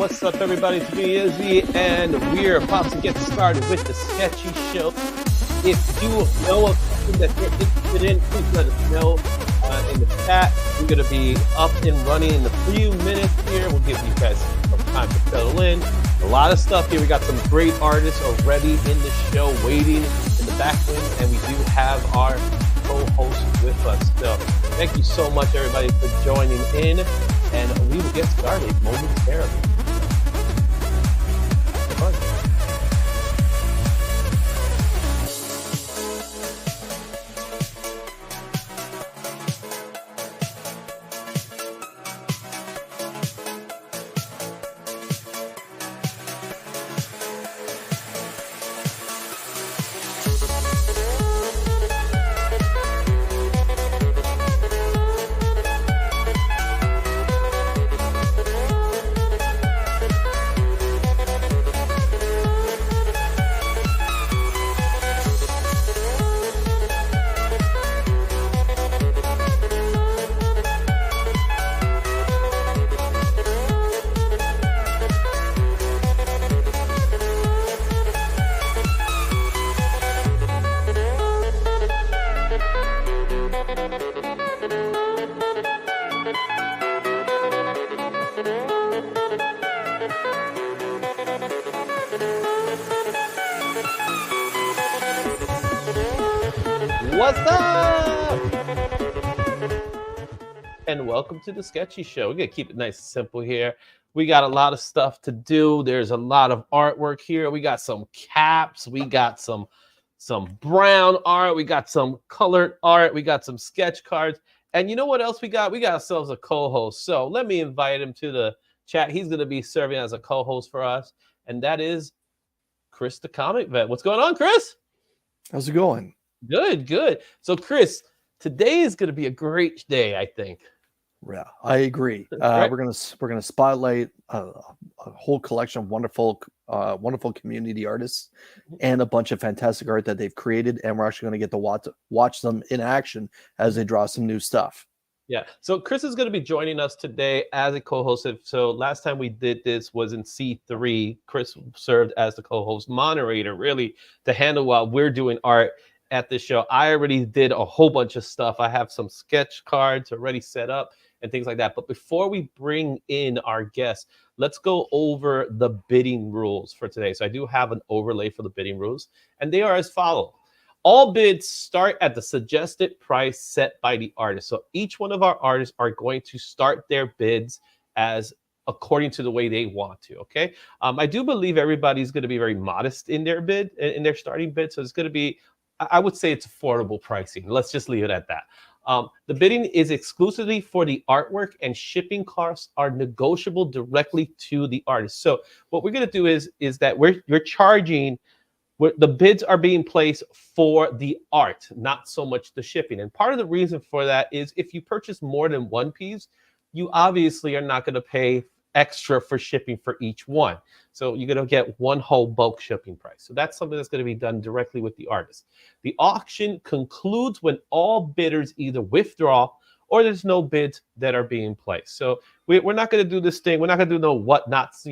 What's up, everybody? It's me, Izzy, and we're about to get started with the Sketchy Show. If you know of something that you're interested in, please let us know in the chat. We're going to be up and running in a few minutes here. We'll give you guys some time to settle in. A lot of stuff here. We got some great artists already in the show waiting in the background, and we do have our co-host with us. So thank you so much, everybody, for joining in, and we will get started momentarily. What's up? And welcome to the Sketchy Show. We're going to keep it nice and simple here. We got a lot of stuff to do. There's a lot of artwork here. We got some caps. We got some brown art. We got some colored art. We got some sketch cards. And you know what else we got? We got ourselves a co-host. So let me invite him to the chat. He's going to be serving as a co-host for us. And that is Chris the Comic Vet. What's going on, Chris? How's it going? Good, good. So, Chris, today is going to be a great day, I think. Yeah, I agree. We're gonna spotlight a whole collection of wonderful community artists and a bunch of fantastic art that they've created, and we're actually going to get to watch them in action as they draw some new stuff. Yeah. So Chris is going to be joining us today as a co-host. So last time we did this was in C3. Chris served as the co-host moderator, really, to handle while we're doing art at the show. I already did a whole bunch of stuff. I have some sketch cards already set up and things like that. But before we bring in our guests, let's go over the bidding rules for today. So I do have an overlay for the bidding rules, and they are as follows. All bids start at the suggested price set by the artist. So each one of our artists are going to start their bids as according to the way they want to, okay? I do believe everybody's going to be very modest in their bid, in their starting bid. So it's going to be, I would say it's affordable pricing. Let's just leave it at that. The bidding is exclusively for the artwork, and shipping costs are negotiable directly to the artist. So what we're going to do is that you're charging, the bids are being placed for the art, not so much the shipping. And part of the reason for that is if you purchase more than one piece, you obviously are not going to pay extra for shipping for each one. So you're going to get one whole bulk shipping price. So that's something that's going to be done directly with the artist. The auction concludes when all bidders either withdraw or there's no bids that are being placed. So we're not going to do this thing. We're not going to do no whatnots,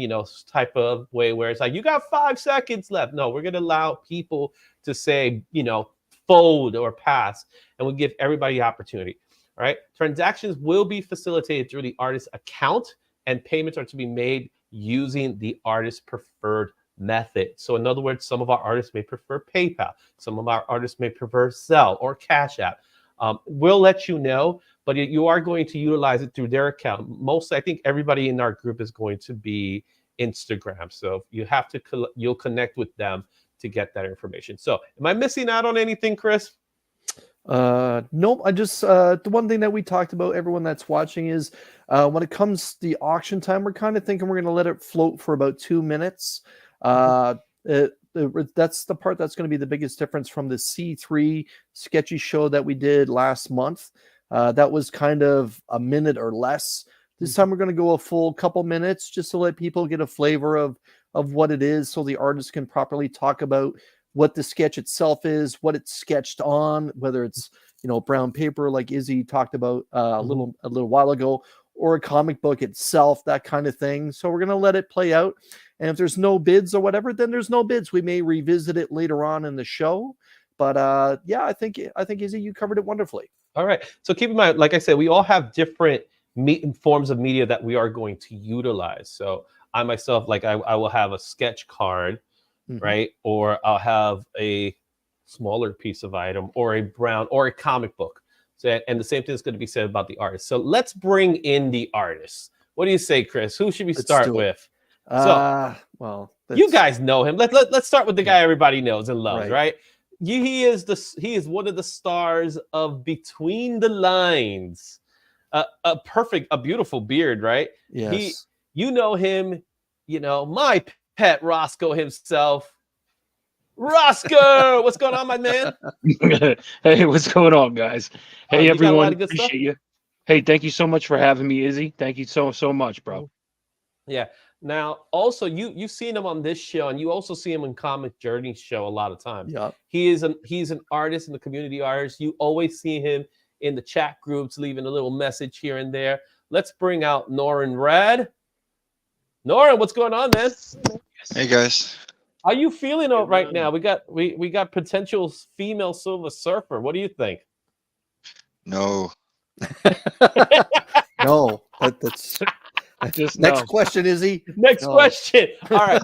type of way where it's like, you got 5 seconds left. No, we're going to allow people to say, fold or pass, and we'll give everybody the opportunity. All right. Transactions will be facilitated through the artist's account, and payments are to be made using the artist's preferred method. So in other words, some of our artists may prefer PayPal. Some of our artists may prefer Zelle or Cash App. We'll let you know, but you are going to utilize it through their account. Most, I think everybody in our group is going to be Instagram. So you have to, you'll connect with them to get that information. So am I missing out on anything, Chris? Nope. I just the one thing that we talked about, everyone that's watching, is when it comes to the auction time, we're kind of thinking we're going to let it float for about 2 minutes. That's the part that's going to be the biggest difference from the C3 sketchy show that we did last month. That was kind of a minute or less. This time we're going to go a full couple minutes just to let people get a flavor of what it is, so the artist can properly talk about what the sketch itself is, what it's sketched on, whether it's brown paper like Izzy talked about a little while ago, or a comic book itself, that kind of thing. So we're going to let it play out. And if there's no bids or whatever, then there's no bids. We may revisit it later on in the show. But yeah, I think Izzy, you covered it wonderfully. All right. So keep in mind, like I said, we all have different forms of media that we are going to utilize. So I myself, like I will have a sketch card, right? Or I'll have a smaller piece of item or a brown or a comic book. So, and the same thing is going to be said about the artist. So let's bring in the artists. What do you say, Chris? Who should we start with? Well, you guys know him. Let's start with the guy everybody knows and loves, right? He is one of the stars of Between the Lines. A beautiful beard, right? Yes. You know him, my pet Roscoe himself. Roscoe, what's going on, my man? Hey, what's going on, guys? Hey, everyone. Appreciate stuff? you. Hey, thank you so much for having me, Izzy. Thank you so much, bro. Yeah. Now, also, you've seen him on this show, and you also see him in Comic Journey's show a lot of times. Yeah. He's an artist and the community artist. You always see him in the chat groups, leaving a little message here and there. Let's bring out Norin Rad. Norin, what's going on, man? Hey guys. How you feeling right now? We got potential female Silver Surfer. What do you think? No. No, that's just next question, Izzy. Next question. All right.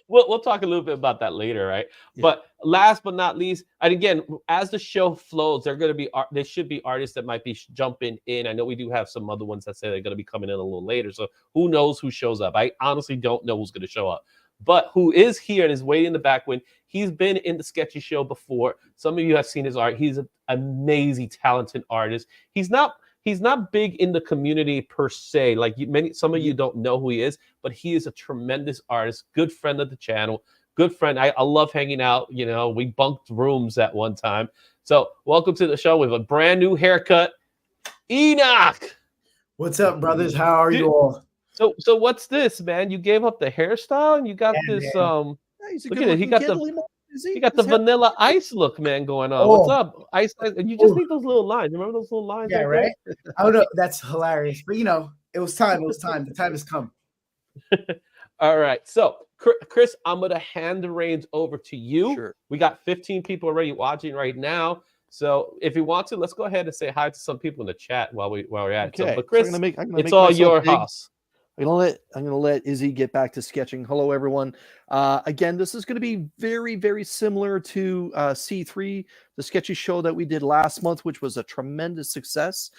We'll talk a little bit about that later, right? Yeah. But last but not least, and again, as the show flows, there should be artists that might be jumping in. I know we do have some other ones that say they're going to be coming in a little later. So who knows who shows up? I honestly don't know who's going to show up. But who is here and is waiting in the back when he's been in the Sketchy Show before. Some of you have seen his art. He's an amazing, talented artist. He's not big in the community per se. Like some of you don't know who he is, but he is a tremendous artist, good friend of the channel, good friend. I love hanging out. We bunked rooms at one time. So welcome to the show with a brand new haircut, Enoch. What's up, brothers? How are you all? So what's this, man? You gave up the hairstyle and you got this. Look at it. He got the Vanilla Ice look, man, going on. What's up, Ice? And you just need those little lines. Remember those little lines? Yeah, right. I don't know. That's hilarious, but it was time. It was time. The time has come. All right. So, Chris, I'm gonna hand the reins over to you. Sure. We got 15 people already watching right now. So, if you want to, let's go ahead and say hi to some people in the chat while we're at it. Okay. So, but Chris, I'm gonna it's all your house. I'm gonna let Izzy get back to sketching. Hello, everyone. Again, this is going to be very, very similar to C3, the sketchy show that we did last month, which was a tremendous success.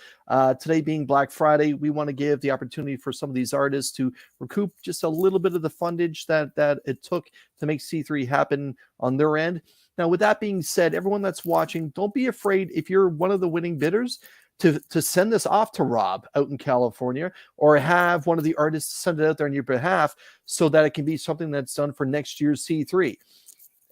Today being Black Friday, we want to give the opportunity for some of these artists to recoup just a little bit of the fundage that it took to make C3 happen on their end. Now, with that being said, everyone that's watching, don't be afraid if you're one of the winning bidders to send this off to Rob out in California, or have one of the artists send it out there on your behalf so that it can be something that's done for next year's C3.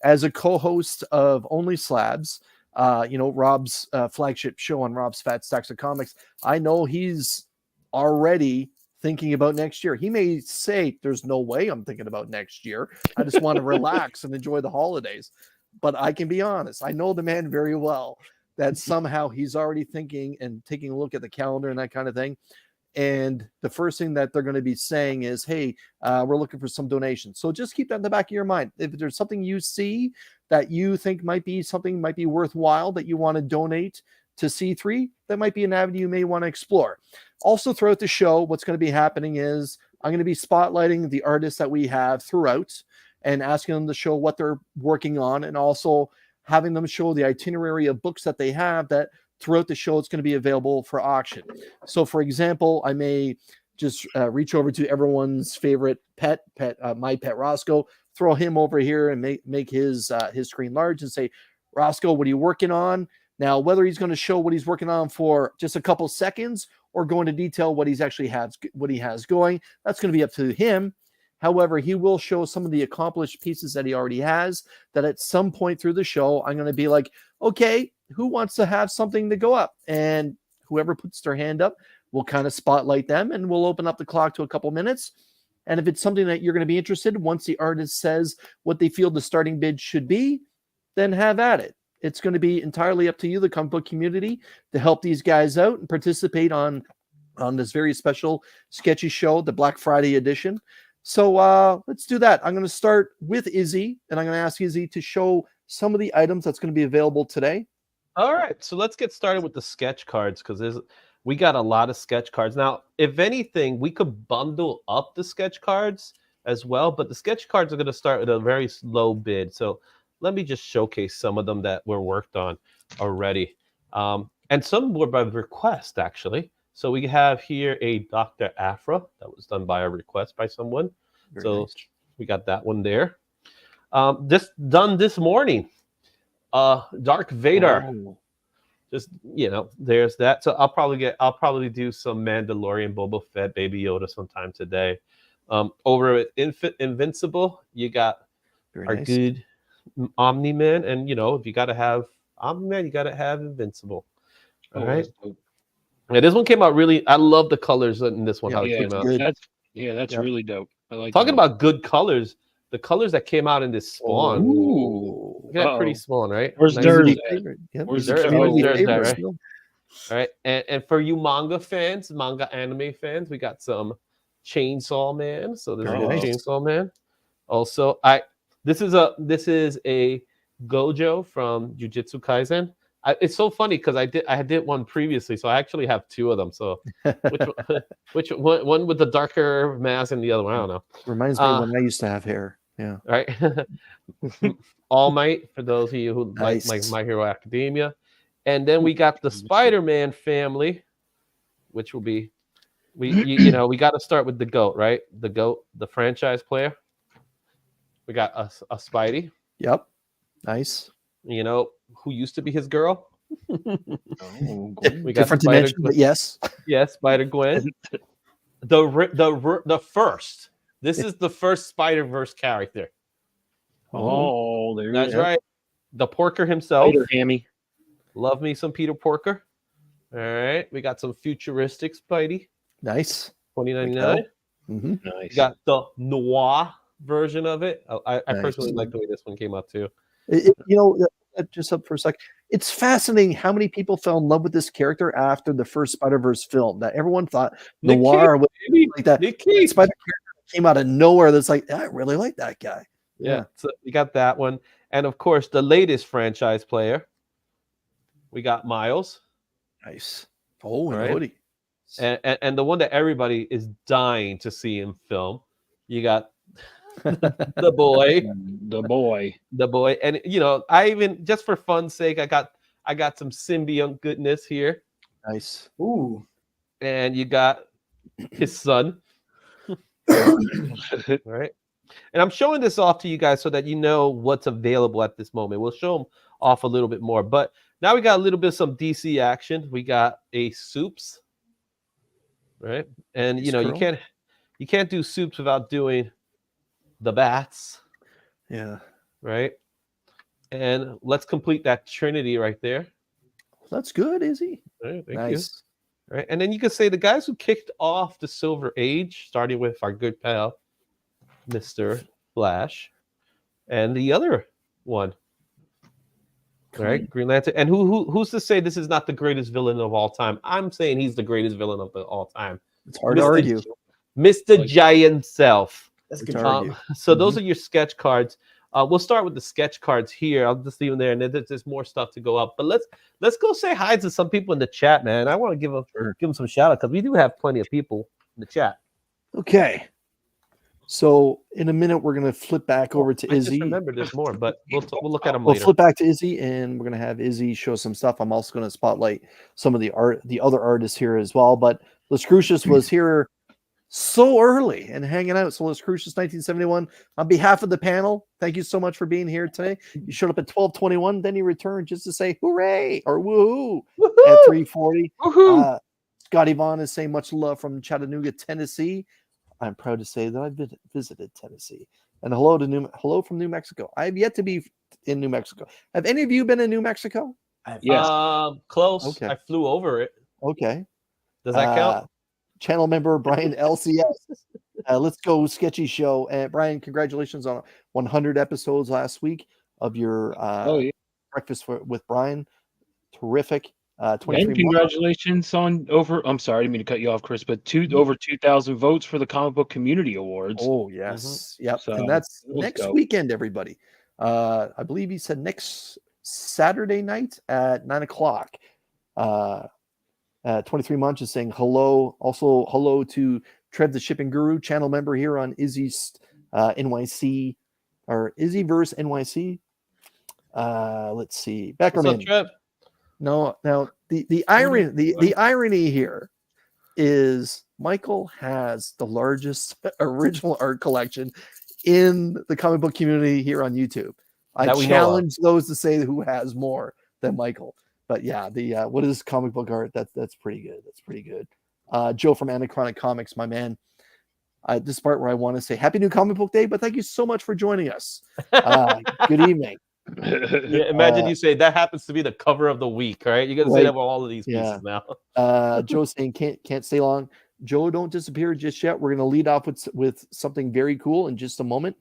As a co-host of Only Slabs, Rob's flagship show on Rob's Fat Stacks of Comics, I know he's already thinking about next year. He may say, there's no way I'm thinking about next year. I just want to relax and enjoy the holidays. But I can be honest. I know the man very well, that somehow he's already thinking and taking a look at the calendar and that kind of thing. And the first thing that they're going to be saying is, hey, we're looking for some donations. So just keep that in the back of your mind. If there's something you see that you think might be worthwhile that you want to donate to C3, that might be an avenue you may want to explore. Also, throughout the show, what's going to be happening is I'm going to be spotlighting the artists that we have throughout and asking them to show what they're working on, and also having them show the itinerary of books that they have that throughout the show it's going to be available for auction. So, for example, I may just reach over to everyone's favorite pet, my pet Roscoe, throw him over here and make his screen large and say, Roscoe, what are you working on? Now, whether he's going to show what he's working on for just a couple seconds or go into detail what he has going, that's going to be up to him. However, he will show some of the accomplished pieces that he already has, that at some point through the show, I'm going to be like, okay, who wants to have something to go up? And whoever puts their hand up, we'll kind of spotlight them, and we'll open up the clock to a couple minutes. And if it's something that you're going to be interested in, once the artist says what they feel the starting bid should be, then have at it. It's going to be entirely up to you, the comic book community, to help these guys out and participate on on this very special Sketchy Show, the Black Friday edition. So let's do that. I'm going to start with Izzy, and I'm going to ask Izzy to show some of the items that's going to be available today. All right, so let's get started with the sketch cards because we got a lot of sketch cards. Now, if anything, we could bundle up the sketch cards as well, but the sketch cards are going to start with a very low bid. So let me just showcase some of them that were worked on already. And some were by request, actually. So we have here a Dr. Afra that was done by a request by someone. Very nice. We got that one there. Just done this morning. Dark Vader. Oh. Just, there's that. So I'll probably do some Mandalorian, Boba Fett, Baby Yoda sometime today. Over at Invincible, you got Very our nice. good Omni-Man, and if you gotta have Omni-Man, you gotta have Invincible. All right. That's dope. Yeah, this one came out really. I love the colors in this one. Yeah, How it Yeah, came out. good. that's Yep. really dope. I like Talking that. about good colors, the colors that came out in this spawn. Ooh. Look at that pretty Uh-oh. spawn, right? Where's Nice. theirs? Community at? favorite. Yep. Where's It's a theirs? community There's favorite that, right? still. All right, and for you manga fans, manga anime fans, we got some Chainsaw Man. So this Very is nice. Chainsaw Man. Also, this is a Gojo from Jujutsu Kaisen. It's so funny because I did one previously, so I actually have two of them. So which one with the darker mask and the other one? I don't know. Reminds me when I used to have hair. Yeah. All right. All Might, for those of you who Nice. like My Hero Academia. And then we got the Spider-Man family, which will be we got to start with the GOAT, right? The GOAT, the franchise player. We got a Spidey, Yep. Nice. who used to be his girl. Oh, We got Different Spider dimension, but yes. Yes, Spider-Gwen. The first. This is the first Spider-Verse character. oh, there That's you go. right. The Porker himself. Spider Hammy. Love me some Peter Porker. All right. We got some futuristic Spidey, Nice. 2099. Mm-hmm. Nice. We got the noir version of it. I Nice. personally like the way this one came out too. Just up for a sec. It's fascinating how many people fell in love with this character after the first Spider-Verse film. That everyone thought Nick noir was Baby, like that. Nick Cage. Spider character came out of nowhere. That's like, I really like that guy. Yeah. So we got that one. And of course, the latest franchise player. We got Miles. Nice. Oh, Right. Woody. And the one that everybody is dying to see in film. You got the boy. The boy. And I even, just for fun's sake, I got some symbiote goodness here. Nice. Ooh. And you got his son. Right. And I'm showing this off to you guys so that you know what's available at this moment. We'll show them off a little bit more. But now we got a little bit of some DC action. We got a Soups. Right. And Nice girl. you can't do Soups without doing the bats. Yeah. Right. And let's complete that trinity right there. That's good, Izzy. All right, thank you. Nice. Right. And then you can say the guys who kicked off the Silver Age, starting with our good pal, Mr. Flash, and the other one. All right, Green Lantern. And who's to say this is not the greatest villain of all time? I'm saying he's the greatest villain of all time. It's hard to argue. Mr. Giant Self. That's It's good. hard. So those are your sketch cards. We'll start with the sketch cards here. I'll just leave them there, and then there's more stuff to go up. But let's go say hi to some people in the chat, man. I want to give them some shout out because we do have plenty of people in the chat. Okay. So in a minute, we're going to flip back over to I just Izzy. remember there's more, but we'll look at them We'll later. flip back to Izzy, and we're going to have Izzy show some stuff. I'm also going to spotlight some of the other artists here as well. But Las Cruces was here so early and hanging out. So Las Cruces 1971. On behalf of the panel, thank you so much for being here today. You showed up at 12:21, then you returned just to say hooray or woohoo at 3:40. Woohoo! Scotty Vaughn is saying much love from Chattanooga, Tennessee. I'm proud to say that I've visited Tennessee. And hello from New Mexico. I have yet to be in New Mexico. Have any of you been in New Mexico? Yes. Close. Okay. I flew over it. Okay. Does that count? Channel member Brian LCS. Let's go Sketchy Show. And Brian, congratulations on 100 episodes last week of your Oh yeah. Breakfast with Brian. Terrific. 23 And months. congratulations on over. I'm sorry, I didn't mean to cut you off, Chris, but over 2,000 votes for the Comic Book Community Awards. Oh yes, yep. So, And that's let's next go. weekend, everybody. I believe he said next Saturday night at 9:00. 23 Months is saying hello. Also, hello to Trev, the shipping guru, channel member here on Izzy's NYC or IzzyVerseNYC. Let's see. What's up, Beckerman. Trev? No, now the irony here is Michael has the largest original art collection in the comic book community here on YouTube. I challenge those to say who has more than Michael. But yeah, the what is comic book art? That's pretty good. That's pretty good. Joe from Anachronic Comics, my man. This part where I want to say Happy New Comic Book Day, but thank you so much for joining us. Good evening. Yeah, imagine you say that happens to be the cover of the week, right? You got to say that with all of these pieces now. Joe saying can't stay long. Joe, don't disappear just yet. We're going to lead off with something very cool in just a moment.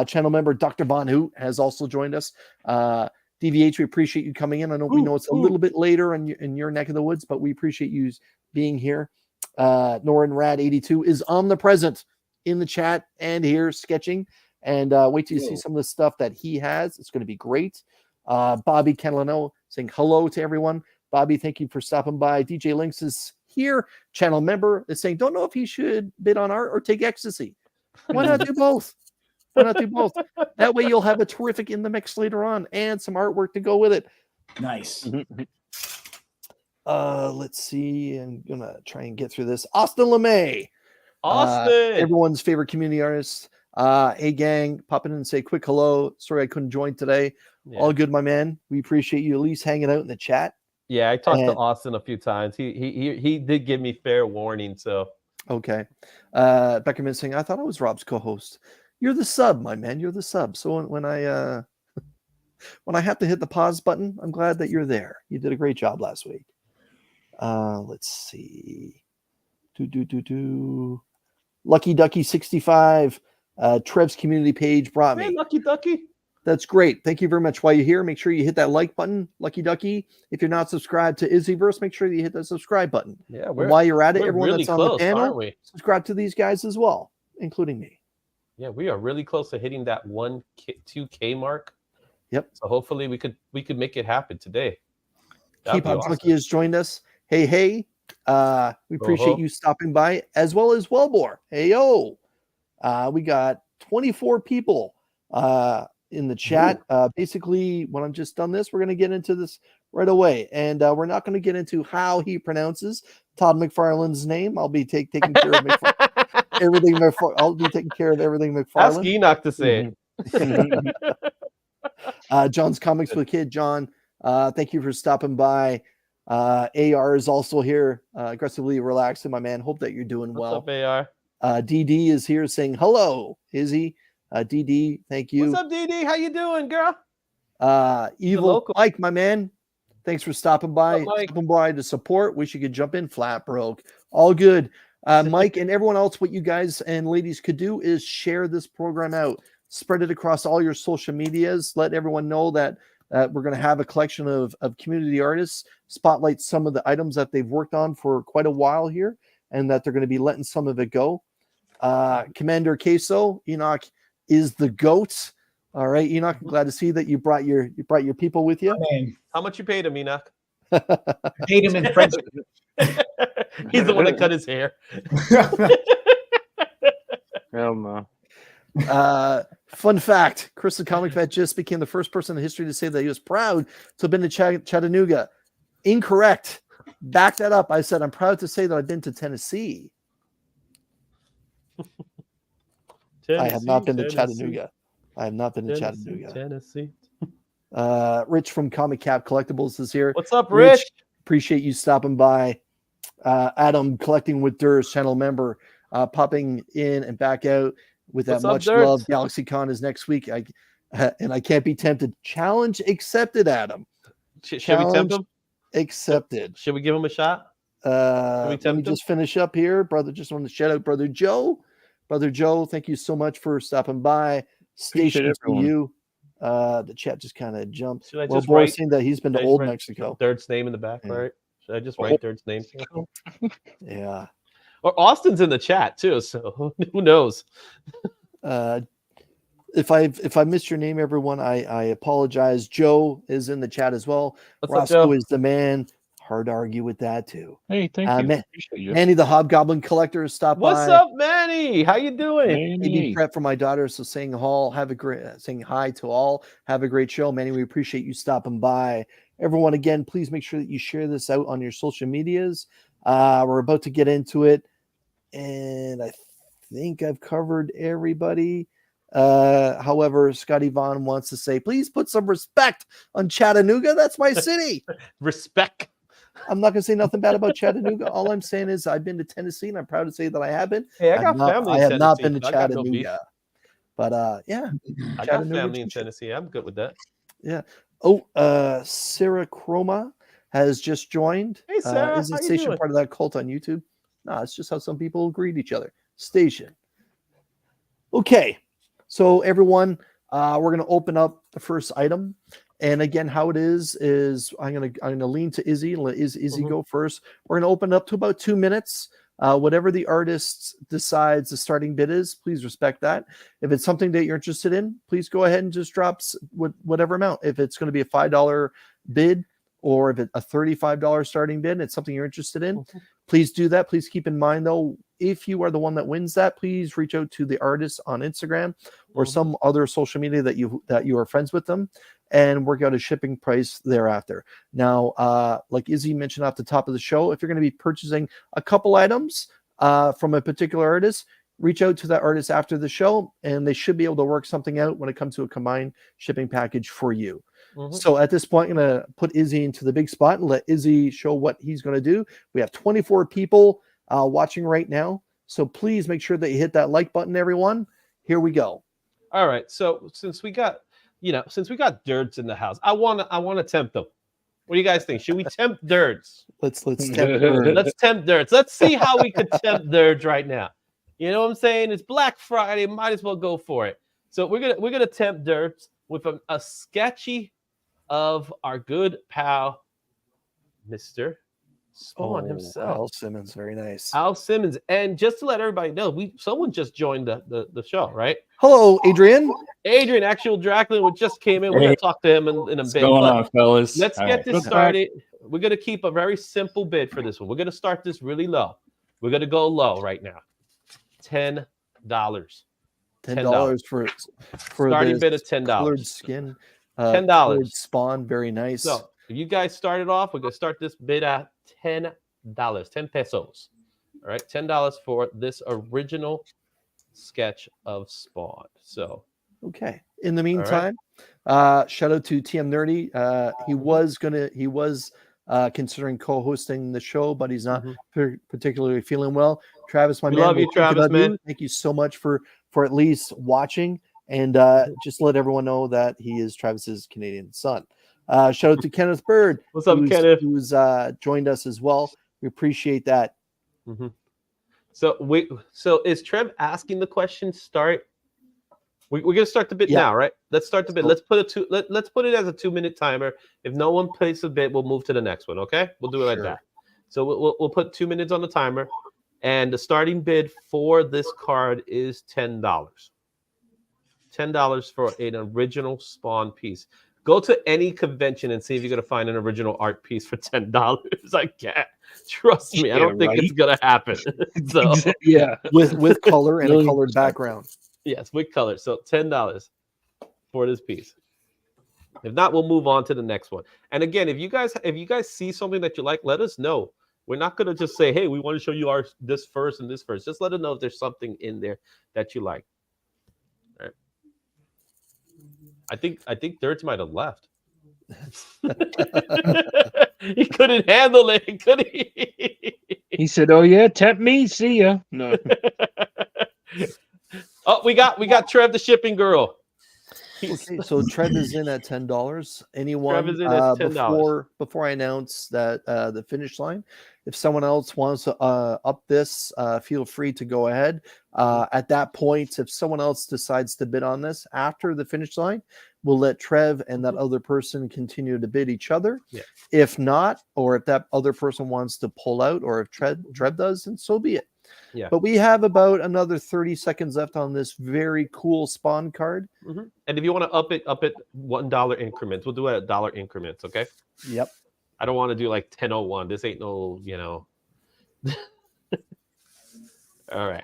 Channel member Dr. Von Hoot has also joined us. DVH, we appreciate you coming in. I know we know it's a little bit later in your neck of the woods, but we appreciate you being here. Norin Rad 82 is omnipresent in the chat and here sketching. And wait till you see some of the stuff that he has. It's going to be great. Bobby Catalano saying hello to everyone. Bobby, thank you for stopping by. DJ Lynx is here. Channel member is saying, don't know if he should bid on art or take ecstasy. Why not do both? Why not do both? That way you'll have a terrific in the mix later on and some artwork to go with it. Nice. Let's see. I'm going to try and get through this. Austin LeMay. Austin. Everyone's favorite community artist. Hey gang, pop in and say quick hello. Sorry I couldn't join today. Yeah. All good, my man. We appreciate you at least hanging out in the chat. Yeah, I talked to Austin a few times. He did give me fair warning. So okay. Beckerman saying, I thought I was Rob's co-host. You're the sub, my man. You're the sub. So when I have to hit the pause button, I'm glad that you're there. You did a great job last week. Let's see. Lucky Ducky 65. Trev's community page brought me. Lucky Ducky. That's great. Thank you very much. While you're here, make sure you hit that like button, Lucky Ducky. If you're not subscribed to IzzyVerse, make sure you hit that subscribe button. Yeah. While you're at it, everyone really that's on close, the panel, subscribe to these guys as well, including me. Yeah, we are really close to hitting that 2K mark. Yep. So hopefully we could make it happen today. Keep on Junkie has joined us. Hey. We appreciate you stopping by, as well as Wellbore. Hey yo. We got 24 people in the chat. Basically, when I'm just done this, we're going to get into this right away. And we're not going to get into how he pronounces Todd McFarlane's name. I'll be taking care of everything. I'll be taking care of everything McFarlane. Ask Enoch to say it. John's Comics with Kid. John, thank you for stopping by. AR is also here, aggressively relaxing, my man. Hope that you're doing well. What's up, AR? DD is here saying hello, Izzy. DD, thank you. What's up, DD? How you doing, girl? Evil Mike, my man. Thanks for stopping by. Stopping by to support. Wish you could jump in. Flat broke. All good. Mike and everyone else, what you guys and ladies could do is share this program out. Spread it across all your social medias. Let everyone know that we're going to have a collection of community artists, spotlight some of the items that they've worked on for quite a while here, and that they're going to be letting some of it go. Commander Queso, Enoch is the GOAT. All right, Enoch, I'm glad to see that you brought your people with you. How much you paid him, Enoch? Paid him in French. He's the one that cut his hair. Fun fact, Chris the Comic Vet just became the first person in history to say that he was proud to have been to Chattanooga. Incorrect. Back that up. I said, I'm proud to say that I've been to Tennessee. I have not been to Chattanooga. I have not been to Chattanooga. Tennessee. Rich from Comic Cap Collectibles is here. What's up, Rich? Appreciate you stopping by. Adam, Collecting with Durs, channel member, popping in and back out with that much love. GalaxyCon is next week. And I can't be tempted. Challenge accepted, Adam. Should we tempt him? Accepted. Should we give him a shot? Let me just finish up here. Brother, just want to shout out Brother Joe. Brother Joe, thank you so much for stopping by. Station to you. The chat just kind of jumped. Should I Well, just Boris write? saying that he's been to Should I Old write Mexico. Dirt's name in the back, Yeah. right? Should I just write Dirt's name? Yeah. Or Austin's in the chat too, so who knows? If I missed your name, everyone, I apologize. Joe is in the chat as well. What's up, Roscoe Joe? is the man. Hard to argue with that too. Hey, thank you. Appreciate you. Manny the Hobgoblin Collector has stopped What's by. up, Manny? How you doing? Maybe prep for my daughter, so saying hi to all. Have a great show, Manny. We appreciate you stopping by. Everyone, again, please make sure that you share this out on your social medias. We're about to get into it, and I think I've covered everybody. However, Scotty Vaughn wants to say, please put some respect on Chattanooga. That's my city. Respect. I'm not going to say nothing bad about Chattanooga. All I'm saying is I've been to Tennessee, and I'm proud to say that I have been. Hey, I got family. I in have not Tennessee, been to so I got no beef. Chattanooga, but yeah, I got family in Tennessee. I'm good with that. Yeah. Oh, Sarah Chroma has just joined. Hey, Sarah, is how the you station doing? part of that cult on YouTube? No, it's just how some people greet each other. Station. Okay, so everyone, we're gonna open up the first item, and again, how it is I'm gonna lean to Izzy and let Izzy go first. We're gonna open up to about 2 minutes. Whatever the artist decides the starting bid is, please respect that. If it's something that you're interested in, please go ahead and just drop whatever amount. If it's going to be a $5 bid, or if it's a $35 starting bid, and it's something you're interested in, please do that. Please keep in mind, though, if you are the one that wins that, please reach out to the artist on Instagram or some other social media that you are friends with them, and work out a shipping price thereafter. Now, like Izzy mentioned off the top of the show, if you're going to be purchasing a couple items from a particular artist, reach out to that artist after the show, and they should be able to work something out when it comes to a combined shipping package for you. So at this point, I'm going to put Izzy into the big spot and let Izzy show what he's going to do. We have 24 people watching right now, so please make sure that you hit that like button, everyone. Here we go. All right. So since we got Dirts in the house, I want to tempt them. What do you guys think? Should we tempt Dirts? Let's tempt Dirts. Let's tempt Dirts. Let's see how we could tempt Dirts right now. You know what I'm saying? It's Black Friday. Might as well go for it. So we're gonna tempt Dirts with a sketchy of our good pal, Mr. Spawn himself. Al Simmons, very nice. Al Simmons. And just to let everybody know, someone just joined the show, right? Hello, Adrian. Adrian, actual Dracula, just came in. We're going to talk to him in a bit. What's going on, fellas? Let's get this started. We're going to keep a very simple bid for this one. We're going to start this really low. We're going to go low right now. $10. $10 for starting bid of $10. Colored skin. $10. Spawn, very nice. So if you guys started off, we're going to start this bid at $10. 10 pesos. All right, $10 for this original sketch of Spawn. So okay. In the meantime, shout out to TM Nerdy. He was considering co-hosting the show, but he's not particularly feeling well. Travis, my man, love you, Travis, man. Thank you so much for at least watching, and just let everyone know that he is Travis's Canadian son. Shout out to Kenneth Bird. What's up, Kenneth? Who's joined us as well. We appreciate that. So is Trev asking the question? Start. We're gonna start the bid now, right? Let's start the bid. Let's put it as a 2-minute timer. If no one plays the bid, we'll move to the next one. Okay, we'll do it like that. So we'll put 2 minutes on the timer, and the starting bid for this card is $10. $10 for an original Spawn piece. Go to any convention and see if you're gonna find an original art piece for $10. I can't. Trust me, I don't think it's gonna happen. So yeah, with color and a colored background. Yes, with color. So $10 for this piece. If not, we'll move on to the next one. And again, if you guys see something that you like, let us know. We're not gonna just say, hey, we want to show you this first and this first. Just let us know if there's something in there that you like. All right. I think Dirts might have left. He couldn't handle it, could he? He said, "Oh yeah, tempt me, see ya." No. Oh, we got Trev, the shipping girl. Okay, so Trev is in at $10. Anyone Trev is in at $10. Before I announce that the finish line, if someone else wants to up this, feel free to go ahead. At that point, if someone else decides to bid on this after the finish line, we'll let Trev and that other person continue to bid each other. Yeah. If not, or if that other person wants to pull out, or if Trev does, then so be it. Yeah. But we have about another 30 seconds left on this very cool spawn card. And if you want to up it $1 increments, we'll do it at dollar increments. Okay. Yep. I don't want to do like 10:01. This ain't no, All right.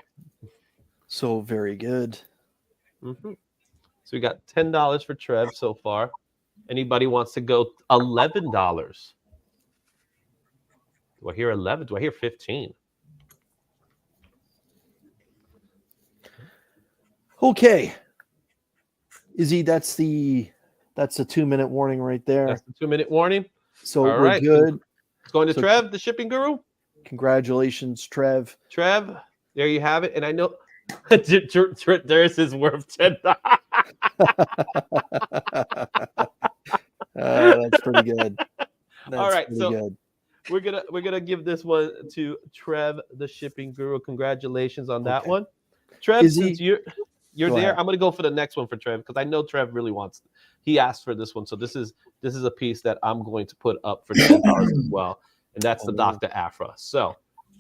So very good. So we got $10 for Trev so far. Anybody wants to go $11? Do I hear 11? Do I hear 15? Okay. Izzy, that's the 2-minute warning right there. That's the 2-minute warning. So All we're right. good. It's going to So- Trev, the shipping guru. Congratulations, Trev. Trev, there you have it. And I know there's his worth $10. That's pretty good. All right, pretty so good. we're gonna give this one to Trev, the shipping guru. Congratulations on that Okay. one, Trev. Is Since you're Go there, ahead. I'm gonna go for the next one for Trev because I know Trev really wants. He asked for this one, so this is a piece that I'm going to put up for $10 as well, and that's the Oh. Dr. Afra. So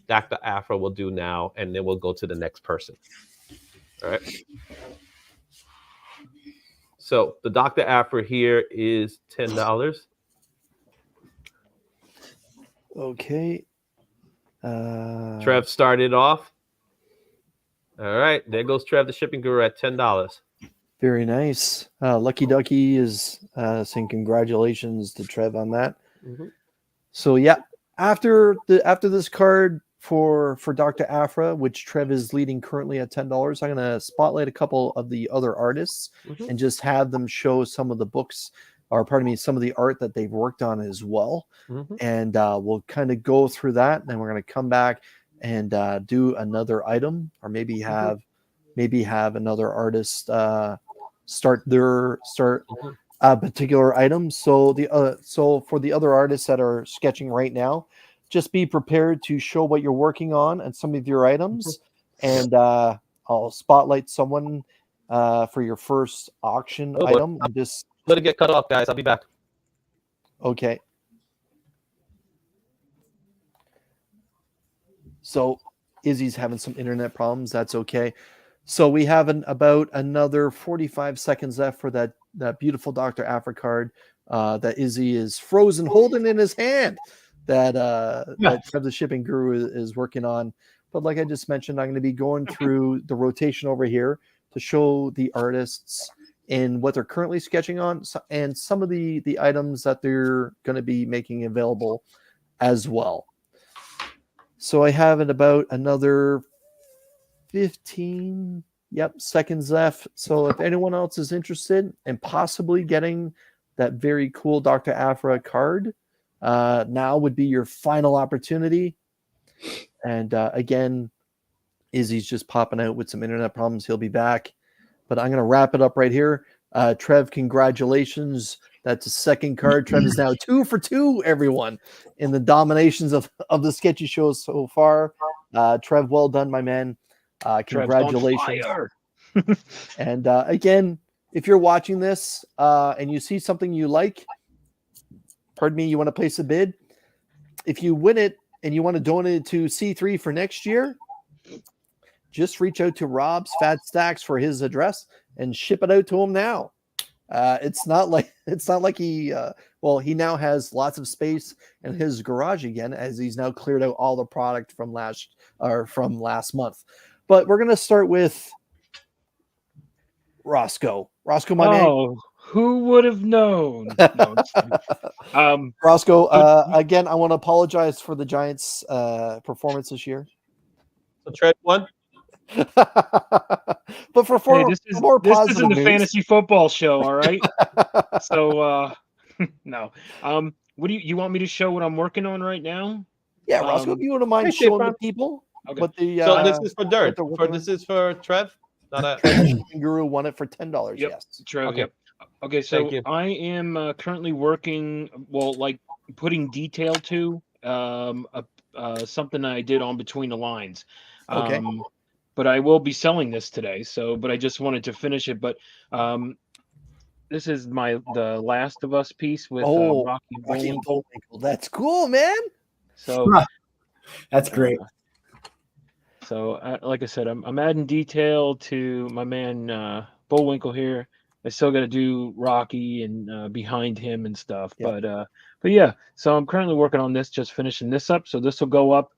Dr. Afra will do now, and then we'll go to the next person. All right. So the Dr. Afra here is $10. Okay. Trev started off. All right, there goes Trev, the shipping guru, at $10. Very nice. Lucky Ducky is saying congratulations to Trev on that. So yeah, after this card for Dr. Afra, which Trev is leading currently at $10, I'm gonna spotlight a couple of the other artists and just have them show some of the books, or pardon me, some of the art that they've worked on as well. And we'll kind of go through that, and then we're gonna come back and do another item, or maybe have another artist start a particular item. So for the other artists that are sketching right now, just be prepared to show what you're working on and some of your items, and I'll spotlight someone for your first auction item. And just let it get cut off, guys. I'll be back. Okay. So Izzy's having some internet problems. That's okay. So we have about another 45 seconds left for that beautiful Dr. Afra card that Izzy is frozen holding in his hand that Trev the shipping guru is working on. But like I just mentioned, I'm going to be going through the rotation over here to show the artists in what they're currently sketching on, and some of the items that they're going to be making available as well. So I have it about another 15 seconds left. So if anyone else is interested in possibly getting that very cool Dr. Afra card, now would be your final opportunity. And again, Izzy's just popping out with some internet problems. He'll be back. But I'm going to wrap it up right here. Trev, congratulations. That's a second card. Trev is now 2 for 2, everyone, in the dominations of the sketchy shows so far. Trev, well done, my man. Congratulations. And again, if you're watching this and you see something you like, pardon me, you want to place a bid, if you win it and you want to donate it to C3 for next year, just reach out to Rob's Fat Stacks for his address and ship it out to him now. It's not like he he now has lots of space in his garage again, as he's now cleared out all the product from last month. But we're gonna start with Roscoe. Roscoe, my man. Who would have known? No, Roscoe, again, I want to apologize for the Giants' performance this year. So Trev won. But for this positive isn't the news, fantasy football show, all right? So no. What do you want me to show what I'm working on right now? Yeah, Roscoe, if you wouldn't mind hey, showing Fran. the people Okay. what the So this is for Dirt. what they're working This is for Trev. Not a. Shipping Guru won it for $10. Yep. Yes. True. Okay. Yep. Okay, so Thank you. I am currently working, putting detail to something I did on Between the Lines. Okay. But I will be selling this today. But I just wanted to finish it. But this is the Last of Us piece with Oh, Rocky Rocky Bullwinkle. Bullwinkle. That's cool, man. So That's great. Like I said, I'm adding detail to my man Bullwinkle here. I still got to do Rocky and behind him and stuff, Yeah. but yeah. So I'm currently working on this, just finishing this up. So this will go up.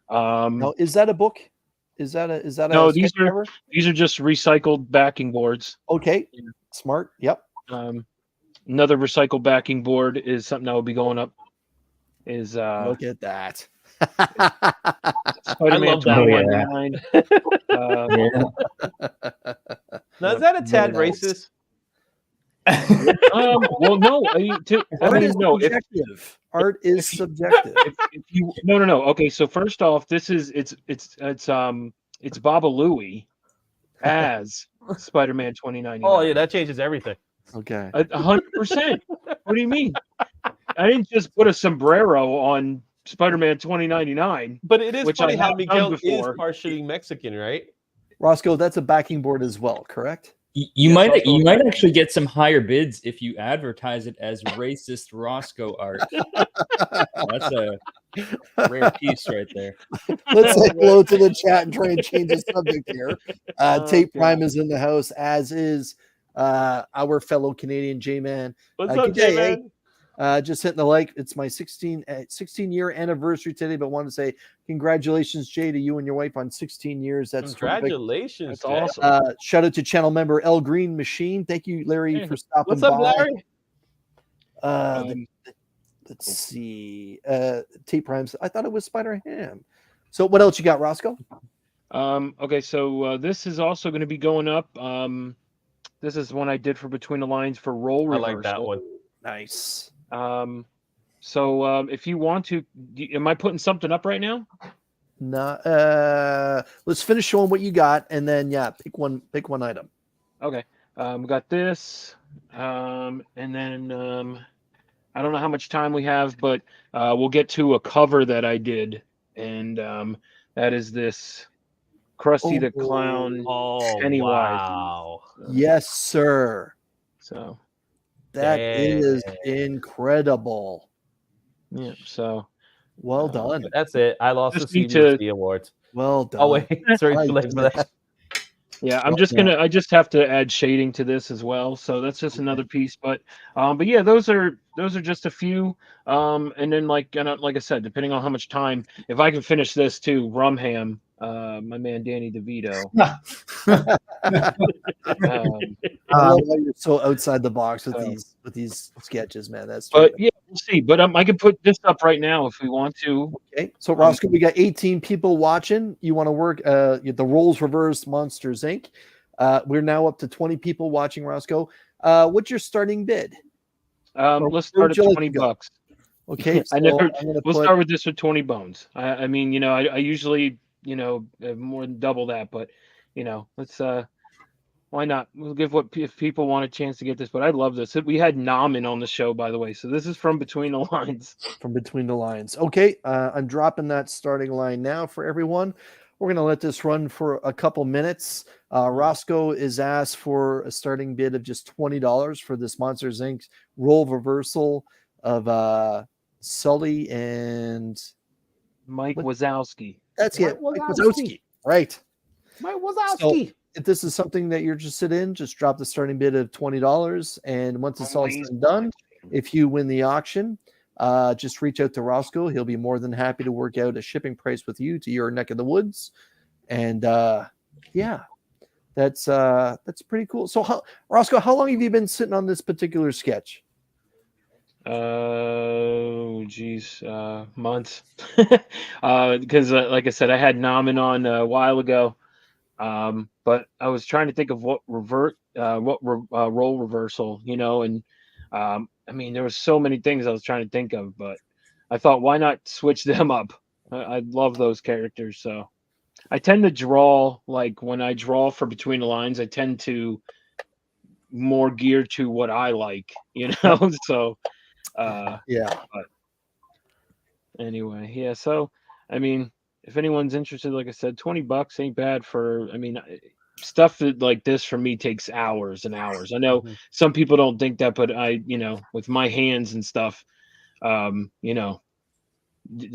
Now, is that a book? Is that No, a sketch cover? these are just recycled backing boards. Okay, Yeah. smart. Yep. Another recycled backing board is something that will be going up. Is Look at that. Spider-Man love that one. 2099. Now, is that a tad Very nice. racist? Well, no. Art is no. subjective. Art is subjective. If you no. Okay, so first off, this is it's Baba Louie as Spider-Man 2099. Oh yeah, that changes everything. Okay. 100%. What do you mean? I didn't just put a sombrero on Spider-Man 2099. But it is Which funny I how have done Miguel is before. partially Mexican, right? Roscoe, that's a backing board as well, correct? You Yes, might also- actually get some higher bids if you advertise it as racist Roscoe art. That's a rare piece right there. Let's say hello to the chat and try and change the subject here. Tape God. Prime is in the house, as is our fellow Canadian J-Man. What's Good up, day, J-Man? Just hitting the like. It's my 16-year anniversary today, but want to say congratulations, Jay, to you and your wife on 16 years. That's terrific. Congratulations, That's Jay. awesome. Shout out to channel member El Green Machine. Thank you, Larry, Hey, for stopping What's up, by. Larry? Let's see. Tape Primes. I thought it was Spider Ham. So what else you got, Roscoe? Okay, so this is also going to be going up. This is one I did for Between the Lines for Roll I Reversal. like that one. Nice. So if you want to, am I putting something up right now? Let's finish showing what you got, and then pick one item. Okay. We got this, and then I don't know how much time we have, but we'll get to a cover that I did, and that is this Krusty the Clown Oh, Pennywise. wow. Yes, sir. So That is incredible. yeah, so Well done. That's it. I lost the Just need to- CDC award. Well done. Oh wait, sorry, I too late for that. yeah, I'm Well, just gonna. I just have to add shading to this as well. So that's just another piece. But yeah, those are just a few. And then like I said, depending on how much time, if I can finish this too, Rumham, my man Danny DeVito. I love how you're so outside the box with these sketches, man. That's But terrific. yeah, we'll see. But I can put this up right now if we want to. Okay. So Roscoe, we got 18 people watching. You want to work the roles reversed Monsters Inc. We're now up to 20 people watching, Roscoe. What's your starting bid? Let's start at would you like $20 to go? bucks. Okay. So I never. I'm gonna We'll put, start with this for 20 bones. I mean, I usually have more than double that, but let's why not? We'll give if people want a chance to get this. But I love this. We had Namen on the show, by the way. So this is from Between the Lines. from Between the Lines. Okay. I'm dropping that starting line now for everyone. We're going to let this run for a couple minutes. Roscoe is asked for a starting bid of just $20 for this Monsters Inc. role reversal of Sully and Mike Wazowski. that's it. Mike Mike Wazowski. Wazowski. Right. My So Wazowski. if this is something that you're interested in, just drop the starting bid of $20. And once it's all said and done, if you win the auction, just reach out to Roscoe. He'll be more than happy to work out a shipping price with you to your neck of the woods. And yeah, that's pretty cool. So Roscoe, how long have you been sitting on this particular sketch? Geez, months. Because like I said, I had Namen on a while ago. But I was trying to think of what role reversal, and I mean, there was so many things I was trying to think of, but I thought, why not switch them up? I love those characters. So I tend to draw, like when I draw for Between the Lines, I tend to more gear to what I like, so, Yeah. but anyway, yeah. So, I mean, if anyone's interested, like I said, $20 ain't bad for, I mean, stuff that like this for me takes hours and hours. I know some people don't think that, but I, with my hands and stuff, the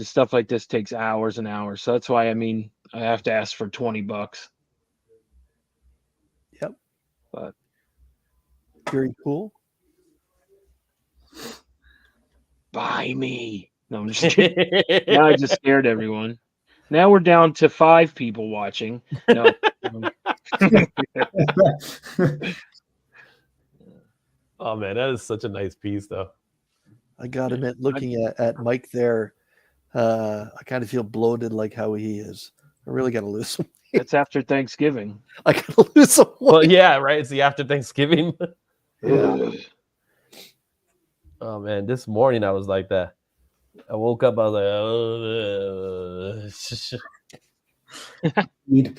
stuff like this takes hours and hours. So that's why, I have to ask for $20. Yep. But Very cool. buy me. No, I'm just kidding. Now I just scared everyone. Now we're down to 5 people watching. No. Oh man, that is such a nice piece, though. I gotta admit, looking at Mike there, I kind of feel bloated like how he is. I really gotta lose some weight. It's after Thanksgiving. I gotta lose some weight. Well, yeah, right. It's the after Thanksgiving. Yeah. Oh man, this morning I was like that. I woke up, I was like,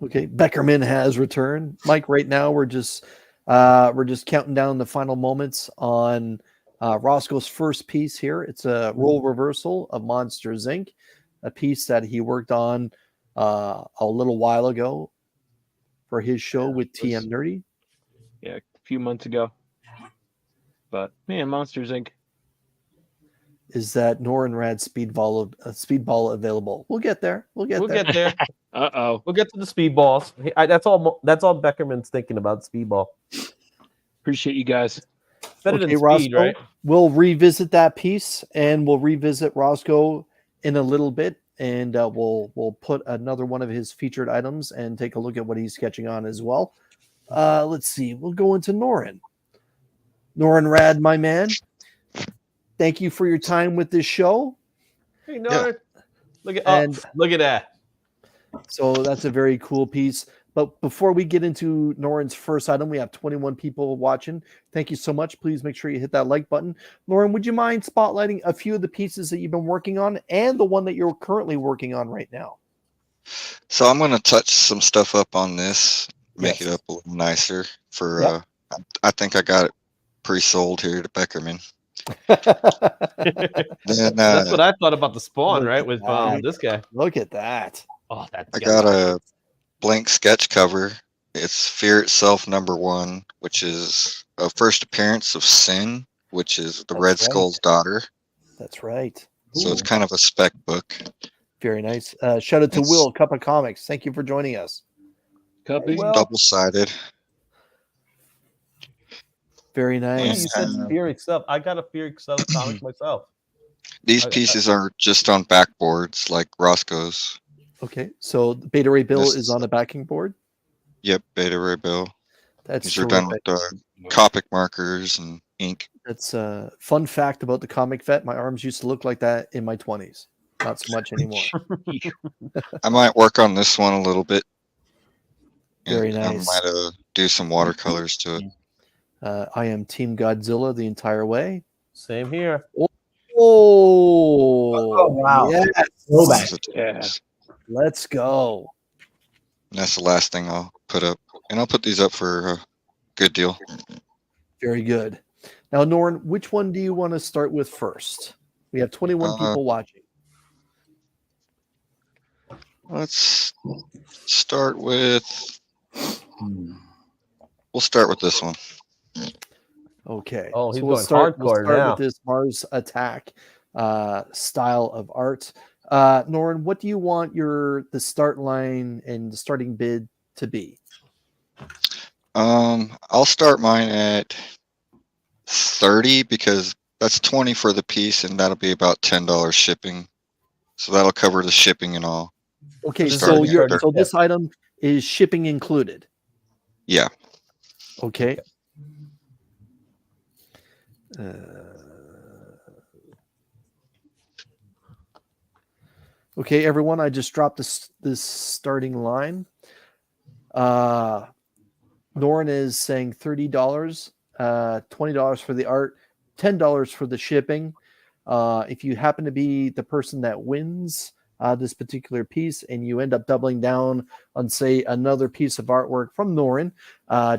Okay, Beckerman has returned. Mike, right now we're just counting down the final moments on Roscoe's first piece here. It's a role reversal of Monsters Inc., a piece that he worked on a little while ago for his show with TM Nerdy. Yeah, a few months ago. But man, Monsters Inc. Is that Norenrad speedball available? We'll get there. We'll get there. Uh-oh. We'll get to the speedballs. That's all Beckerman's thinking about, speedball. Appreciate you guys. Better than speed, Roscoe, right? we'll revisit that piece, and we'll revisit Roscoe in a little bit, and we'll put another one of his featured items and take a look at what he's sketching on as well. Let's see. We'll go into Noren. Norenrad, my man. Thank you for your time with this show. Hey, Noren. Look at that. So that's a very cool piece. But before we get into Noren's first item, we have 21 people watching. Thank you so much. Please make sure you hit that like button. Noren, would you mind spotlighting a few of the pieces that you've been working on and the one that you're currently working on right now? So I'm going to touch some stuff up on this, make it up a little nicer for, I think I got it pre-sold here to Beckerman. Then, that's what I thought about the spawn, right? With this guy. Look at that. Oh, that's I got a blank sketch cover. It's Fear Itself #1, which is a first appearance of Sin, which is the Red Skull's daughter. That's right. So it's kind of a spec book. Very nice. Shout out to Will, Cup of Comics. Thank you for joining us. Cuppy. Double-sided. Very nice. You said Fear Itself. I got a Fear Itself comic myself. These pieces are just on backboards like Roscoe's. Okay, so Beta Ray Bill is on a backing board? Yep, Beta Ray Bill. These are done with Copic markers and ink. That's a fun fact about the Comic Vet. My arms used to look like that in my 20s. Not so much anymore. I might work on this one a little bit. Very nice. I might do some watercolors to it. I am Team Godzilla the entire way. Same here. Oh wow. Yes. Yeah. Let's go. And that's the last thing I'll put up. And I'll put these up for a good deal. Very good. Now, Noren, which one do you want to start with first? We have 21 people watching. Let's start with... We'll start with this one. Okay. Oh, he's we'll going start hardcore now. with this Mars Attack style of art. Noren, what do you want the start line and the starting bid to be? I'll start mine at 30 because that's 20 for the piece, and that'll be about $10 shipping. So that'll cover the shipping and all. Okay, so this item is shipping included. Yeah. Okay. Okay, everyone, I just dropped this starting line. Noren is saying $30, $20 for the art, $10 for the shipping. If you happen to be the person that wins this particular piece and you end up doubling down on, say, another piece of artwork from Noren,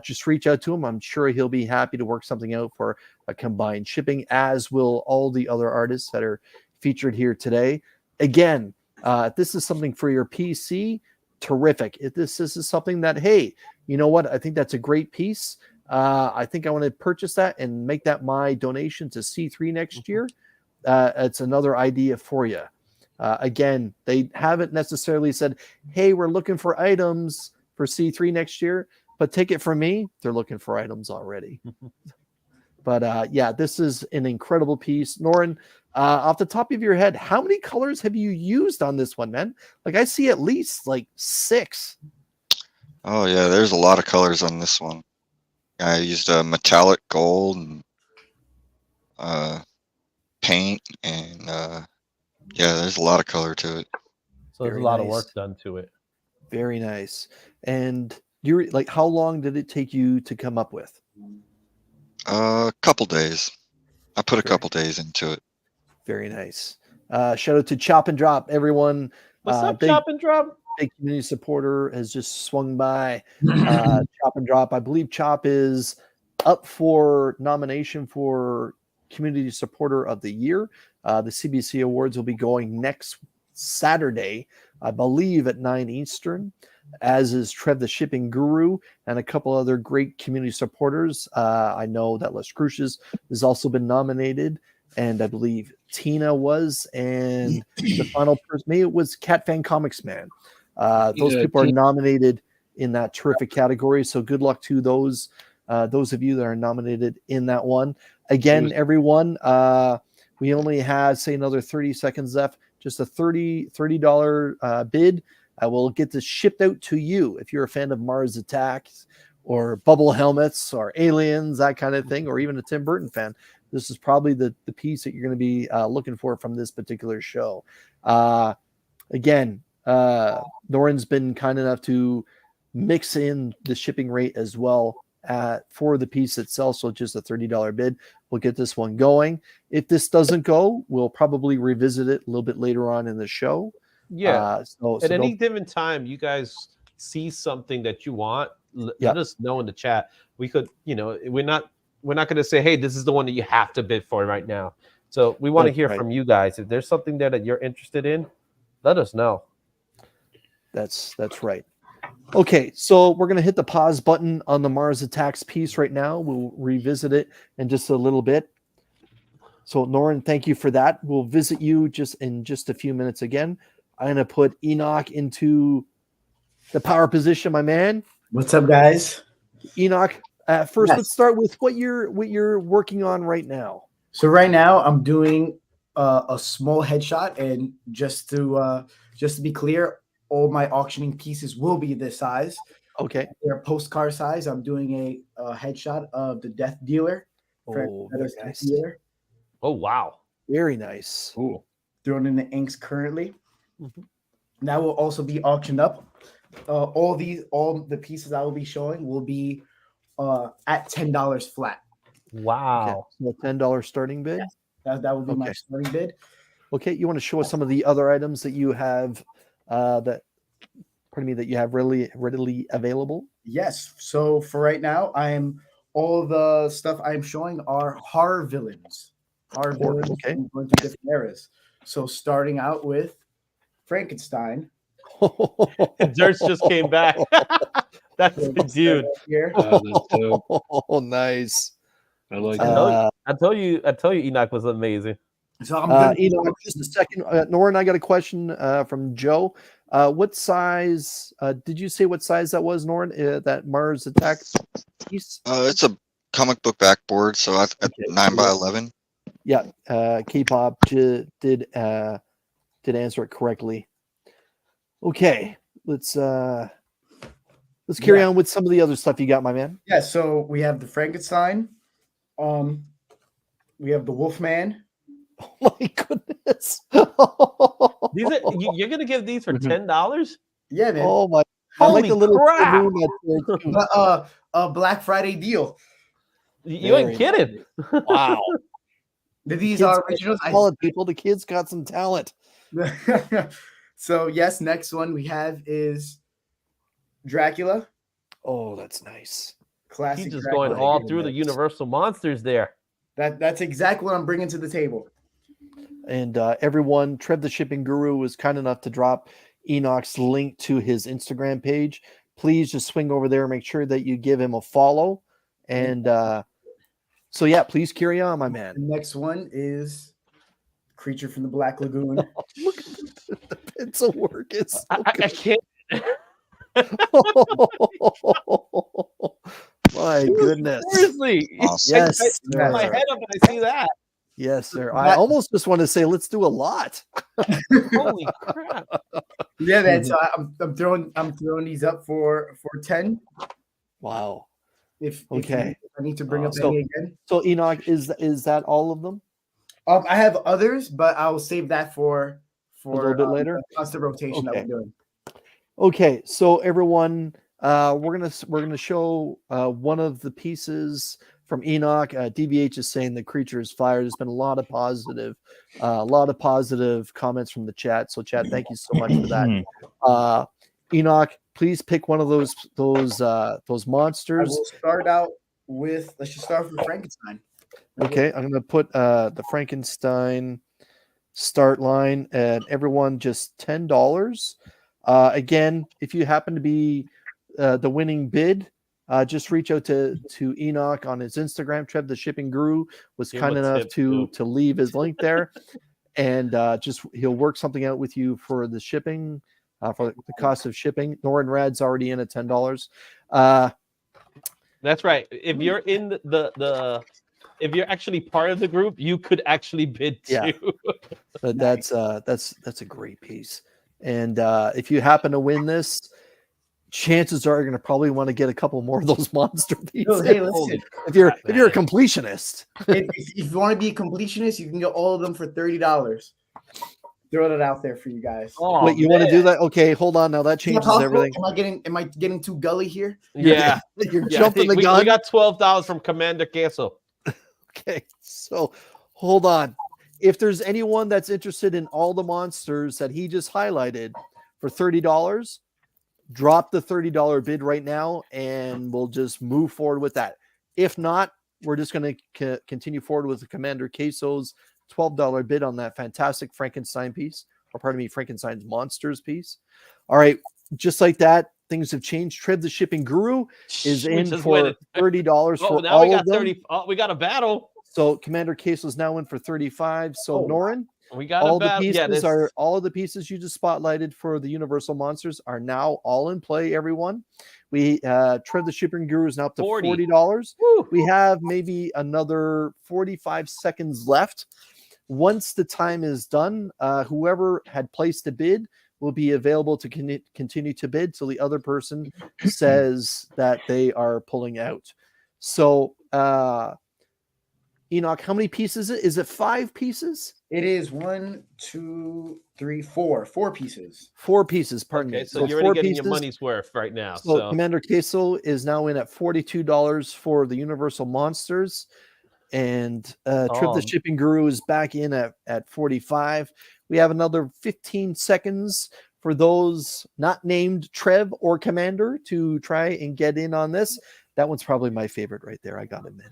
just reach out to him. I'm sure he'll be happy to work something out for a combined shipping, as will all the other artists that are featured here today. Again, if this is something for your PC, terrific. If this is something that, hey, you know what? I think that's a great piece. I think I want to purchase that and make that my donation to C3 next year. It's another idea for you. Again, they haven't necessarily said, hey, we're looking for items for C3 next year, but take it from me, they're looking for items already. But yeah, this is an incredible piece. Norin, off the top of your head, how many colors have you used on this one, man? Like, I see at least like 6. Oh yeah, there's a lot of colors on this one. I used a metallic gold and paint, and yeah, there's a lot of color to it. So there's Very a lot of nice. work done to it. Very nice. And you're like, how long did it take you to come up with? A couple days. I put a couple days into it. Very nice. Shout out to Chop and Drop, everyone. What's up, big, Chop and Drop? big community supporter has just swung by. Chop and Drop. I believe Chop is up for nomination for Community Supporter of the Year. The CBC Awards will be going next Saturday, I believe at 9 Eastern, as is Trev the Shipping Guru and a couple other great community supporters. I know that Les Cruces has also been nominated, and I believe Tina was, and the final person, maybe it was Cat Fan Comics Man. Those people are nominated in that terrific category, so good luck to those of you that are nominated in that one. Again, everyone, we only have, say, another 30 seconds left. Just a $30 bid. I will get this shipped out to you if you're a fan of Mars Attacks or Bubble Helmets or Aliens, that kind of thing, or even a Tim Burton fan. This is probably the piece that you're going to be looking for from this particular show. Again, Norin's been kind enough to mix in the shipping rate as well for the piece itself, so just a $30 bid. We'll get this one going. If this doesn't go, we'll probably revisit it a little bit later on in the show. Yeah. So At any given time, you guys see something that you want, let us know in the chat. We could, we're not going to say, hey, this is the one that you have to bid for right now. So we want to hear from you guys. If there's something there that you're interested in, let us know. That's right. Okay, so we're going to hit the pause button on the Mars Attacks piece right now. We'll revisit it in just a little bit. So, Norin, thank you for that. We'll visit you in just a few minutes again. I'm going to put Enoch into the power position, my man. What's up, guys? Enoch, first, let's start with what you're working on right now. So right now, I'm doing a small headshot, and just to be clear, all my auctioning pieces will be this size. Okay. They're postcard size. I'm doing a headshot of the Death Dealer. Oh, very nice. Dealer. Oh, wow. Very nice. Cool. Thrown in the inks currently. Mm-hmm. That will also be auctioned up. All the pieces I will be showing will be at $10 flat. Wow. Okay. So $10 starting bid? Yes. That would be my starting bid. Okay. You want to show us some of the other items that you have that you have readily available? Yes. So for right now, all the stuff I'm showing are horror villains. Horror villains going through different eras. So starting out with Frankenstein. Dirts just came back. That's the dude. Here. Oh, nice. I like that. I tell you, Enoch was amazing. So I'm Enoch, just a second. Norin, I got a question from Joe. What size did you say what size that was, Norin? That Mars Attack piece? It's a comic book backboard, so at 9x11. Yeah, K-pop did answer it correctly. Okay, let's carry on with some of the other stuff you got, my man. Yeah, so we have the Frankenstein. We have the Wolfman. Oh my goodness! You're gonna give these for $10? Yeah, man. Oh my! Holy I like the little crap! Black Friday deal. You ain't kidding. Wow. These are originals. Talent, people. The kids got some talent. So yes, next one we have is Dracula. Oh, that's nice. Classic. He's just Dracula. going all through the Universal monsters there. That's exactly what I'm bringing to the table. And everyone, Trev the Shipping Guru was kind enough to drop Enoch's link to his Instagram page. Please just swing over there, make sure that you give him a follow. And so yeah, please carry on, my man. The next one is Creature from the Black Lagoon. Look at the pencil work. It's so I can't. My goodness. Seriously. Awesome. Yes, I put my sir. head up and I see that. Yes, sir. I almost just want to say, let's do a lot. Holy crap. Yeah, man. So I'm throwing these up for 10. Wow. If Okay. I need to bring up So- any again. So Enoch, is that all of them? I have others, but I'll save that for A little bit later? the constant rotation that Okay. we're doing. Okay, so everyone, we're gonna show one of the pieces from Enoch. DVH is saying the creature is fire. There's been a lot of positive comments from the chat. So chat, thank you so much for that. Enoch, please pick one of those I monsters. will start out with. Let's just start with Frankenstein. Okay, I'm gonna put the Frankenstein start line, and everyone just $10. Again, if you happen to be the winning bid, just reach out to Enoch on his Instagram. Trev the Shipping Guru was Give him kind a enough tip, to leave his link there, and just he'll work something out with you for the shipping, for the cost of shipping. Norin Rad's already in at $10. That's right. If you're in the if you're actually part of the group, you could actually bid too. Yeah. But that's a great piece. And if you happen to win this, chances are you're going to probably want to get a couple more of those monster pieces. No, hey, listen. if you're a completionist. if you want to be a completionist, you can get all of them for $30. Throw that out there for you guys. Oh, Wait, you want to do that? Okay, hold on. Now that Is that changes possible? everything. Am I getting too gully here? Yeah. You're Yeah, I jumping think the we gun. got $12 from Commander Queso. Okay, so hold on. If there's anyone that's interested in all the monsters that he just highlighted for $30, drop the $30 bid right now, and we'll just move forward with that. If not, we're just going to continue forward with the Commander Queso's $12 bid on that fantastic Frankenstein piece, or pardon me, Frankenstein's monsters piece. All right, just like that, things have changed. Trev the Shipping Guru is We in just for win it. $30 Oh, for now we all got of them. 30. Oh, we got a battle. So Commander Queso is now in for $35. So Oh, Norin, We got all a the battle. pieces Yeah, this are all of the pieces you just spotlighted for the Universal Monsters are now all in play. Everyone, we Trev the Shipping Guru is now up to $40. Woo. We have maybe another 45 seconds left. Once the time is done, whoever had placed a bid will be available to continue to bid till the other person says that they are pulling out. So, Enoch, how many pieces is it? 5 pieces? It is 1, 2, 3, 4. 4 pieces. 4 pieces, pardon Okay, me. so you're 4 already getting pieces. your money's worth right now. So So Commander Queso is now in at $42 for the Universal Monsters. And Trev the Shipping Guru is back in at 45. We have another 15 seconds for those not named Trev or Commander to try and get in on this. That one's probably my favorite right there, I gotta admit.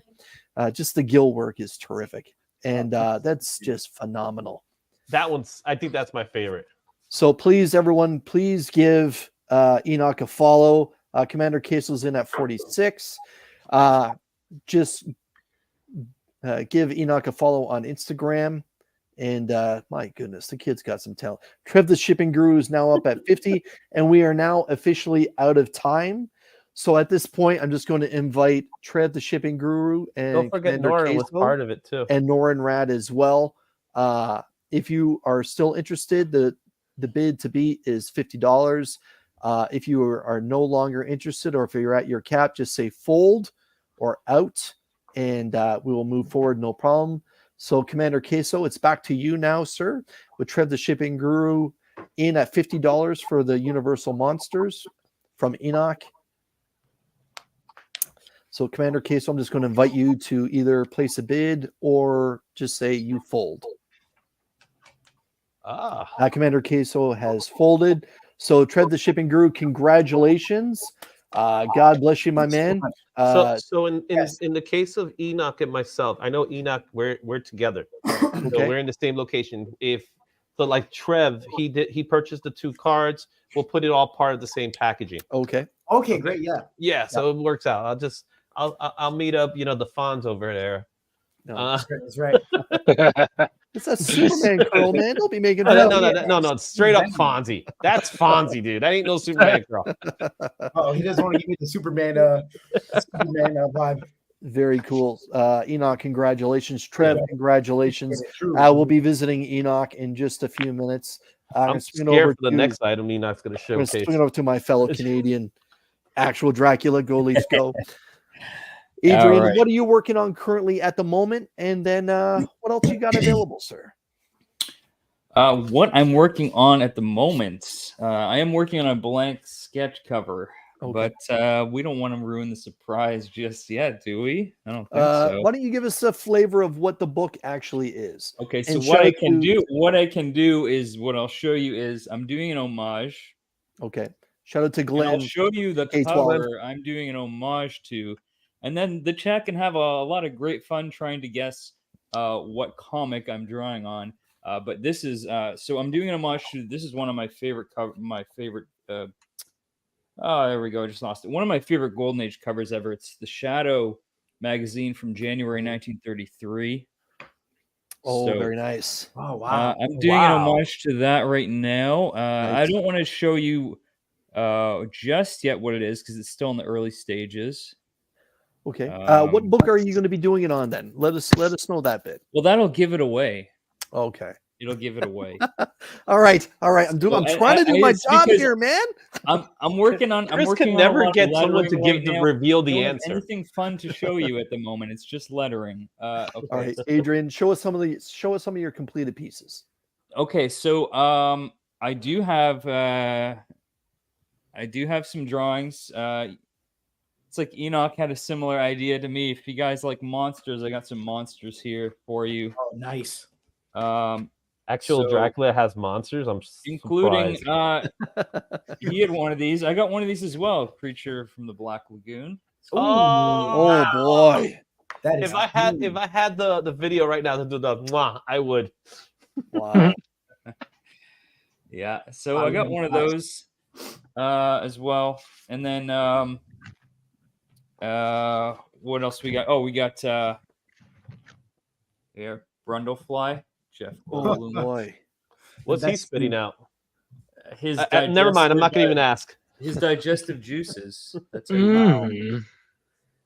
Just the gill work is terrific. And that's just phenomenal. that one's, I think that's my favorite. So please, everyone, please give Enoch a follow. Commander Queso's in at 46. Just give Enoch a follow on Instagram. And my goodness, the kid's got some talent. Trev the Shipping Guru is now up at 50. And we are now officially out of time. So at this point, I'm just going to invite Trev the Shipping Guru and Don't forget Commander Nora was Queso part of it too. and Norin Rad as well. If you are still interested, the bid to beat is $50. If you are no longer interested, or if you're at your cap, just say fold or out, and we will move forward, no problem. So Commander Queso, it's back to you now, sir, with Trev the Shipping Guru in at $50 for the Universal Monsters from Enoch. So Commander Queso, I'm just going to invite you to either place a bid or just say you fold. Commander Queso has folded. So Trev the Shipping Guru, congratulations. God bless you, my man. So in the case of Enoch and myself, I know Enoch, we're together. So Okay. we're in the same location. If So like Trev, he purchased the 2 cards. We'll put it all part of the same packaging. Okay. Okay, great. Yeah. Yeah, so it works out. I'll meet up, the Fonz over there. No, That's right. it's a Superman curl, man. Don't be making No, fun. no, it's straight up Fonzie. That's Fonzie, dude. That ain't no Superman girl. Oh, he doesn't want to give me the Superman vibe. Very cool. Enoch, congratulations. Trev, congratulations. True. We'll be visiting Enoch in just a few minutes. I'm scared for the next item Enoch's going to I'm going to showcase. swing it over to my fellow Canadian, actual Dracula. Go Leafs, go. Adrian, right. what are you working on currently at the moment? And then what else you got available, sir? What I'm working on at the moment, I am working on a blank sketch cover. Okay. But we don't want to ruin the surprise just yet, do we? I don't think so. Why don't you give us a flavor of what the book actually is? Okay, so And what shout I out can to- do is what I'll show you is I'm doing an homage. Okay. Shout out to And Glenn. I'll show you the K12. cover I'm doing an homage to, and then the chat can have a lot of great fun trying to guess what comic I'm drawing on. But this is so I'm doing an homage to. This is one of my favorite oh, there we go. I just lost it. One of my favorite Golden Age covers ever. It's the Shadow magazine from January 1933. Oh, So, very nice. Oh wow. I'm doing an homage to that right now. I Nice. don't want to show you just yet what it is because it's still in the early stages. Okay. What book are you going to be doing it on then? Let us know that bit. Well, that'll give it away. Okay. It'll give it away. All right. I'm trying to do my it's job because here, man. I'm working on. I'm Chris working can on a never lot of get someone to lettering right now. reveal I the don't have answer. anything fun to show you at the moment. It's just lettering. Okay. All right, Adrian, show us some of your completed pieces. Okay, so I do have some drawings. It's like Enoch had a similar idea to me. If you guys like monsters, I got some monsters here for you. Oh, nice. Actual So- Dracula has monsters. I'm Including surprised. he had one of these. I got one of these as well. Creature from the Black Lagoon. Oh boy. That is If I had the video right now to do the mwah, I would. Wow. Yeah, so I got one of those as well. And then what else we got? Oh, we got Brundlefly, Jeff Oh Goldblum. boy. What's he That's spitting out? His Never mind. I'm not going to even ask. His digestive juices. That's it.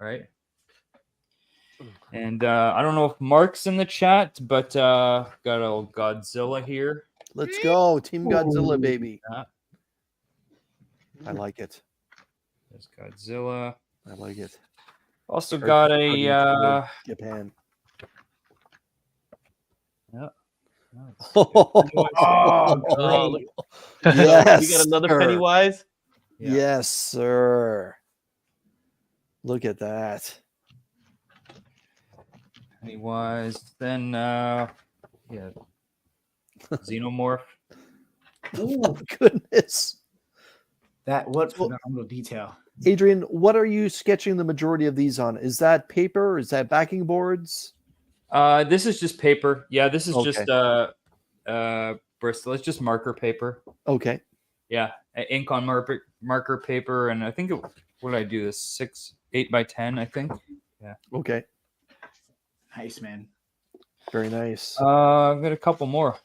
Right. And I don't know if Mark's in the chat, but got a Godzilla here. Let's go. Team Godzilla, baby. Yeah. I like it. There's Godzilla. I like it. Also got a Japan. yeah. Oh, Oh, Yes. we got another sir. Pennywise. Yeah. Yes, sir. Look at that. Pennywise. Then Xenomorph. Oh goodness. what phenomenal detail. Adrian, what are you sketching the majority of these on? Is that paper? Is that backing boards? This is just paper. Yeah, this is Okay. just Bristol. It's just marker paper. Okay. Yeah, ink on marker paper, and I think what did I do? This 8 by 10, I think. Yeah. Okay. Nice, man. Very nice. I've got a couple more.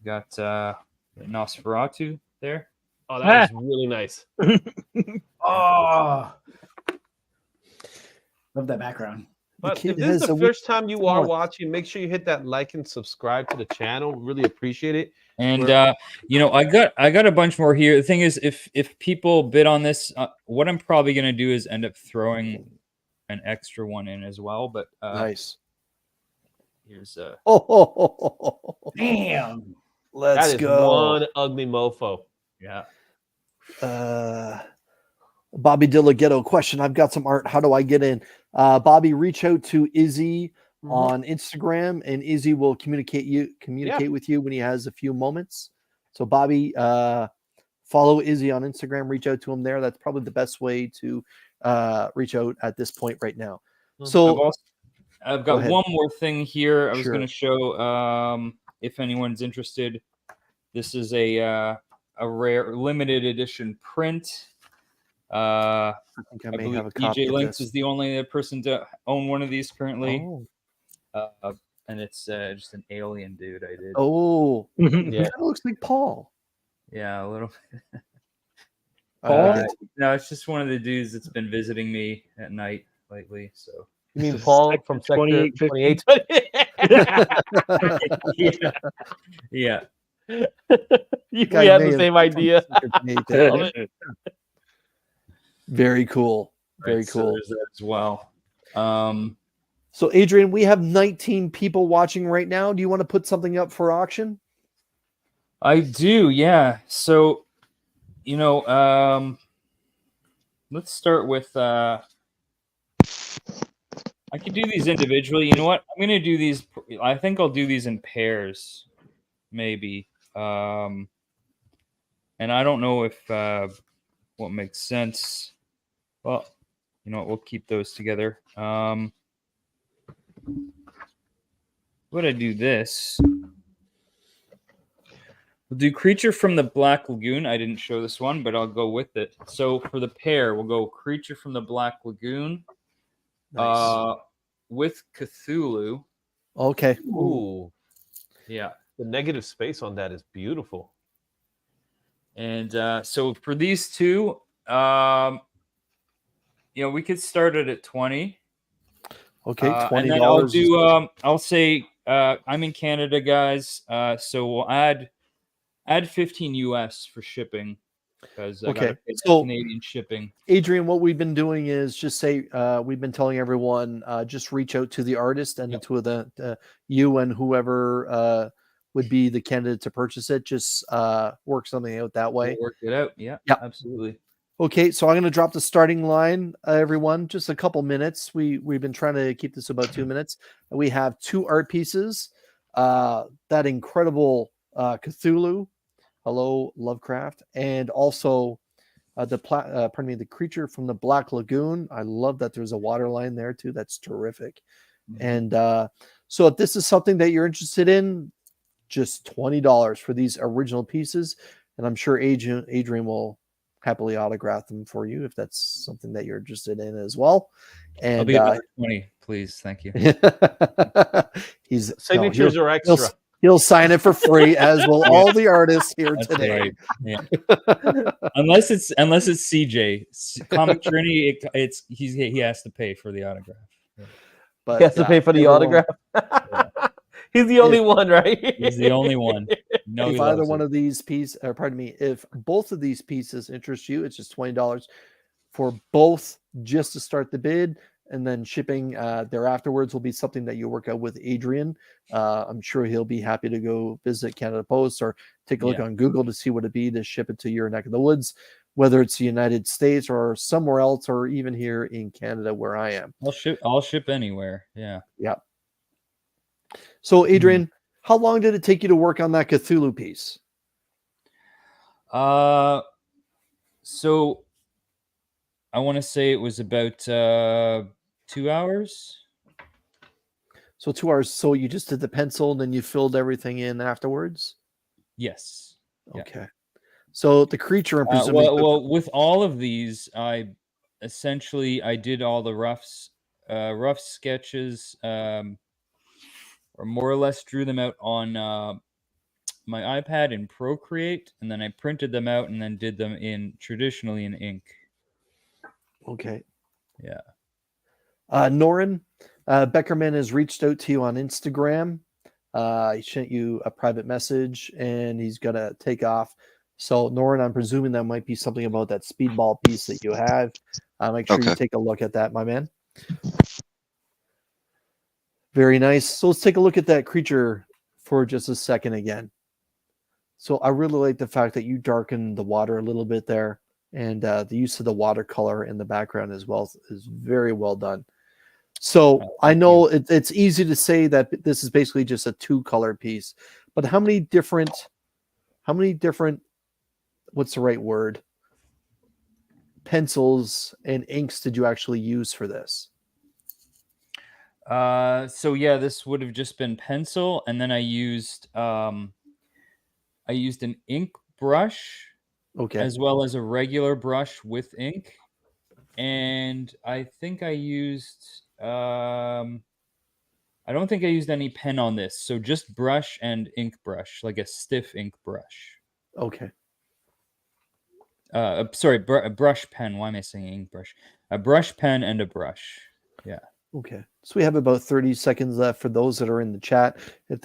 Got Nosferatu there. Oh, that was really nice. Oh, love that background. But kid if this is has the a first time you are what? watching, make sure you hit that like and subscribe to the channel. Really appreciate it. And I got a bunch more here. The thing is, if people bid on this, what I'm probably gonna do is end up throwing an extra one in as well. But Nice. here's Oh, Damn. let's That is go. one ugly mofo. yeah. Bobby Dillighetto question. I've got some art. How do I get in? Bobby, reach out to Izzy on Instagram, and Izzy will communicate with you when he has a few moments. So Bobby, follow Izzy on Instagram, reach out to him there. That's probably the best way to reach out at this point right now. So I've Go got ahead. one more thing here. I was Sure. going to show, if anyone's interested. This is a rare limited edition print. I think I I may believe have a copy DJ of Lynx this. is the only person to own one of these currently. Oh, And it's just an alien dude I did. oh, Yeah. kind of looks like Paul. Yeah, a little. Paul? No, it's just one of the dudes that's been visiting me at night lately. So You mean This is Paul Sector from Sector 2850. 28? yeah. We Guy have may the have same come from idea. Sector 28 Love there. it. Very cool. Very Right, so cool. there's that as well. So, Adrian, we have 19 people watching right now. Do you want to put something up for auction? I do, yeah. So, let's start with I could do these individually. You know what? I'm gonna do these. I think I'll do these in pairs, maybe. And I don't know if what makes sense. Well, you know what? We'll keep those together. Would I do this? We'll do Creature from the Black Lagoon. I didn't show this one, but I'll go with it. So for the pair, we'll go Creature from the Black Lagoon Nice. with Cthulhu. Okay. Ooh, Yeah. the negative space on that is beautiful. And so for these two, we could start it at 20. Okay. $20. And then I'll do. I'll say I'm in Canada, guys. So we'll add 15 US for shipping because I gotta pay so Canadian shipping. Adrian, what we've been doing is just say we've been telling everyone just reach out to the artist and to the you and whoever would be the candidate to purchase it. Just work something out that way. We'll work it out. Yeah, Yeah. absolutely. Okay, so I'm going to drop the starting line, everyone. Just a couple minutes. We've been trying to keep this about 2 minutes. We have 2 art pieces. That incredible Cthulhu, Hello Lovecraft, and also the Creature from the Black Lagoon. I love that there's a water line there too. That's terrific. Mm-hmm. And so if this is something that you're interested in, just $20 for these original pieces, and I'm sure Adrian will happily autograph them for you if that's something that you're interested in as well. And I'll be about 20, please. Thank you. Signatures are extra. He'll sign it for free, as will all the artists here That's today. right. Yeah. unless it's CJ Comic Journey, he has to pay for the autograph. But He has to pay for the autograph. He's the only one, right? He's the only one. No, if either one of these pieces, or pardon me, if both of these pieces interest you, it's just $20 for both, just to start the bid, and then shipping there afterwards will be something that you work out with Adrian. I'm sure he'll be happy to go visit Canada Post or take a look on Google to see what it'd be to ship it to your neck of the woods, whether it's the United States or somewhere else, or even here in Canada where I am. I'll ship anywhere. Yeah. Yeah. So, Adrian, how long did it take you to work on that Cthulhu piece? So I want to say it was about 2 hours. So 2 hours. So you just did the pencil and then you filled everything in afterwards? Yes. Okay. Yeah. So the creature, I'm presuming. Well, with all of these, I did all the rough sketches, or more or less drew them out on my iPad in Procreate, and then I printed them out and then did them traditionally in ink. Okay. Yeah. Norin, Beckerman has reached out to you on Instagram. He sent you a private message and he's going to take off. So, Norin, I'm presuming that might be something about that speedball piece that you have. Make sure you take a look at that, my man. Very nice. So let's take a look at that creature for just a second again. So I really like the fact that you darken the water a little bit there, and the use of the watercolor in the background as well is very well done. So I know it's easy to say that this is basically just a 2-color piece, but how many different, what's the right word, pencils and inks did you actually use for this? So yeah, this would have just been pencil, and then I used an ink brush Okay. as well as a regular brush with ink, and I think I used I don't think I used any pen on this, so just brush and ink brush, like a stiff ink brush. Okay. Sorry, brush pen. Why am I saying ink brush? A brush pen and a brush. Yeah. Okay. So we have about 30 seconds left for those that are in the chat. If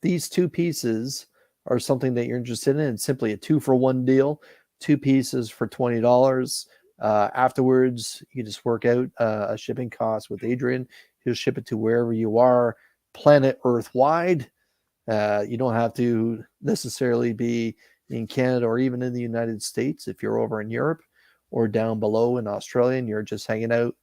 these two pieces are something that you're interested in, it's simply a 2-for-1 deal. 2 pieces for $20. Afterwards, you just work out a shipping cost with Adrian. He'll ship it to wherever you are, planet Earth wide. You don't have to necessarily be in Canada or even in the United States. If you're over in Europe or down below in Australia and you're just hanging out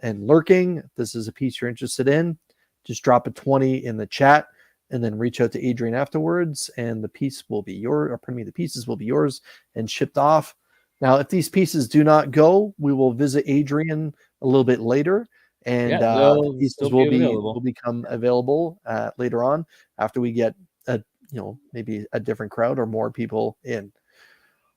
and lurking, if this is a piece you're interested in, just drop a 20 in the chat and then reach out to Adrian afterwards, and the piece will be the pieces will be yours and shipped off. Now, if these pieces do not go, we will visit Adrian a little bit later, and pieces will become available later on after we get maybe a different crowd or more people in.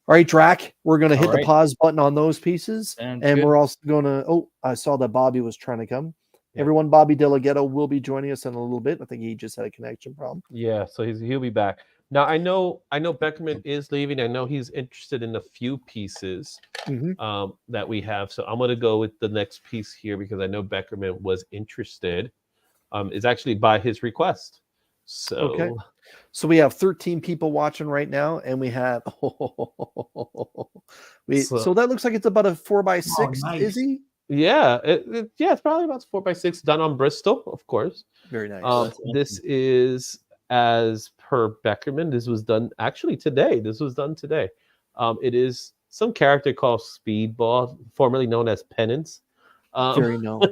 All right, Drac, we're going to hit the pause button on those pieces, and we're also going to. Oh, I saw that Bobby was trying to come. Yeah. Everyone, Bobby Delgado will be joining us in a little bit. I think he just had a connection problem. Yeah, so he'll be back. Now I know Beckerman is leaving. I know he's interested in a few pieces that we have. So I'm going to go with the next piece here because I know Beckerman was interested. It's actually by his request. So okay. So we have 13 people watching right now, and we have so that looks like it's about a 4x6. Oh, nice. Izzy? Yeah, it's probably about 4x6 done on Bristol, of course. Very nice. This is as per Beckerman. This was done actually today. This was done today. It is some character called Speedball, formerly known as Penance. Very nice.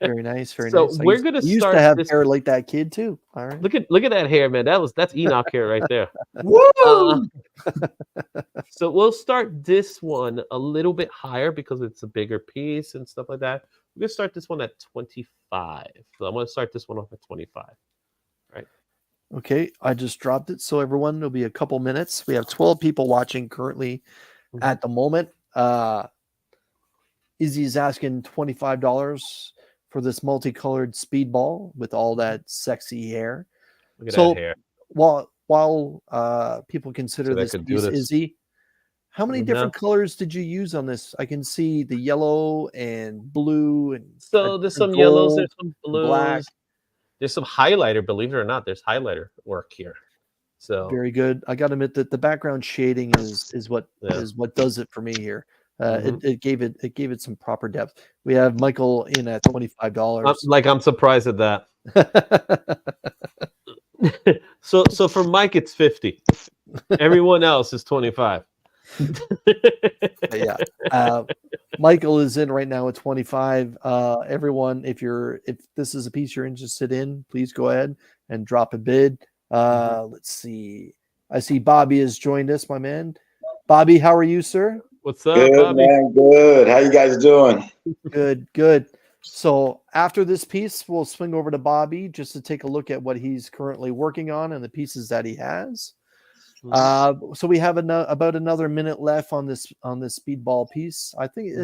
Very nice. So we're gonna start. Used to have hair like that kid too. All right. Look at that hair, man. That's Enoch hair right there. Woo! So we'll start this one a little bit higher because it's a bigger piece and stuff like that. We're gonna start this one at 25. So I'm gonna start this one off at 25. Right. Okay, I just dropped it. So everyone, it'll be a couple minutes. We have 12 people watching currently at the moment. Izzy's asking $25 for this multicolored speedball with all that sexy hair. Look at that hair. While people consider this piece, Izzy, how many different colors did you use on this? I can see the yellow and blue, and so there's some yellows, there's some blues, black. There's some highlighter. Believe it or not, there's highlighter work here. So very good. I got to admit that the background shading is what does it for me here. It gave it some proper depth. We have Michael in at $25. I'm surprised at that. so for Mike it's 50. Everyone else is 25. Yeah. Michael is in right now at 25. Everyone, if this is a piece you're interested in, please go ahead and drop a bid. Let's see. I see Bobby has joined us, my man. Bobby, how are you, sir? What's up, good, Bobby? Man, good. How you guys doing? Good. So after this piece, we'll swing over to Bobby just to take a look at what he's currently working on and the pieces that he has. So we have about another minute left on this speedball piece. I think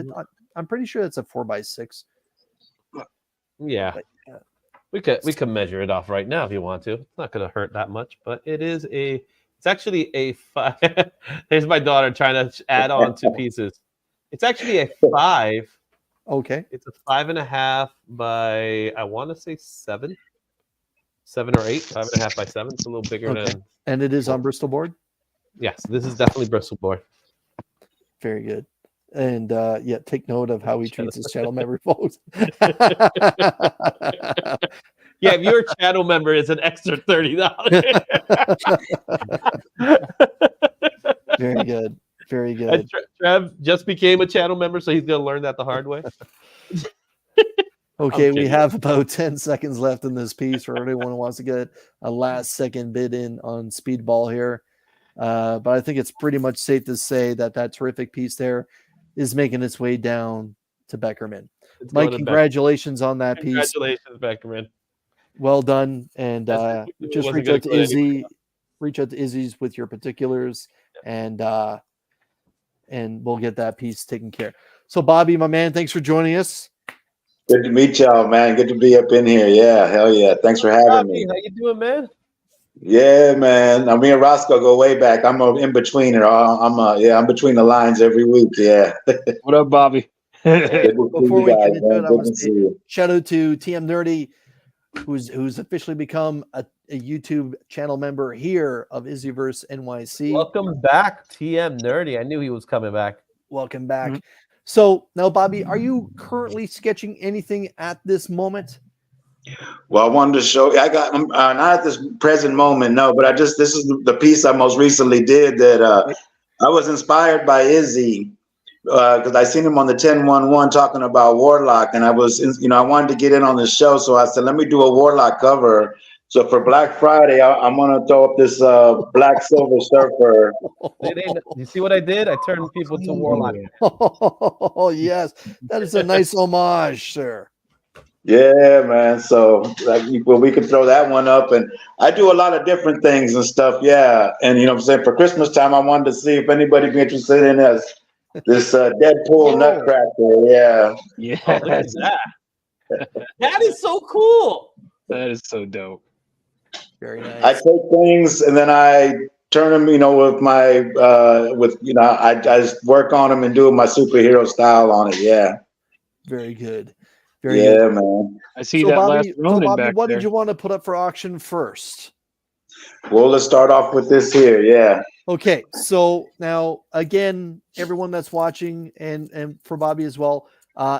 I'm pretty sure it's a 4x6. Yeah. We could measure it off right now if you want to. It's not going to hurt that much, but it's actually a 5. There's my daughter trying to add on 2 pieces. It's actually a 5. Okay. It's a 5.5 by, I want to say 7 or 8. 5.5 by 7. It's a little bigger than. And it is on Bristol board. Yes, this is definitely Bristol board. Very good. And take note of how he treats his channel member, folks. Yeah, if you're a channel member, it's an extra $30. Very good. Very good. Trev just became a channel member, so he's going to learn that the hard way. Okay, we have about 10 seconds left in this piece for anyone who wants to get a last second bid in on Speedball here. But I think it's pretty much safe to say that terrific piece there is making its way down to Beckerman. It's Mike, going to congratulations on that piece. Congratulations, Beckerman. Well done. And just wasn't reach gonna out to go anywhere. Izzy. Reach out to Izzy's with your particulars, and we'll get that piece taken care. So, Bobby, my man, thanks for joining us. Good to meet y'all, man. Good to be up in here. Yeah, hell yeah. Thanks for having me. How you doing, man? Yeah, man. Me and Roscoe go way back. I'm a in betweener. I'm between the lines every week. Yeah. What up, Bobby? Good to see Before you we guys, get into man. it, I Good want to to see say you. shout out to TM Nerdy, who's officially become a YouTube channel member here of IzzyVerseNYC. Welcome back, TM Nerdy. I knew he was coming back. Welcome back. Mhm. So now, Bobby, are you currently sketching anything at this moment? Well, I wanted to show. I got not at this present moment, no. But this is the piece I most recently did that I was inspired by Izzy because I seen him on the 1011 talking about Warlock, and I wanted to get in on the show, so I said, let me do a Warlock cover. So for Black Friday, I'm gonna throw up this Black Silver Surfer. You see what I did? I turned people to Warlock. Oh, yes. That is a nice homage, sir. Yeah, man. So we could throw that one up, and I do a lot of different things and stuff. Yeah, and what I'm saying, for Christmas time, I wanted to see if anybody be interested in this Deadpool Nutcracker. Yeah. Yeah. Oh, look at that. That is so cool. That is so dope. Very nice. I take things and then I turn them, with my I just work on them and do my superhero style on it. Yeah. Very good. Very Yeah, good. man. I see So, that Bobby, last Ronin back what there. did you want to put up for auction first? Well, let's start off with this here. Yeah. Okay, so now again, everyone that's watching and for Bobby as well,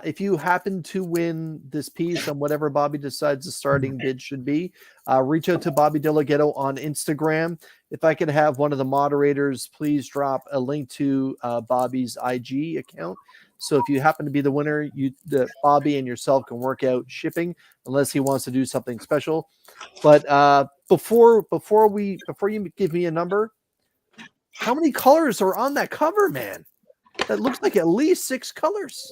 if you happen to win this piece on whatever Bobby decides the starting bid should be, reach out to Bobby Delgado on Instagram. If I could have one of the moderators, please drop a link to Bobby's IG account. So if you happen to be the winner, Bobby and yourself can work out shipping, unless he wants to do something special. But before you give me a number, how many colors are on that cover, man? That looks like at least 6 colors.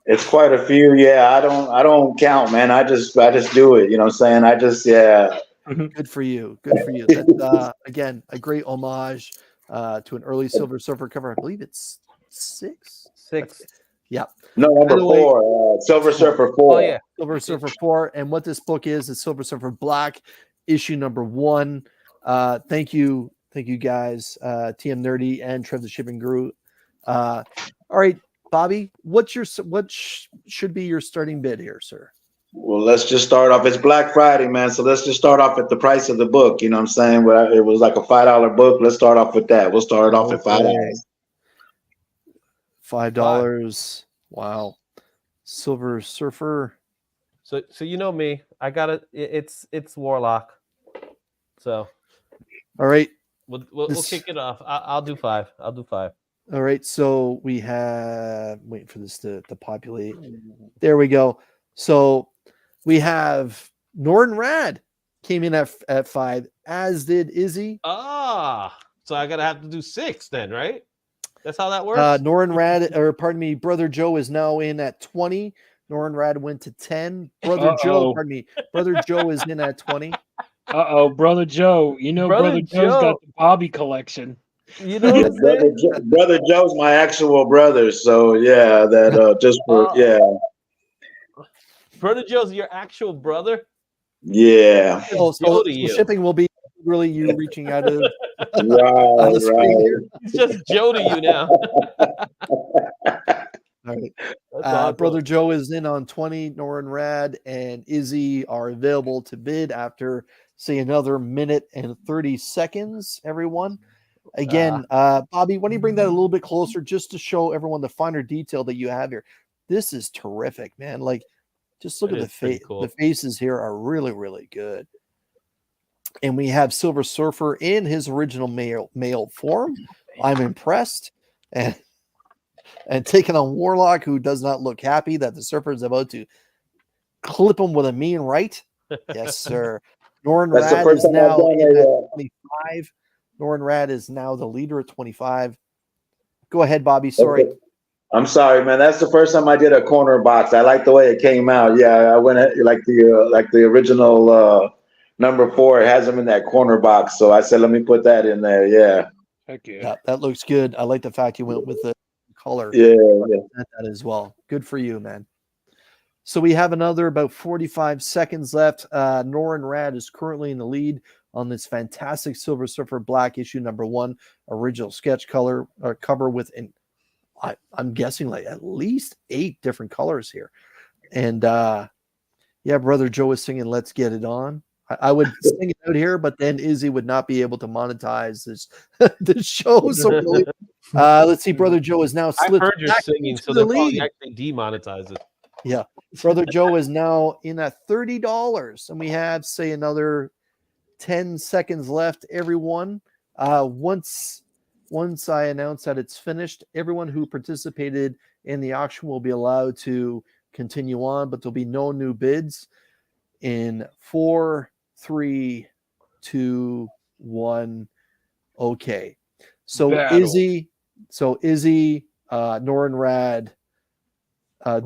It's quite a few. Yeah. I don't count, man. I just do it. You know what I'm saying? Yeah. Good for you. Good for you. That's again a great homage to an early Silver Surfer cover. I believe it's 6. 6. Yeah. No, number 4. Silver Surfer 4. Oh yeah. Silver Surfer 4. And what this book is Silver Surfer Black, issue number 1. Thank you guys, TM Nerdy and Trev the Shipping Guru. All right, Bobby, what should be your starting bid here, sir? Well, let's just start off. It's Black Friday, man. So let's just start off at the price of the book. You know what I'm saying? It was like a $5 book. Let's start off with that. We'll start it off at $5. $5. Wow. Silver Surfer. So you know me. I got it. It's Warlock. So. All right. We'll kick it off. I'll do 5. All right. So we have waiting for this to populate. There we go. So we have Norton Rad came in at 5, as did Izzy. So I gotta have to do 6 then, right? That's how that works. Norton Rad, Brother Joe is now in at 20. Norton Rad went to 10. Brother Joe is in at 20. Brother Joe. Brother Joe's got the Bobby collection. You know what I'm saying? Brother Joe's my actual brother. So yeah, that just for Brother Joe's your actual brother? Yeah. So shipping will be really you reaching out of right. It's just Joe to you now. All right. Brother Joe is in on 20. Norton Rad and Izzy are available to bid after, say, another minute and 30 seconds, everyone. Again, Bobby, why don't you bring that a little bit closer just to show everyone the finer detail that you have here? This is terrific, man. Like, just look at the face. Cool. The faces here are really, really good. And we have Silver Surfer in his original male form. I'm impressed. And taking on Warlock, who does not look happy that the Surfer is about to clip him with a mean right. Yes, sir. Norton Rad is now in at 25. Norton Rad is now the leader at 25. Go ahead, Bobby. Sorry. I'm sorry, man. That's the first time I did a corner box. I like the way it came out. Yeah, I went like the original number 4. It has them in that corner box, so I said let me put that in there. Yeah. Heck yeah. Yeah, that looks good. I like the fact you went with the color. Yeah. Yeah. That as well. Good for you, man. So we have another about 45 seconds left. Norin Rad is currently in the lead on this fantastic Silver Surfer Black issue number 1 original sketch color cover with I'm guessing like at least 8 different colors here. And yeah, Brother Joe is singing "Let's Get It On." I would sing it out here, but then Izzy would not be able to monetize this show. So really, let's see. Brother Joe is now I slipped heard you back singing, into so the they'll probably lead. actually demonetize it. Yeah, Brother Joe is now in at $30, and we have say another 10 seconds left. Everyone, once I announce that it's finished, everyone who participated in the auction will be allowed to continue on, but there'll be no new bids. In 4, 3, 2, 1. Okay. So Battle. Izzy, Norin Rad,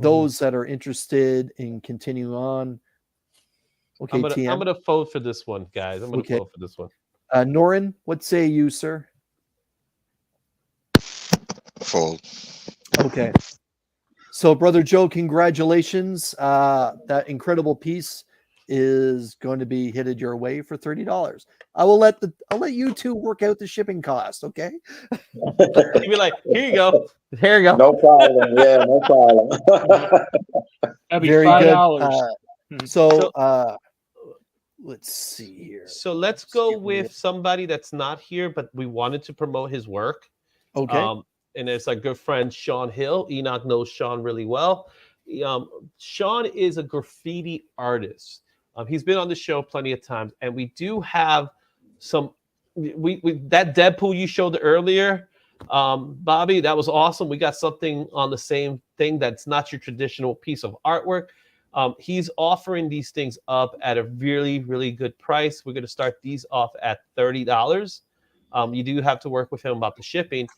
those that are interested in continuing on. Okay, I'm gonna vote for this one, guys. I'm gonna vote for this one. Norin, what say you, sir? Fold. Okay. So, Brother Joe, congratulations. That incredible piece is going to be headed your way for $30. I'll let you two work out the shipping cost, okay? You'd be like, here you go. Here you go. No problem. Yeah, no problem. That'd be Very $5. good. So let's see here. So let's go with somebody that's not here, but we wanted to promote his work. Okay. And it's our good friend Sean Hill. Enoch knows Sean really well. Sean is a graffiti artist. He's been on the show plenty of times, and we do have some. We that Deadpool you showed earlier, Bobby, that was awesome. We got something on the same thing that's not your traditional piece of artwork. He's offering these things up at a really, really good price. We're going to start these off at $30. You do have to work with him about the shipping,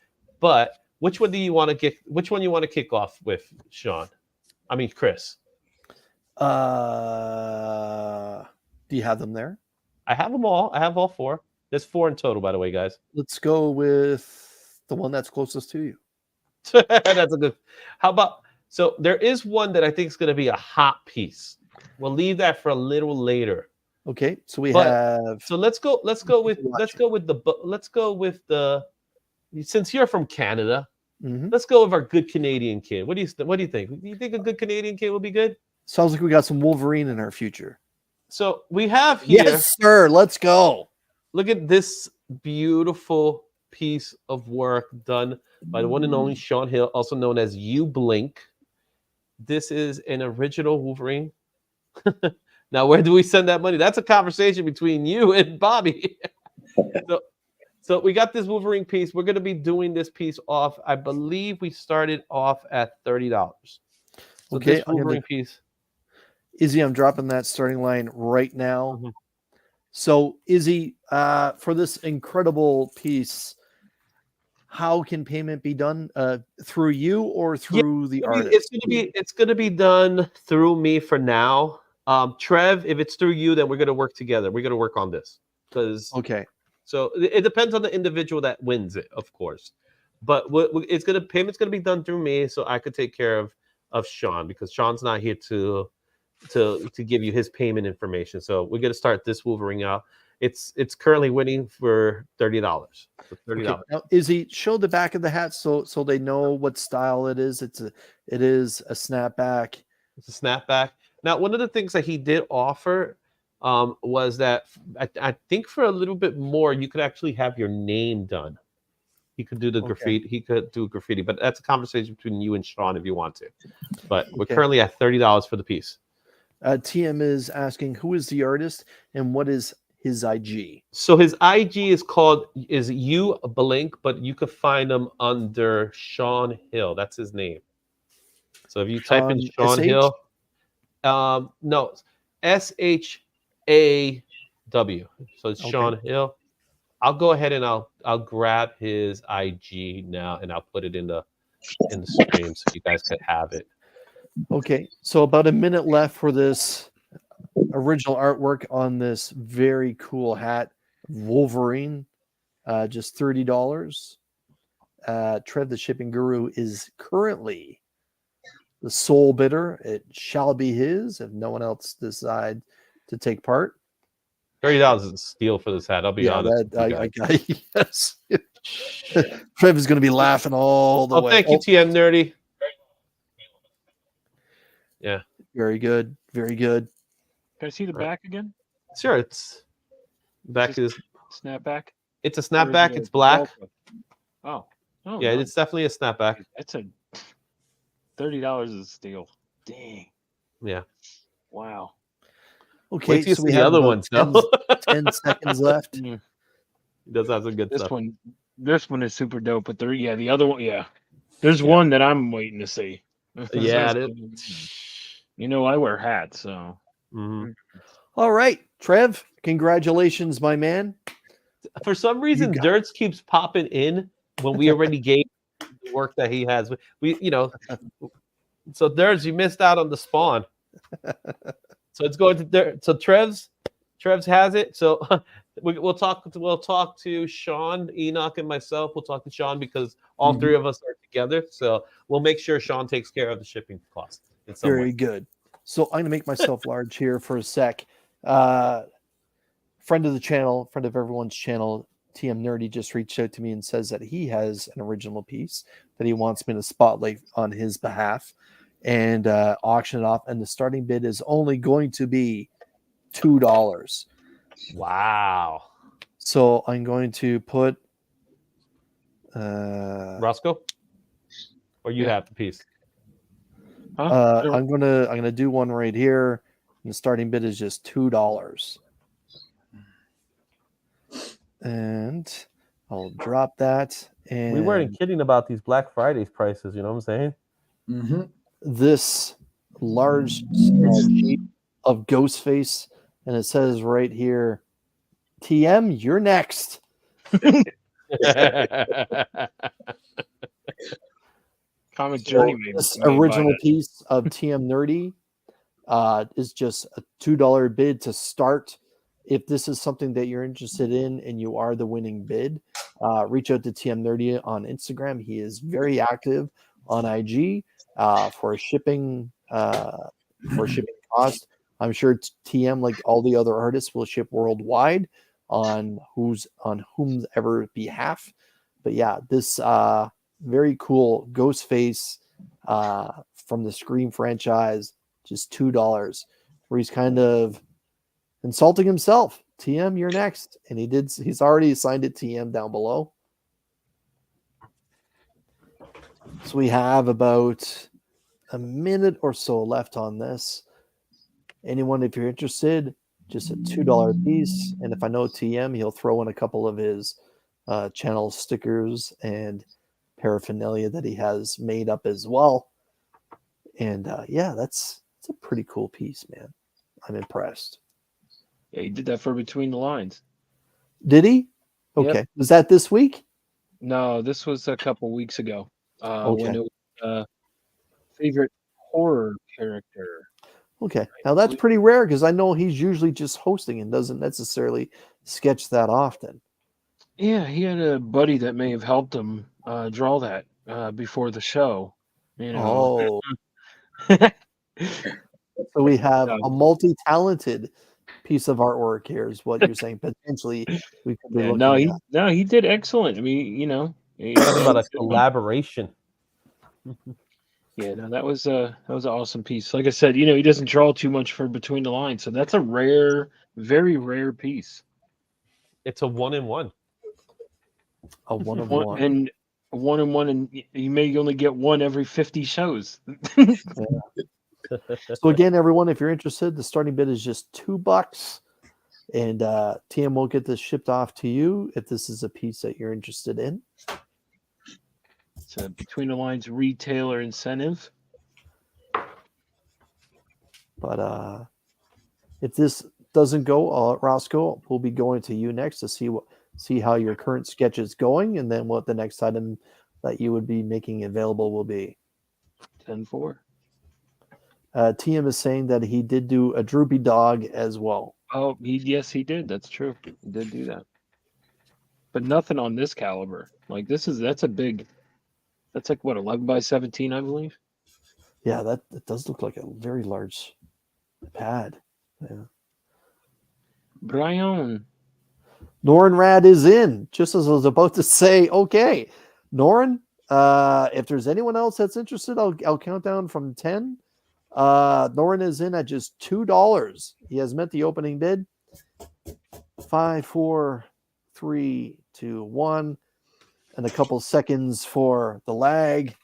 but which one do you want to get? Which one you want to kick off with, Sean? I mean, Chris. Do you have them there? I have them all. I have all 4. There's 4 in total, by the way, guys. Let's go with the one that's closest to you. That's a good. How about? So there is one that I think is going to be a hot piece. We'll leave that for a little later. Okay, so let's go with the. Since you're from Canada, let's go with our good Canadian kid. What do you think? Do you think a good Canadian kid will be good? Sounds like we got some Wolverine in our future. So we have here. Yes, sir. Let's go. Look at this beautiful piece of work done by the one and only Sean Hill, also known as You Blink. This is an original Wolverine. Now, where do we send that money? That's a conversation between you and Bobby. So we got this Wolverine piece. We're going to be doing this piece off. I believe we started off at $30. So okay, this Wolverine piece. Izzy, I'm dropping that starting line right now. So, Izzy, for this incredible piece, how can payment be done? Through you or through the artist? It's gonna be done through me for now. Trev, if it's through you, then we're gonna work together. We're gonna work on this okay. So it depends on the individual that wins it, of course. But payment's gonna be done through me, so I could take care of Sean, because Sean's not here to give you his payment information. So we're gonna start this Wolverine out. It's currently winning for $30. For $30. Okay. Now, Izzy, show the back of the hat so they know what style it is. It is a snapback. It's a snapback. Now, one of the things that he did offer was that I think for a little bit more, you could actually have your name done. He could do the graffiti. He could do graffiti, but that's a conversation between you and Sean if you want to. But we're currently at $30 for the piece. TM is asking, who is the artist and what is his IG? So his IG is You Blink, but you could find him under Sean Hill. That's his name. So if you type in Sean Hill, no, SHAW. So it's Sean Hill. I'll go ahead and I'll grab his IG now and I'll put it in the in the stream so you guys could have it. Okay, so about a minute left for this original artwork on this very cool hat, Wolverine, just $30. Trev, the shipping guru, is currently the sole bidder. It shall be his if no one else decides to take part. $30 is a steal for this hat. I'll be honest. Yes. Trev is going to be laughing all the way. Thank you, TM Nerdy. Yeah. Very good. Very good. Can I see the back again? Sure. It's back is snapback. It's a snapback. It's black. Oh. Yeah, it's definitely a snapback. That's a $30 is a steal. Dang. Yeah. Wow. Okay, so we have the other ones. 10 seconds left. He does have some good stuff. This one is super dope. But the other one, there's one that I'm waiting to see. Yeah. You know, I wear hats, so. Mm-hmm. All right, Trev, congratulations, my man. For some reason, Dirts keeps popping in when we already gave the work that he has. So Dirts, you missed out on the spawn. So it's going to Dirt. So Trev's has it. So we'll talk to Sean, Enoch, and myself. We'll talk to Sean because all three of us are together. So we'll make sure Sean takes care of the shipping cost. Very good. So I'm going to make myself large here for a sec. Friend of the channel, friend of everyone's channel, TM Nerdy just reached out to me and says that he has an original piece that he wants me to spotlight on his behalf and auction it off. And the starting bid is only going to be $2. Wow. So I'm going to put Roscoe, or you have the piece. I'm gonna do one right here. And the starting bid is just $2. And I'll drop that. And we weren't kidding about these Black Fridays prices. You know what I'm saying? Mm-hmm. This large sheet of Ghostface, and it says right here, TM, you're next. Comic Journey. This original piece of TM Nerdy is just a $2 bid to start. If this is something that you're interested in and you are the winning bid, reach out to TM Nerdy on Instagram. He is very active on IG for shipping cost. I'm sure TM, like all the other artists, will ship worldwide on whomsoever behalf. But yeah, this very cool Ghostface from the Scream franchise, just $2, where he's kind of insulting himself. TM, you're next. And he's already assigned it TM down below. So we have about a minute or so left on this. Anyone, if you're interested, just a $2 piece. And if I know TM, he'll throw in a couple of his channel stickers and paraphernalia that he has made up as well. And that's a pretty cool piece, man. I'm impressed. Yeah, he did that for Between the Lines. Did he? Okay. Yep. Was that this week? No, this was a couple weeks ago. Okay. When it was favorite horror character. Okay. Now that's pretty rare because I know he's usually just hosting and doesn't necessarily sketch that often. Yeah, he had a buddy that may have helped him draw that before the show. You know. Oh. So we have a multi-talented piece of artwork here is what you're saying. Potentially we could be looking at. He did excellent. I mean, you know. Talking about a collaboration. Yeah, no, that was an awesome piece. Like I said, he doesn't draw too much for Between the Lines, so that's a rare, very rare piece. It's a 1-in-1. A 1-of-1. And a 1-in-1, and you may only get one every 50 shows. So again, everyone, if you're interested, the starting bid is just $2, and TM will get this shipped off to you if this is a piece that you're interested in. It's a Between the Lines retailer incentive. But if this doesn't go, Roscoe, we'll be going to you next to see how your current sketch is going, and then what the next item that you would be making available will be? 10-4. TM is saying that he did do a droopy dog as well. Oh, yes, he did. That's true. He did do that. But nothing on this caliber. Like that's a big. That's like what 11 by 17, I believe. Yeah, that does look like a very large pad. Yeah. Brian. Norenrad is in. Just as I was about to say, okay, Noren. If there's anyone else that's interested, I'll count down from 10. Noren is in at just $2. He has met the opening bid. 5, 4, 3, 2, 1, and a couple seconds for the lag.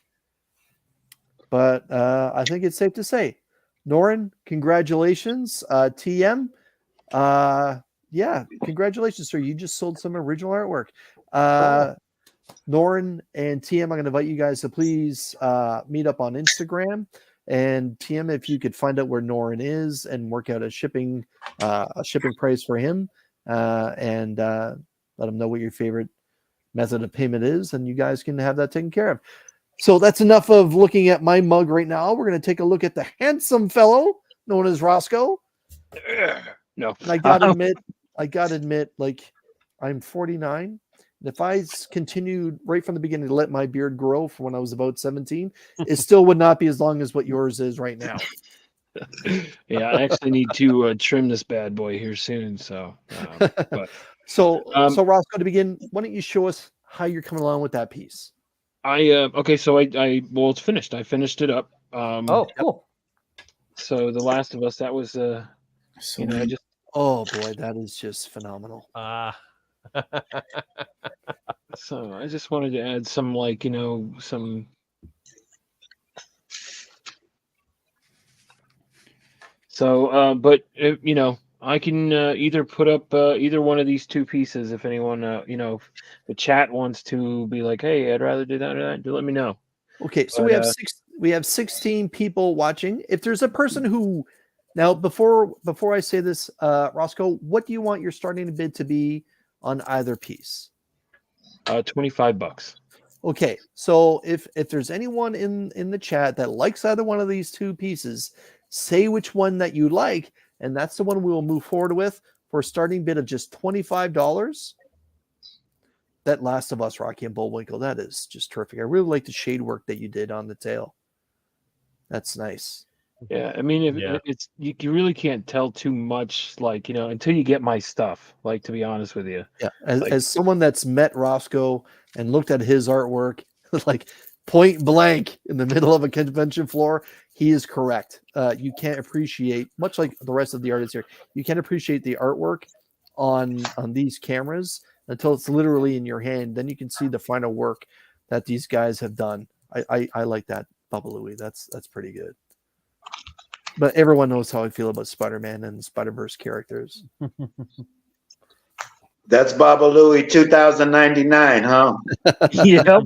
But I think it's safe to say, Noren, congratulations. TM, yeah, congratulations, sir. You just sold some original artwork. Noren and TM, I'm going to invite you guys to please meet up on Instagram. And TM, if you could find out where Noren is and work out a shipping price for him, and let him know what your favorite method of payment is, and you guys can have that taken care of. So that's enough of looking at my mug right now. We're going to take a look at the handsome fellow known as Roscoe. No, And I gotta admit, like, I'm 49. And if I continued right from the beginning to let my beard grow from when I was about 17, it still would not be as long as what yours is right now. Yeah, I actually need to trim this bad boy here soon. So, so Roscoe, to begin, why don't you show us how you're coming along with that piece? Okay, so well, it's finished. I finished it up. Oh, cool. So The Last of Us, that was I just. Oh boy, that is just phenomenal. So I just wanted to add some, like, some. So, but I can either put up either one of these two pieces if anyone, if the chat wants to be like, hey, I'd rather do that or that, let me know. Okay, so we have 16 people watching. If there's a person who, now before I say this, Roscoe, what do you want your starting bid to be on either piece? $25. Okay, so if there's anyone in the chat that likes either one of these two pieces, say which one that you like, and that's the one we will move forward with for a starting bid of just $25. That Last of Us, Rocky and Bullwinkle, that is just terrific. I really like the shade work that you did on the tail. That's nice. Yeah, I mean, it's you really can't tell too much, like, until you get my stuff. Like, to be honest with you. Yeah, as someone that's met Roscoe and looked at his artwork, like point blank in the middle of a convention floor, he is correct. You can't appreciate, much like the rest of the artists here, you can't appreciate the artwork on these cameras until it's literally in your hand. Then you can see the final work that these guys have done. I like that, Baba Louie. That's pretty good. But everyone knows how I feel about Spider-Man and Spider-Verse characters. That's Baba Louie 2099, huh? Yep.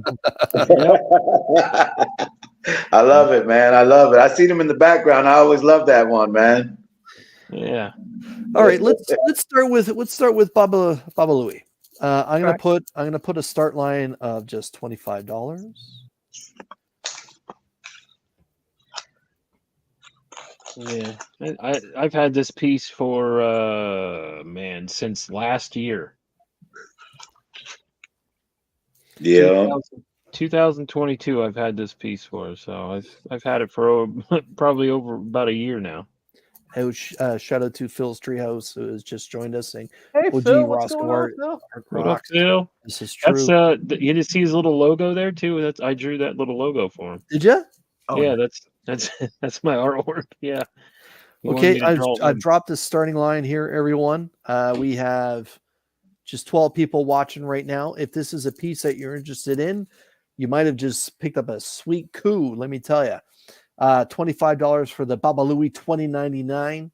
I love it, man. I love it. I see them in the background. I always love that one, man. Yeah. All right, let's start with Baba Louie. I'm gonna put a start line of just $25. Yeah, I've had this piece for since last year. Yeah. 2022. I've had this piece for, so I've had it for probably over about a year now. Shout out to Phil's Treehouse, who has just joined us, saying, Hey, OG Phil, what's Roscoe going art. on, What up, Phil? This is true. That's you just see his little logo there too. I drew that little logo for him. Did you? Oh, Yeah, that's my artwork. Yeah. Okay, I've dropped the starting line here, everyone. We have just 12 people watching right now. If this is a piece that you're interested in, you might have just picked up a sweet coup, let me tell you. $25 for the Baba Louie 2099.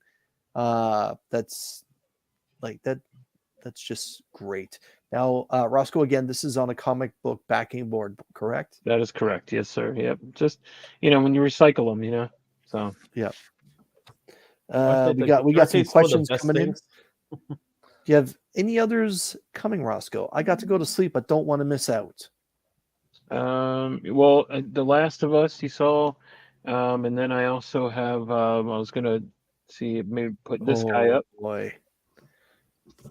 That's just great. Now, Roscoe, again, this is on a comic book backing board, correct? That is correct. Yes, sir. Yep. Just when you recycle them, So yeah. We got some questions coming in. Do you have any others coming, Roscoe? I got to go to sleep, but don't want to miss out. Well, The Last of Us you saw, and then I also have. I was gonna see maybe put this guy up. Boy.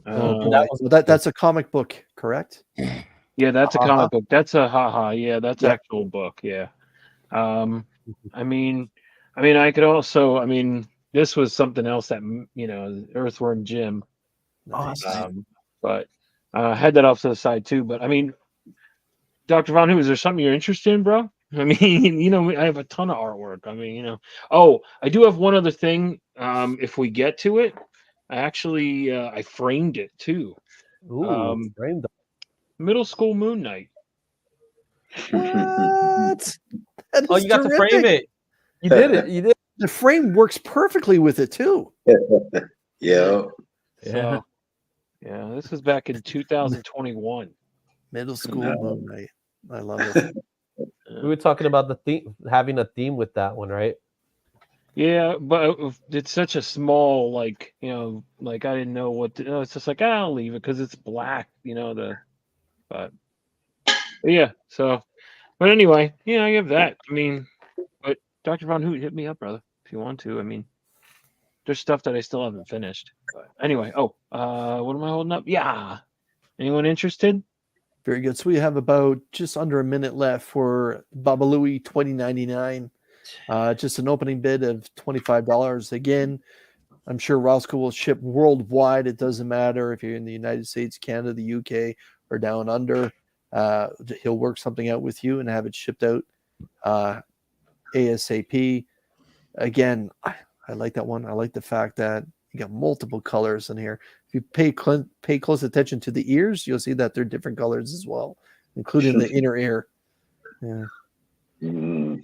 Uh, Boy. So that's a comic book, correct? Yeah, that's a comic book. That's a haha. Yeah, that's Yeah. actual book. Yeah. I mean, I could also. I mean, this was something else that Earthworm Jim. Nice. But I had that off to the side too. But I mean, Dr. Von Who, is there something you're interested in, bro? I mean, I have a ton of artwork. I mean, Oh, I do have one other thing. If we get to it, I actually I framed it too. Ooh, framed. Middle School Moon Knight. What? That Oh, is you got to frame terrific. it. You did it. You did. The frame works perfectly with it too. Yeah. So, yeah, this was back in 2021. Middle School Moon Knight. I love it. We were talking about the theme, having a theme with that one, right? Yeah, but it's such a small, like I didn't know what to. It's just like I'll leave it because it's black, but yeah. So, but anyway, yeah, I have that. I mean, but Dr. Von Hoot, hit me up, brother, if you want to. I mean, there's stuff that I still haven't finished. But anyway, what am I holding up? Yeah. Anyone interested? Very good. So we have about just under a minute left for Babalooey 2099. Just an opening bid of $25. Again, I'm sure Roscoe will ship worldwide. It doesn't matter if you're in the United States, Canada, the UK, or down under. He'll work something out with you and have it shipped out ASAP. Again, I like that one. I like the fact that you got multiple colors in here. If you pay close attention to the ears, you'll see that they're different colors as well, including the inner ear. Yeah. Mm.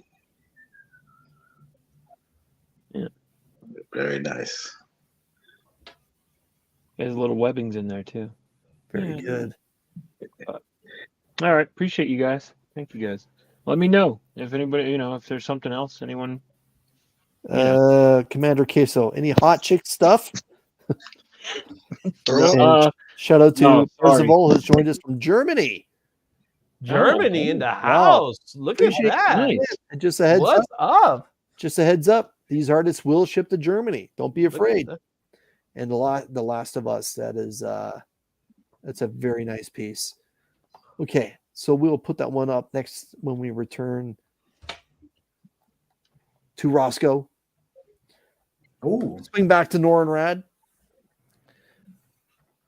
Yeah. Very nice. There's little webbings in there too. Very good. All right, appreciate you guys. Thank you guys. Let me know if anybody, if there's something else. Anyone? Commander Queso, any hot chick stuff? Shout out to Percival, who's joined us from Germany. Germany in the house. Look at that. Nice. And just a heads What's up? Just a heads up. These artists will ship to Germany. Don't be afraid. And the Last of Us, that's a very nice piece. Okay, so we'll put that one up next when we return to Roscoe. Oh, swing back to Norin Rad.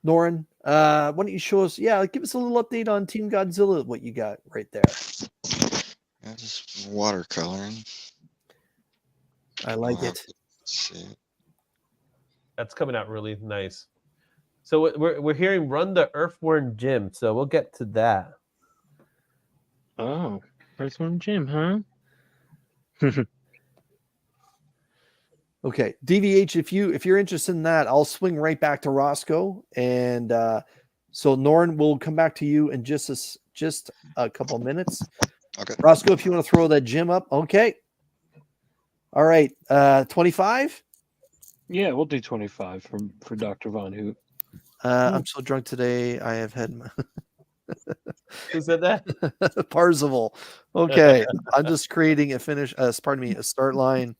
Norin, why don't you show us? Yeah, give us a little update on Team Godzilla. What you got right there? Yeah, just watercoloring. I like it. See. That's coming out really nice. So we're hearing Run the Earthworm Jim. So we'll get to that. Oh, Earthworm Jim, huh? Okay, DVH. If you're interested in that, I'll swing right back to Roscoe, and so Norin will come back to you in just a couple minutes. Okay, Roscoe, if you want to throw that Jim up, okay. All right, 25. Yeah, we'll do 25 for Dr. Von Hoot. I'm so drunk today. I have had my Who said that? Parzival. Okay, I'm just creating a start line.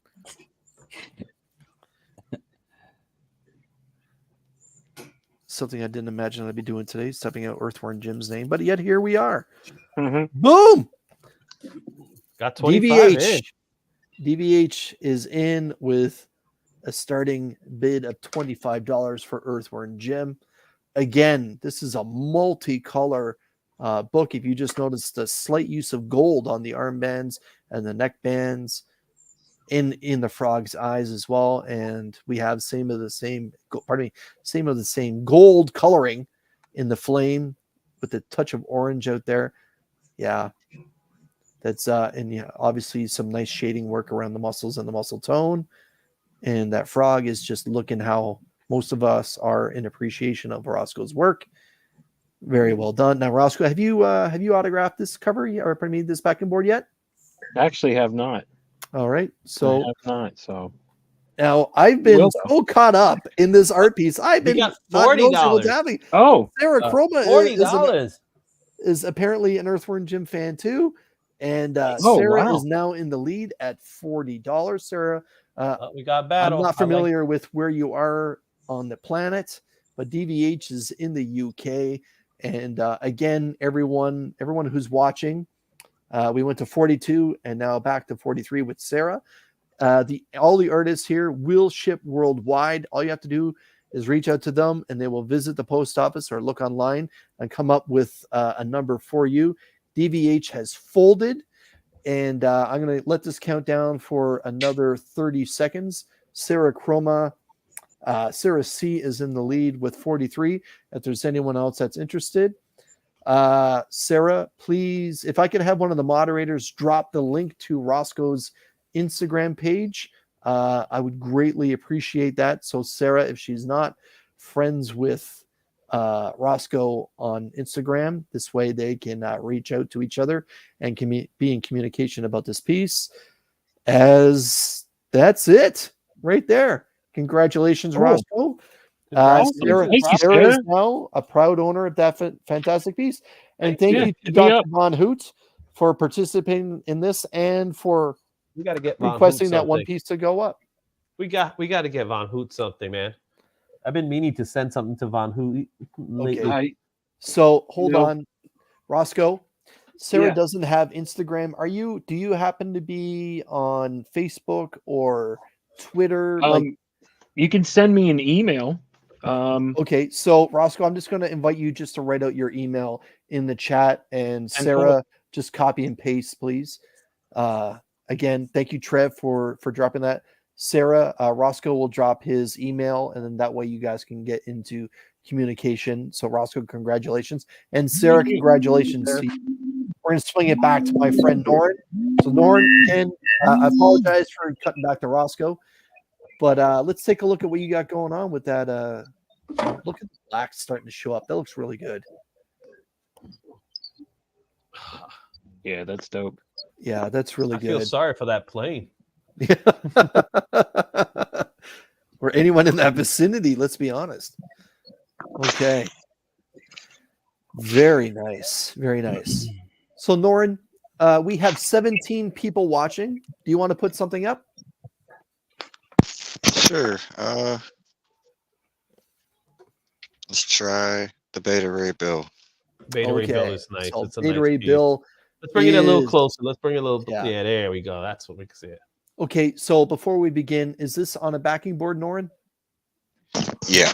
Something I didn't imagine I'd be doing today, stepping out Earthworm Jim's name, but yet here we are. Mm-hmm. Boom! Got 25 in. DVH is in with a starting bid of $25 for Earthworm Jim. Again, this is a multicolor book. If you just notice the slight use of gold on the armbands and the neck bands, in the frog's eyes as well, and we have same of the same gold coloring in the flame with a touch of orange out there. Yeah, that's and yeah, obviously some nice shading work around the muscles and the muscle tone, and that frog is just looking how most of us are in appreciation of Roscoe's work. Very well done. Now, Roscoe, have you autographed this cover or this backing board yet? Actually, have not. All right, so I have not. So now I've been so caught up in this art piece. I've been got $40. Oh, Sarah Chroma $40. is apparently an Earthworm Jim fan too. And Oh, Sarah wow. is now in the lead at $40. Sarah, We got I'm battle. not familiar with where you are on the planet, but DVH is in the UK. And again, everyone who's watching, we went to 42 and now back to 43 with Sarah. All the artists here will ship worldwide. All you have to do is reach out to them, and they will visit the post office or look online and come up with a number for you. DVH has folded, and I'm going to let this count down for another 30 seconds. Sarah C is in the lead with 43. If there's anyone else that's interested, Sarah, please, if I could have one of the moderators drop the link to Roscoe's Instagram page, I would greatly appreciate that. So Sarah, if she's not friends with Roscoe on Instagram, this way they can reach out to each other and be in communication about this piece. As that's it right there. Congratulations, Roscoe. Sarah is now a proud owner of that fantastic piece. And thank you to Dr. Von Hoot for participating in this and for we got to get requesting that one piece to go up. We got to get Von Hoot something, man. I've been meaning to send something to Von Hoot lately. Okay. So hold on, Roscoe. Sarah doesn't have Instagram. Do you happen to be on Facebook or Twitter? You can send me an email. Okay, so Roscoe, I'm just going to invite you just to write out your email in the chat, and Sarah, just copy and paste, please. Again, thank you, Trev, for dropping that. Sarah, Roscoe will drop his email, and then that way you guys can get into communication. So Roscoe, congratulations. And Sarah, congratulations. We're going to swing it back to my friend Norin. So Norin, again, I apologize for cutting back to Roscoe, but let's take a look at what you got going on with that. Look at the black starting to show up. That looks really good. Yeah, that's dope. Yeah, that's really good. I feel sorry for that plane. Or anyone in that vicinity, let's be honest. Okay. Very nice. Very nice. So, Norin, we have 17 people watching. Do you want to put something up? Sure. Let's try the Beta Ray Bill. Beta Ray Bill is nice. So it's a Beta nice Ray piece. Bill. Let's bring it a little closer. Let's bring it a little. Yeah, there we go. That's what we can see it. Okay, so before we begin, is this on a backing board, Norin? Yeah.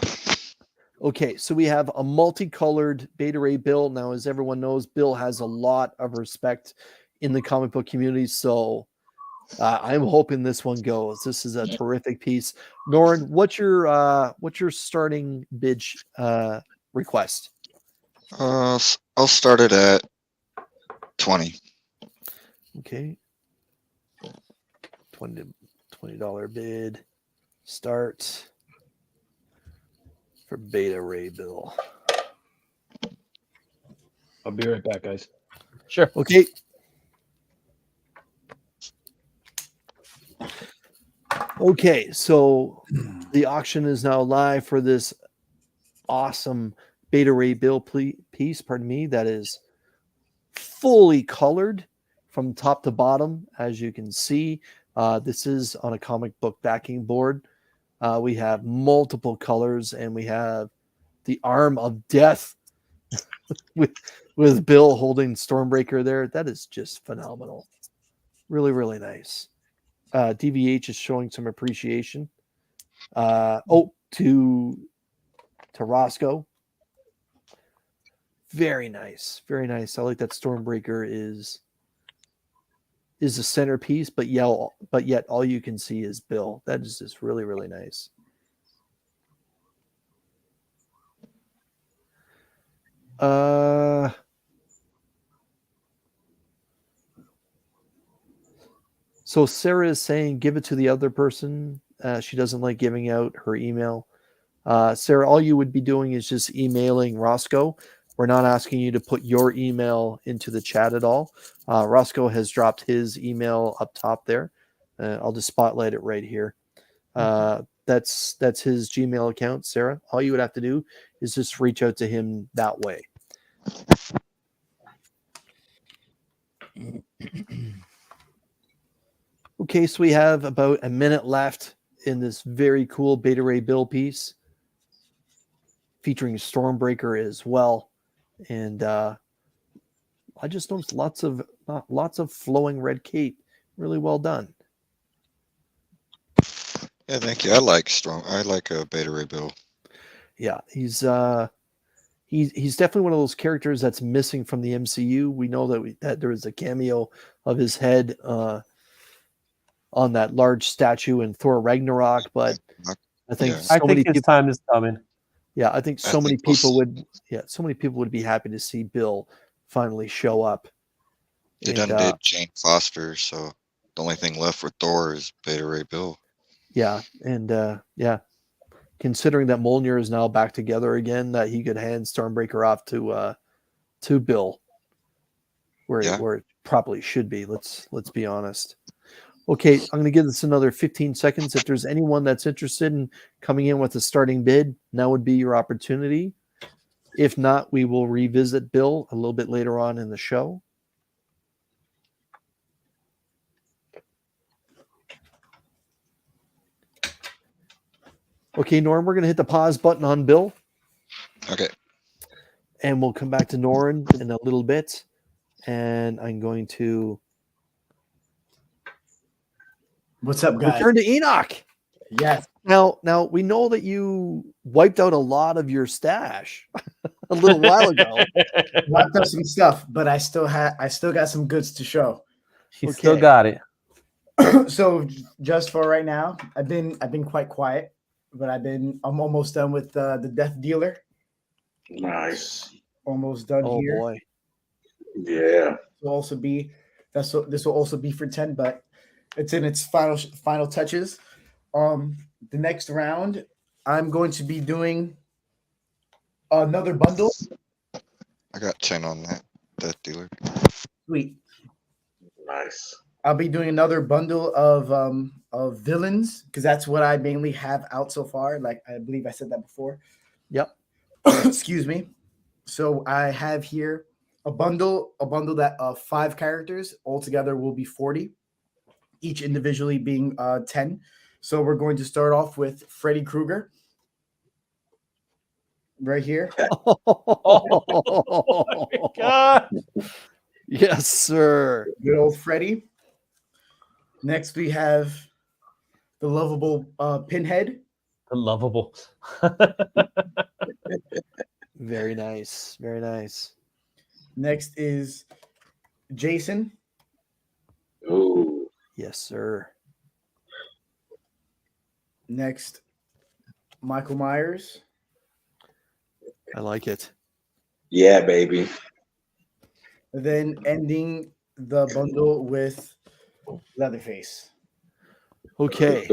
Okay, so we have a multicolored Beta Ray Bill. Now, as everyone knows, Bill has a lot of respect in the comic book community, so I'm hoping this one goes. This is a terrific piece. Norin, what's your starting bid request? I'll start it at 20. Okay. $20 bid. Start for Beta Ray Bill. I'll be right back, guys. Sure. Okay. Okay, so the auction is now live for this awesome Beta Ray Bill piece, that is fully colored from top to bottom, as you can see. This is on a comic book backing board. We have multiple colors, and we have the arm of death with Bill holding Stormbreaker there. That is just phenomenal. Really, really nice. DVH is showing some appreciation. To Roscoe. Very nice. Very nice. I like that Stormbreaker is a centerpiece, but yet all you can see is Bill. That is just really, really nice. So Sarah is saying, give it to the other person. She doesn't like giving out her email. Sarah, all you would be doing is just emailing Roscoe. We're not asking you to put your email into the chat at all. Roscoe has dropped his email up top there. I'll just spotlight it right here. That's his Gmail account, Sarah. All you would have to do is just reach out to him that way. Okay, so we have about a minute left in this very cool Beta Ray Bill piece featuring Stormbreaker as well. And I just noticed lots of flowing red cape. Really well done. Yeah, thank you. I like Beta Ray Bill. Yeah, he's definitely one of those characters that's missing from the MCU. We know that there was a cameo of his head on that large statue in Thor Ragnarok, but I think his time is coming. Yeah, I think so many people would be happy to see Bill finally show up. They done did Jane Foster, so the only thing left for Thor is Beta Ray Bill. Yeah, and considering that Mjolnir is now back together again, that he could hand Stormbreaker off to Bill, where it probably should be. Let's be honest. Okay, I'm going to give this another 15 seconds. If there's anyone that's interested in coming in with a starting bid, now would be your opportunity. If not, we will revisit Bill a little bit later on in the show. Okay, Norm, we're going to hit the pause button on Bill. Okay. And we'll come back to Norrin in a little bit. And I'm going to... What's up, guys? Return to Enoch. Yes. Now we know that you wiped out a lot of your stash a little while ago. Wiped out some stuff, but I still got some goods to show. He still got it. So just for right now, I've been quite quiet, but I'm almost done with the Death Dealer. Nice. Almost done here. Oh boy. Yeah. This will also be for 10, but it's in its final touches. The next round, I'm going to be doing another bundle. I got 10 on that Death Dealer. Sweet. Nice. I'll be doing another bundle of villains because that's what I mainly have out so far. Like I believe I said that before. Yep. Excuse me. So I have here a bundle that of 5 characters altogether will be 40. Each individually being 10. So we're going to start off with Freddy Krueger. Right here. Oh my God. Yes, sir. Good old Freddy. Next we have the lovable Pinhead. The lovable. Very nice. Very nice. Next is Jason. Ooh. Yes, sir. Next, Michael Myers. I like it. Yeah, baby. Then ending the bundle with Leatherface. Okay.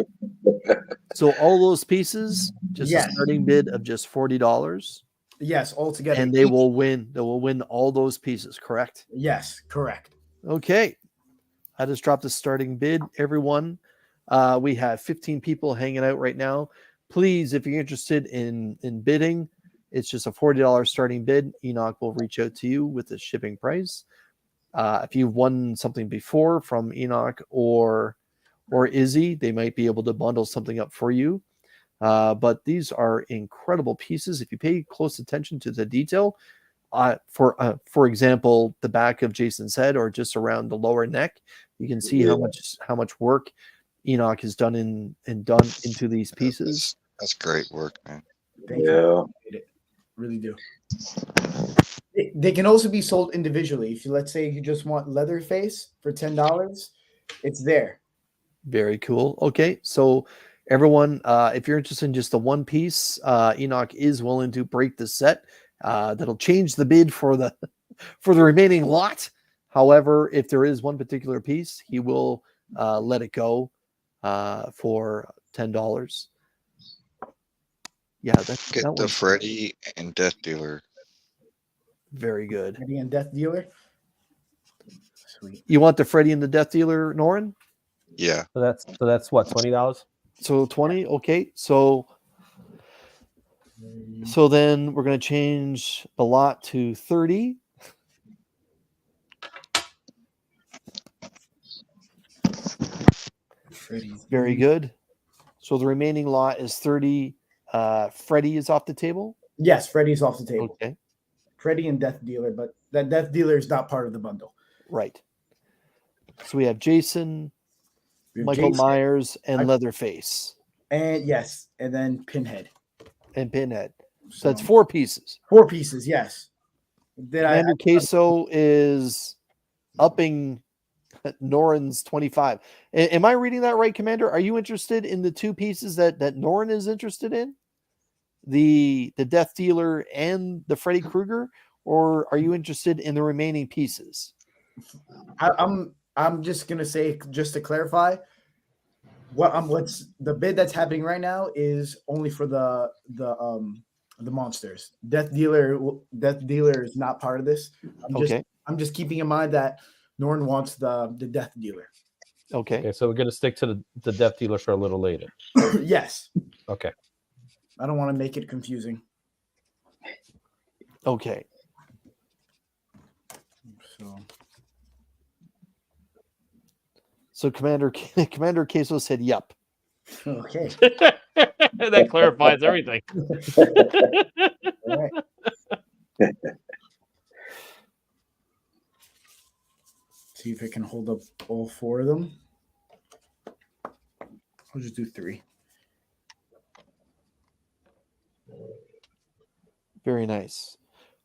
So all those pieces, just a starting bid of just $40. Yes, altogether. And they will win. They will win all those pieces, correct? Yes, correct. Okay. I just dropped the starting bid, everyone. We have 15 people hanging out right now. Please, if you're interested in bidding, it's just a $40 starting bid. Enoch will reach out to you with the shipping price. If you've won something before from Enoch or Izzy, they might be able to bundle something up for you. But these are incredible pieces. If you pay close attention to the detail, for example, the back of Jason's head or just around the lower neck, you can see how much work Enoch has done into these pieces. That's great work, man. Thank you. Really do. They can also be sold individually. If you, let's say you just want Leatherface for $10, it's there. Very cool. Okay, so everyone, if you're interested in just the one piece, Enoch is willing to break the set. That'll change the bid for the remaining lot. However, if there is one particular piece, he will let it go for $10. Yeah, Get the Freddy and Death Dealer. Very good. Freddy and Death Dealer. Sweet. You want the Freddy and the Death Dealer, Norin? Yeah. So that's what, $20? So 20. Okay. So then we're going to change the lot to 30. Freddy's. Very good. So the remaining lot is 30. Freddy is off the table. Yes, Freddy's off the table. Okay. Freddy and Death Dealer, but that Death Dealer is not part of the bundle. Right. So we have Jason, We have Michael Jason, Myers, and Leatherface, and yes, and then Pinhead. and Pinhead. So that's 4 pieces. 4 pieces. Yes. Commander Queso is upping Norin's 25. Am I reading that right, Commander? Are you interested in the 2 pieces that Norin is interested in? The Death Dealer and the Freddy Krueger, or are you interested in the remaining pieces? I'm just gonna say, just to clarify, what's the bid that's happening right now is only for the monsters. Death Dealer is not part of this. I'm just keeping in mind that Norn wants the Death Dealer. Okay. So we're gonna stick to the Death Dealer for a little later. Yes. Okay. I don't want to make it confusing. Okay. So Commander Queso said, "Yep." Okay. That clarifies everything. All right. See if it can hold up all 4 of them. I'll just do 3. Very nice.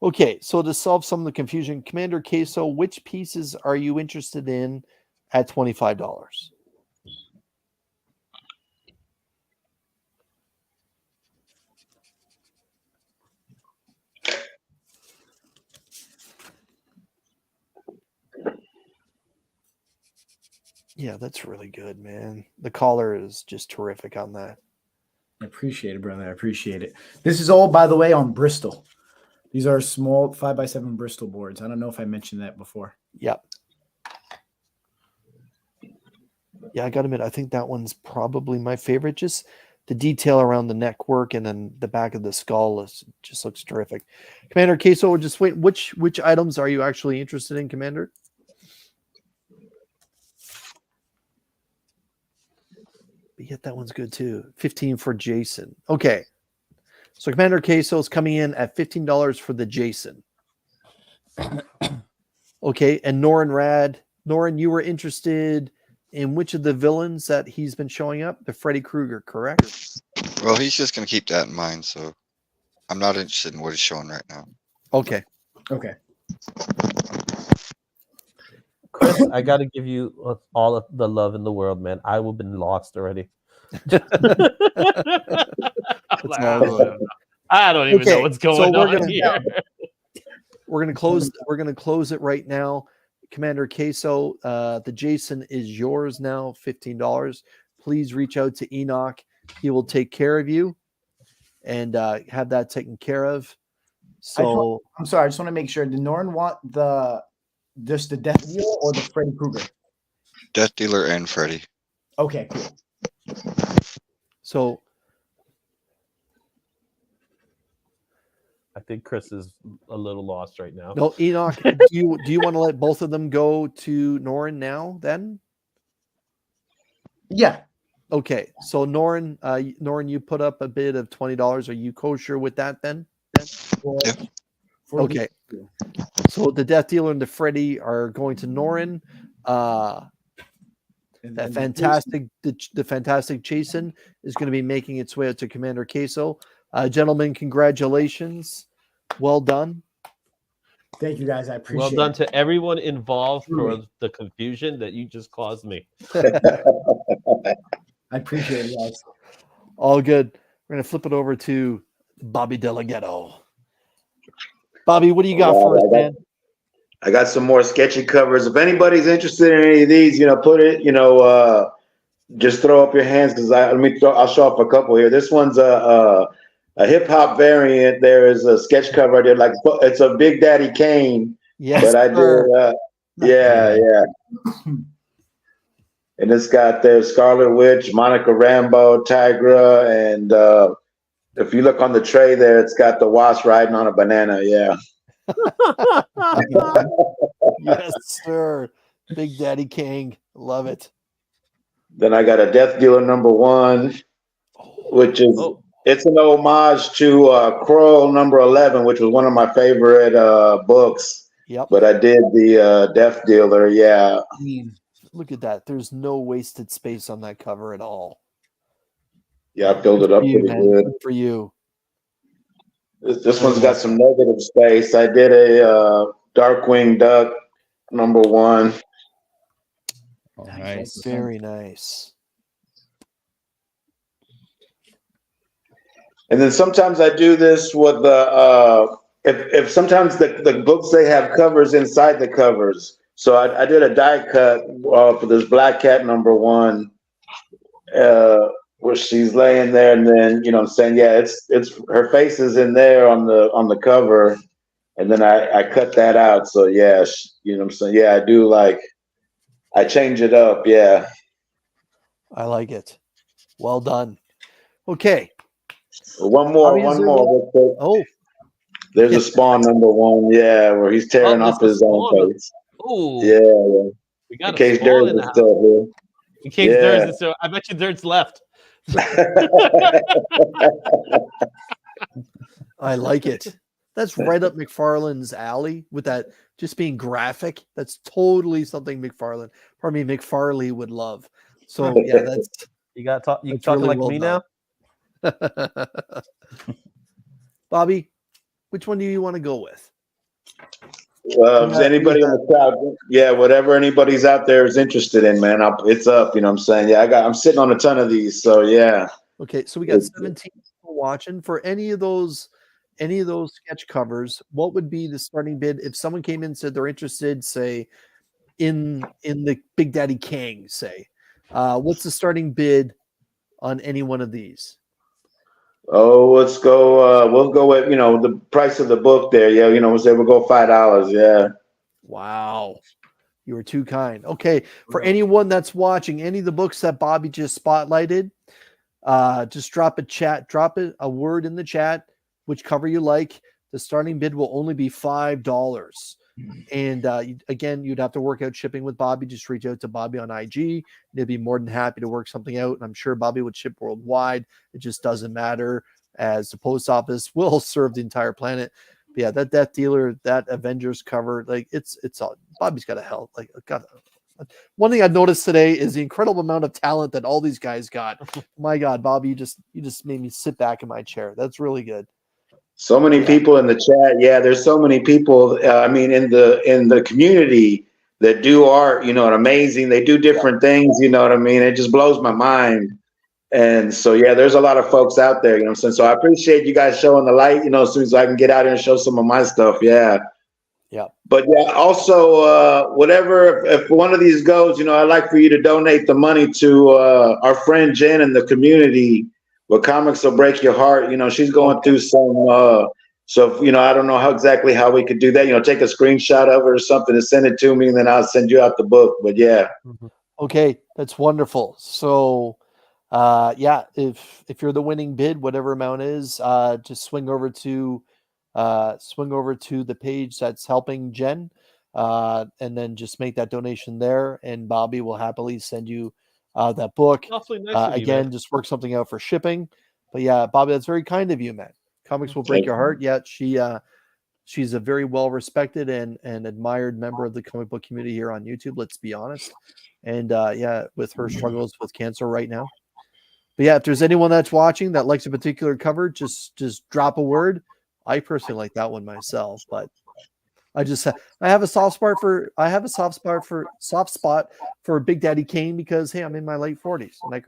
Okay, so to solve some of the confusion, Commander Queso, which pieces are you interested in at $25? Yeah, that's really good, man. The collar is just terrific on that. I appreciate it, brother. I appreciate it. This is all, by the way, on Bristol. These are small 5x7 Bristol boards. I don't know if I mentioned that before. Yep. Yeah, I got to admit, I think that one's probably my favorite. Just the detail around the neck work and then the back of the skull just looks terrific. Commander Queso, just wait. Which items are you actually interested in, Commander? But yet that one's good too. 15 for Jason. Okay. So Commander Queso is coming in at $15 for the Jason. Okay. And Norin Rad. Norin, you were interested in which of the villains that he's been showing up? The Freddy Krueger, correct? Well, he's just going to keep that in mind, so I'm not interested in what he's showing right now. Okay. Okay. Chris, I got to give you all of the love in the world, man. I would have been lost already. I don't even know what's going on here. We're gonna close it right now. Commander Queso, the Jason is yours now, $15. Please reach out to Enoch. He will take care of you and have that taken care of. So I'm sorry, I just want to make sure. Did Norn want just the Death Dealer or the Freddy Krueger? Death Dealer and Freddy. Okay, cool. So I think Chris is a little lost right now. no, Enoch, do you want to let both of them go to Norin now then? Yeah. Okay. So Norin, you put up a bid of $20. Are you kosher with that then? Yeah. Okay. So the Death Dealer and the Freddy are going to Norin. The fantastic Jason is going to be making its way out to Commander Queso. Gentlemen, congratulations. Well done. Thank you, guys. I appreciate it. Well done to everyone involved for the confusion that you just caused me. I appreciate it, guys. All good. We're going to flip it over to Bobby Delgado. Bobby, what do you got for us, man? I got some more sketchy covers. If anybody's interested in any of these, put it, just throw up your hands because I'll show off a couple here. This one's a hip hop variant. There is a sketch cover I did, like it's a Big Daddy Kane. Yes, but I did, yeah. And it's got there's Scarlet Witch, Monica Rambeau, Tigra, and if you look on the tray there, it's got the Wasp riding on a banana. Yeah. Yes, sir. Big Daddy King. Love it. Then I got a Death Dealer #1, which is it's an homage to Kroll #11, which was one of my favorite books. Yep. But I did the Death Dealer. Yeah. I mean, Look at that. There's no wasted space on that cover at all. Yeah, I filled it up pretty good. Good for you. This one's got some negative space. I did a Darkwing Duck #1. Oh, nice. Very nice. And then sometimes I do this with the if sometimes the books, they have covers inside the covers. So I did a die cut for this Black Cat #1, where she's laying there, and then I'm saying, yeah, it's her face is in there on the cover, and then I cut that out. So yeah, what I'm saying, yeah, I do I change it up, yeah. I like it. Well done. Okay. One more. Oh, there's a Spawn #1, yeah, where he's tearing off his own face. Oh, yeah. We got in case Spawn Dirt in the is house. still here. In case Dirt's still, I bet you Dirt's left. I like it. That's right up McFarlane's alley with that just being graphic. That's totally something McFarlane would love. So yeah, that's You talking really like well me done. now? Bobby, which one do you want to go with? Anybody in the crowd, yeah, whatever anybody's out there is interested in, man, it's up. You know what I'm saying? Yeah, I'm sitting on a ton of these, so yeah. Okay, so we got 17 people watching. For any of those sketch covers, what would be the starting bid if someone came in and said they're interested, say, in the Big Daddy Kang, say? What's the starting bid on any one of these? Oh, let's go. We'll go with the price of the book there. Yeah, we'll say we'll go $5. Yeah. Wow, you were too kind. Okay, for anyone that's watching any of the books that Bobby just spotlighted, just drop a word in the chat, which cover you like. The starting bid will only be $5. And again, you'd have to work out shipping with Bobby. Just reach out to Bobby on IG. They'd be more than happy to work something out. And I'm sure Bobby would ship worldwide. It just doesn't matter, as the post office will serve the entire planet. But yeah, that Death Dealer, that Avengers cover, it's all Bobby's got a hell. One thing I've noticed today is the incredible amount of talent that all these guys got. My God, Bobby, you just made me sit back in my chair. That's really good. So many people in the chat. Yeah, there's so many people. In the community that do art. Amazing. They do different things. You know what I mean? It just blows my mind. And so yeah, there's a lot of folks out there. What I'm saying? So I appreciate you guys showing the light. As soon as I can get out here and show some of my stuff. Yeah. Yeah. But yeah, also whatever. If one of these goes, I'd like for you to donate the money to our friend Jen in the community. Well, Comics Will Break Your Heart. She's going through some. So I don't know exactly how we could do that. Take a screenshot of it or something and send it to me, and then I'll send you out the book. But yeah. Okay, that's wonderful. So, yeah, if you're the winning bid, whatever amount is, just swing over to the page that's helping Jen, and then just make that donation there, and Bobby will happily send you that book. Awfully nice of you, again, man. just work something out for shipping. But yeah, Bobby, that's very kind of you, man. Comics Will Break Your Heart. Yeah, she's a very well respected and admired member of the comic book community here on YouTube. Let's be honest. And yeah, with her struggles with cancer right now. But yeah, if there's anyone that's watching that likes a particular cover, just drop a word. I personally like that one myself, but I have a soft spot for Big Daddy Kane because hey, I'm in my late 40s and I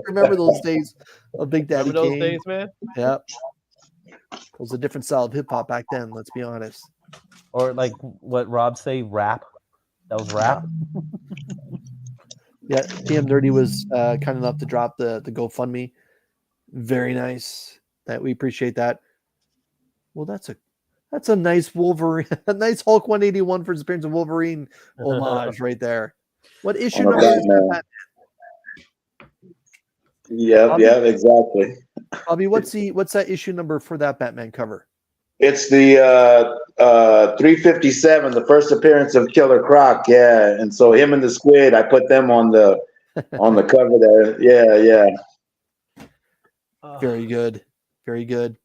remember those days of Big Daddy Remember those Kane. days, man? Yeah. It was a different style of hip hop back then, let's be honest. Or like what Rob say, rap. That was rap. Yeah, PM Nerdy was kind enough to drop the GoFundMe. Very nice. That we appreciate that. Well, that's a nice Wolverine, a nice Hulk 181 for his appearance of Wolverine homage right there. What issue number is that? Yeah, exactly. Bobby, what's that issue number for that Batman cover? It's the 357, the first appearance of Killer Croc. Yeah, and so him and the Squid, I put them on the on the cover there. Yeah, yeah. Very good. Very good.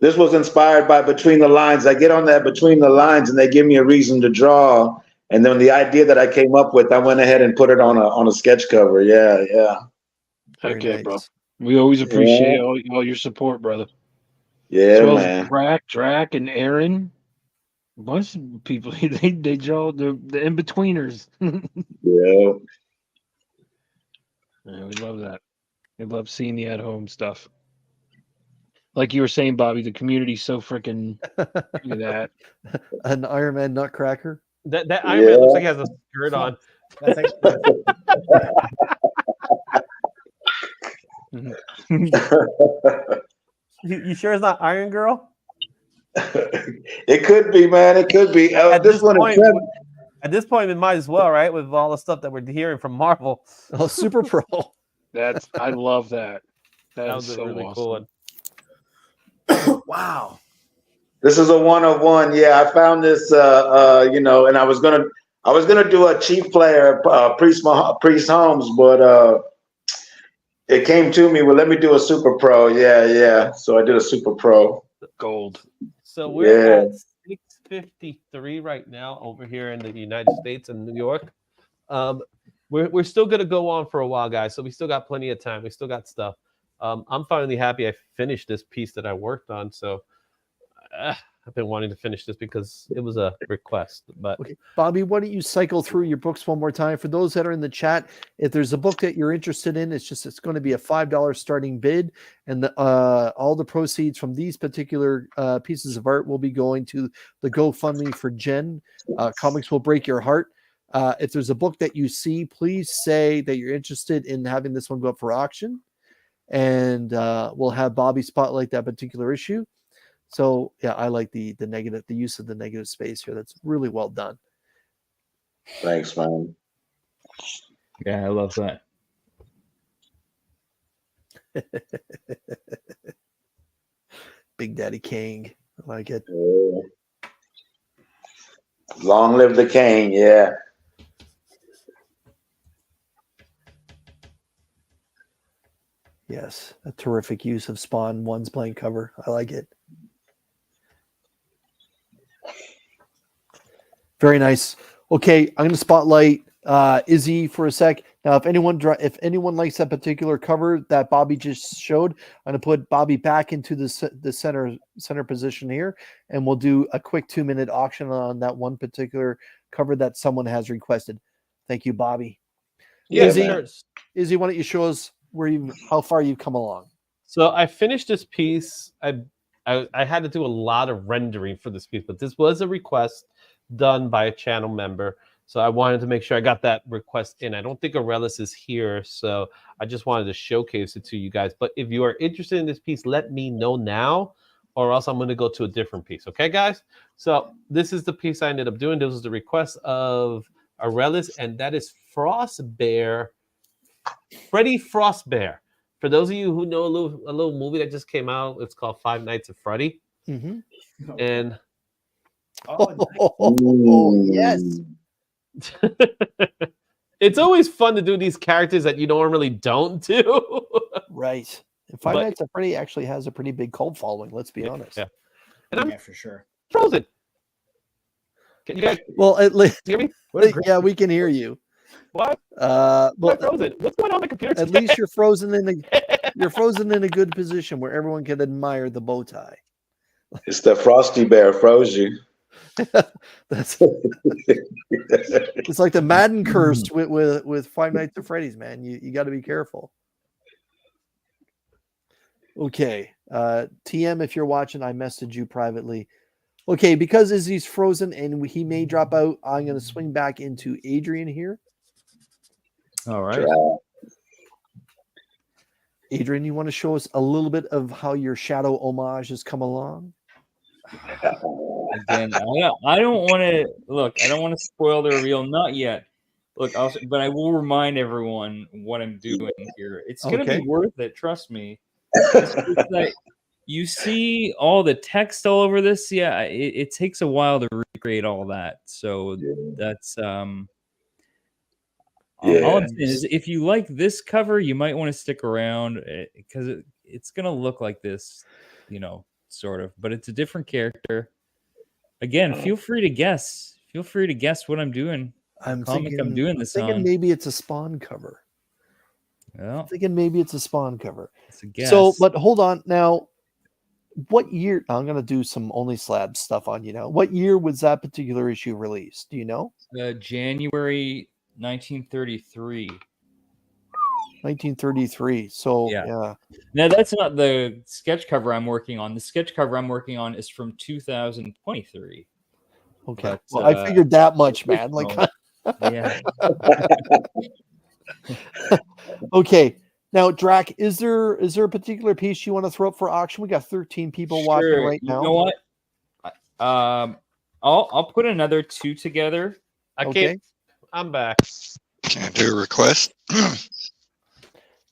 This was inspired by Between the Lines. I get on that Between the Lines and they give me a reason to draw. And then the idea that I came up with, I went ahead and put it on a sketch cover. Yeah, yeah. Very Heck yeah, nice. bro. We always appreciate Yeah, all your support, brother. yeah, As well man. as Drac, and Aaron. A bunch of people they draw the in-betweeners. Yeah. Yeah, we love that. We love seeing the at-home stuff. Like you were saying, Bobby, the community's so freaking look at that. An Iron Man nutcracker. That Iron Man looks like he has a skirt on. That's actually You sure it's not Iron Girl? It could be, man. It could be. At This this one point, is At this point, it might as well, right? With all the stuff that we're hearing from Marvel. Oh, Super Pro. I love that. That is was a so really awesome. cool one. wow. This is a 1-of-1. Yeah, I found this. And I was gonna do a chief player, Priest Holmes, but it came to me. Well, let me do a super pro. Yeah, yeah. So I did a super pro. Gold. So we're Yeah. at 6:53 right now over here in the United States and New York. We're still gonna go on for a while, guys. So we still got plenty of time. We still got stuff. I'm finally happy I finished this piece that I worked on. So I've been wanting to finish this because it was a request. But Okay, Bobby, why don't you cycle through your books one more time for those that are in the chat? If there's a book that you're interested in, it's going to be a $5 starting bid, and all the proceeds from these particular pieces of art will be going to the GoFundMe for Jen. Comics Will Break Your Heart. If there's a book that you see, please say that you're interested in having this one go up for auction, and we'll have Bobby spotlight that particular issue. So yeah, I like the use of the negative space here. That's really well done. Thanks, man. Yeah, I love that. Big Daddy King. I like it. Yeah. Long live the king. Yeah. Yes, a terrific use of Spawn 1's blank cover. I like it. Very nice. Okay, I'm going to spotlight Izzy for a sec. Now, if anyone likes that particular cover that Bobby just showed, I'm going to put Bobby back into the center position here, and we'll do a quick 2-minute auction on that one particular cover that someone has requested. Thank you, Bobby. Yeah, Izzy, why don't you show us how far you've come along? so I finished this piece. I had to do a lot of rendering for this piece, but this was a request done by a channel member. So I wanted to make sure I got that request in. I don't think Aurelius is here, so I just wanted to showcase it to you guys. But if you are interested in this piece, let me know now, or else I'm going to go to a different piece. Okay, guys? So this is the piece I ended up doing. This was the request of Aurelius, and that is Frostbear, Freddy Frostbear. For those of you who know a little movie that just came out, it's called Five Nights at Freddy. Mm-hmm. And yes. It's always fun to do these characters that you normally don't do. Right. And Five Nights at Freddy actually has a pretty big cult following, let's be honest. Yeah. And I'm for sure. frozen. Can you guys Well, at least hear me? yeah, we can hear you. What? Well, I'm frozen. What's going on with my computer? at least you're frozen in a good position where everyone can admire the bow tie. It's the Frosty Bear froze you. That's it's like the Madden curse with Five Nights at Freddy's, man. You got to be careful. Okay, TM, if you're watching, I messaged you privately. Okay, because Izzy's frozen and he may drop out, I'm going to swing back into Adrian here. All right. Adrian, you want to show us a little bit of how your shadow homage has come along? Again, I don't want to look. I don't want to spoil the reveal. Not yet. Look, but I will remind everyone what I'm doing here. It's going to be worth it. Trust me. It's like you see all the text all over this. Yeah, it takes a while to recreate all that. So that's All I'm saying is, if you like this cover, you might want to stick around because it's gonna look like this, sort of. But it's a different character. Again, feel free to guess. Feel free to guess what I'm doing. I'm Comic I'm thinking, doing this thinking on. maybe it's a Spawn cover. Well, Thinking maybe it's a Spawn cover. it's a guess. So, but hold on now. What year? I'm gonna do some Only Slab stuff on you now. What year was that particular issue released? Do you know? January 1933. 1933. So Yeah. yeah. Now that's not the sketch cover I'm working on. The sketch cover I'm working on is from 2023. Okay. But, well, I figured that much, man. Like, yeah. okay. Now, Drac, is there a particular piece you want to throw up for auction? We got 13 people watching right now. You know what? I'll put another 2 together. Okay. I'm back. Can I do a request?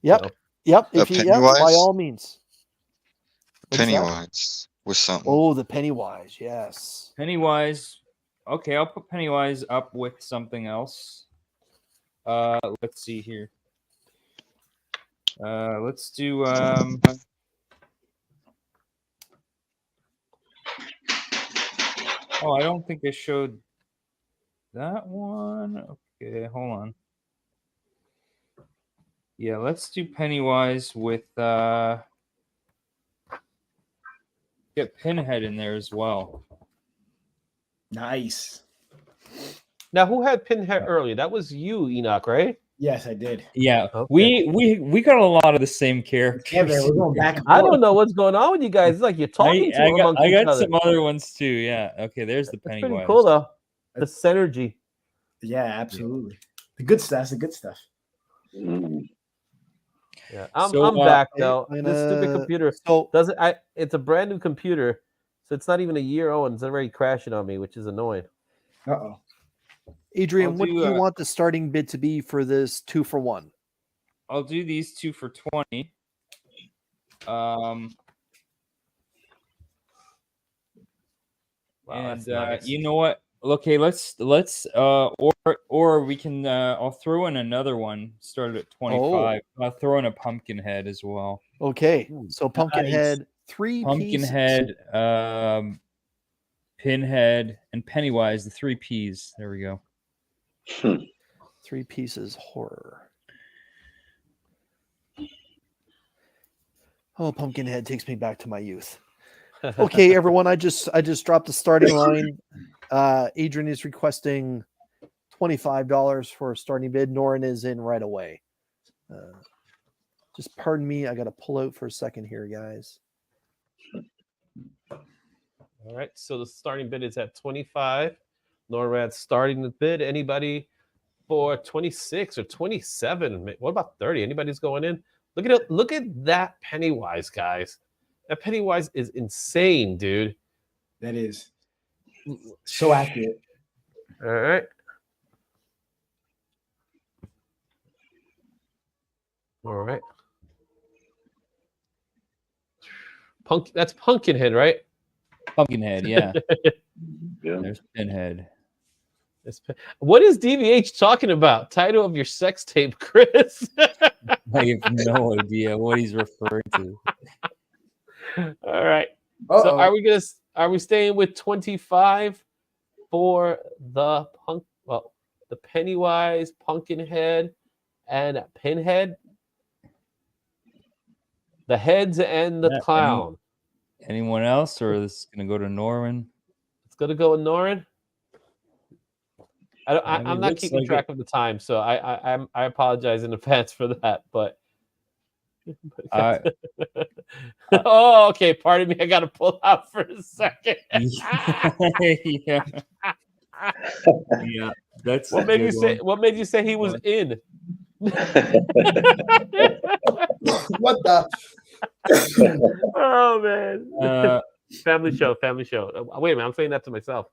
Yep. No. Yep. If you, Pennywise? by all means. What's that? Pennywise with something. Oh, the Pennywise. Yes. Pennywise. Okay, I'll put Pennywise up with something else. Let's see here. Let's do oh, I don't think I showed that one. Okay, hold on. Yeah, let's do Pennywise with get Pinhead in there as well. Nice. Now, who had Pinhead earlier? That was you, Enoch, right? Yes, I did. Yeah, Okay. we got a lot of the same characters. Yeah, man, we're going back and I forth. don't know what's going on with you guys. It's like you're talking to amongst I each got other. some other ones too. Yeah. Okay, there's the That's Pennywise. pretty cool, though. The synergy. Yeah, absolutely. The good stuff. That's the good stuff. Yeah, I'm So, back okay, though. I'm This stupid gonna- computer So doesn't. It's a brand new computer, so it's not even a year old. And it's already crashing on me, which is annoying. Uh-oh. Adrian, I'll what do do, you want the starting bid to be for this 2-for-1? I'll do these 2 for 20. Wow, And that's nice. you know what? Okay, let's or we can I'll throw in another one started at 25. I'll throw in a pumpkin head as well. Okay. So Pumpkinhead, Nice. 3 Pumpkin pieces. head, Pinhead, and Pennywise, the 3 P's. There we go. 3 pieces horror. Oh, Pumpkinhead takes me back to my youth. Okay, everyone, I just dropped the starting line. Adrian is requesting $25 for a starting bid. Norin is in right away. Just pardon me, I got to pull out for a second here, guys. All right, so the starting bid is at 25. NORAD starting the bid. Anybody for 26 or 27? What about 30? Anybody's going in? Look at it. Look at that Pennywise, guys. That Pennywise is insane, dude. That is so accurate. All right. All right. That's Pumpkinhead, right? Pumpkinhead, yeah. Yeah. There's Pinhead. What is DVH talking about? Title of your sex tape, Chris. I have no idea what he's referring to. All right. Uh-oh. So are we staying with 25 for the Pennywise, Pumpkinhead, and Pinhead? The heads and the Yeah, clown. Anyone else, or is this gonna go to Norman? It's gonna go with Norin. I'm not looks keeping like track of the time, so I apologize in advance for that. But oh, okay. Pardon me. I got to pull out for a second. yeah. Yeah. That's What a made good you say? one. What made you say he was in? What the? Oh man. Family show. Wait a minute. I'm saying that to myself.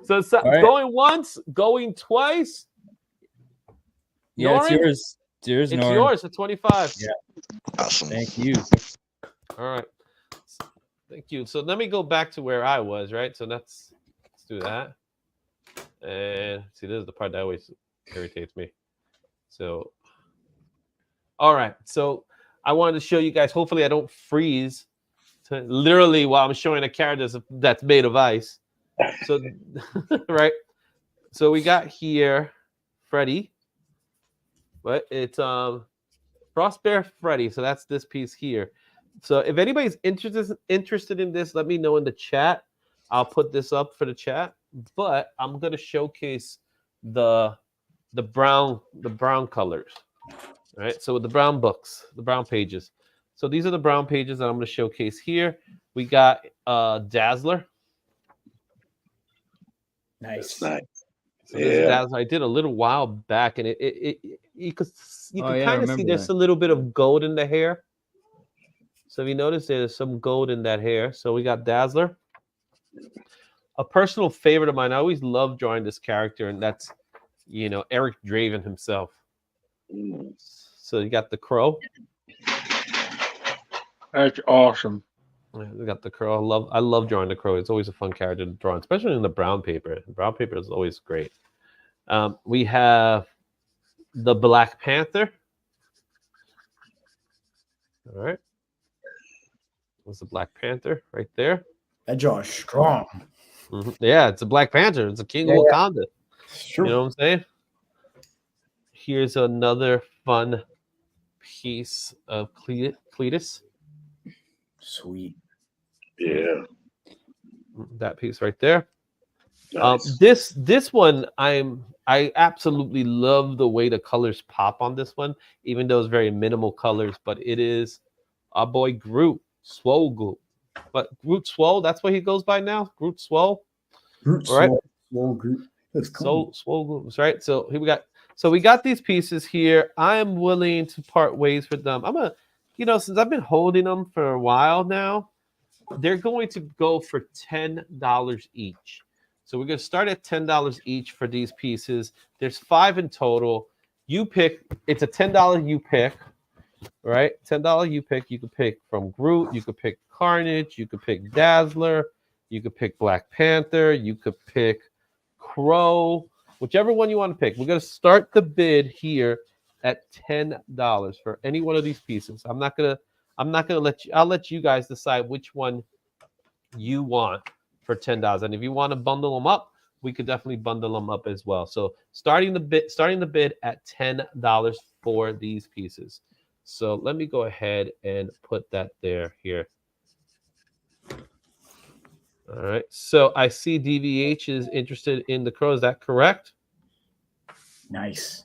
So right. Going once, going twice. Yeah, it's Norin? yours. It's yours, It's Norm. yours at 25. Yeah. Awesome. Thank you. All right. Thank you. So let me go back to where I was, right? So let's do that. And see, this is the part that I always Irritates me. So, all right. So I wanted to show you guys. Hopefully, I don't freeze. Literally, while I'm showing a character that's made of ice. So, right. So we got here Freddy, but it's Frostbear Freddy. So that's this piece here. So if anybody's interested in this, let me know in the chat. I'll put this up for the chat. But I'm gonna showcase the brown colors. All right. So with the brown books, the brown pages. So these are the brown pages that I'm gonna showcase here. We got Dazzler. Nice. Nice. So this is Dazzler. I did a little while back, and you could kind of see there's a little bit of gold in the hair. So if you notice, there's some gold in that hair. So we got Dazzler. A personal favorite of mine. I always love drawing this character, and that's Eric Draven himself. So you got the Crow. That's awesome. We got the Crow. I love drawing the Crow. It's always a fun character to draw, especially in the brown paper. Brown paper is always great. We have the Black Panther. All right. What's the Black Panther right there? That jaw is strong. Mm-hmm. Yeah, it's a Black Panther. It's a King of Wakanda. Sure. You know what I'm saying? Here's another fun piece of Cletus. Sweet. Yeah. That piece right there. Nice. This one, I absolutely love the way the colors pop on this one, even though it's very minimal colors. But it is our boy Groot, Swole Groot. But Groot Swole, that's what he goes by now. Groot Swole. Groot All right. Swole Groot. That's cool. Swole Groot, right? So here we got these pieces here. I am willing to part ways with them. Since I've been holding them for a while now, they're going to go for $10 each. So we're going to start at $10 each for these pieces. There's 5 in total. You pick. It's a $10 you pick, right? $10 you pick. You could pick from Groot. You could pick Carnage. You could pick Dazzler. You could pick Black Panther. You could pick Crow. Whichever one you want to pick. We're going to start the bid here at $10 for any one of these pieces. I'm not gonna let you. I'll let you guys decide which one you want for $10. And if you want to bundle them up, we could definitely bundle them up as well. So starting the bid at $10 for these pieces. So let me go ahead and put that there here. All right. So I see DVH is interested in the Crow. Is that correct? Nice.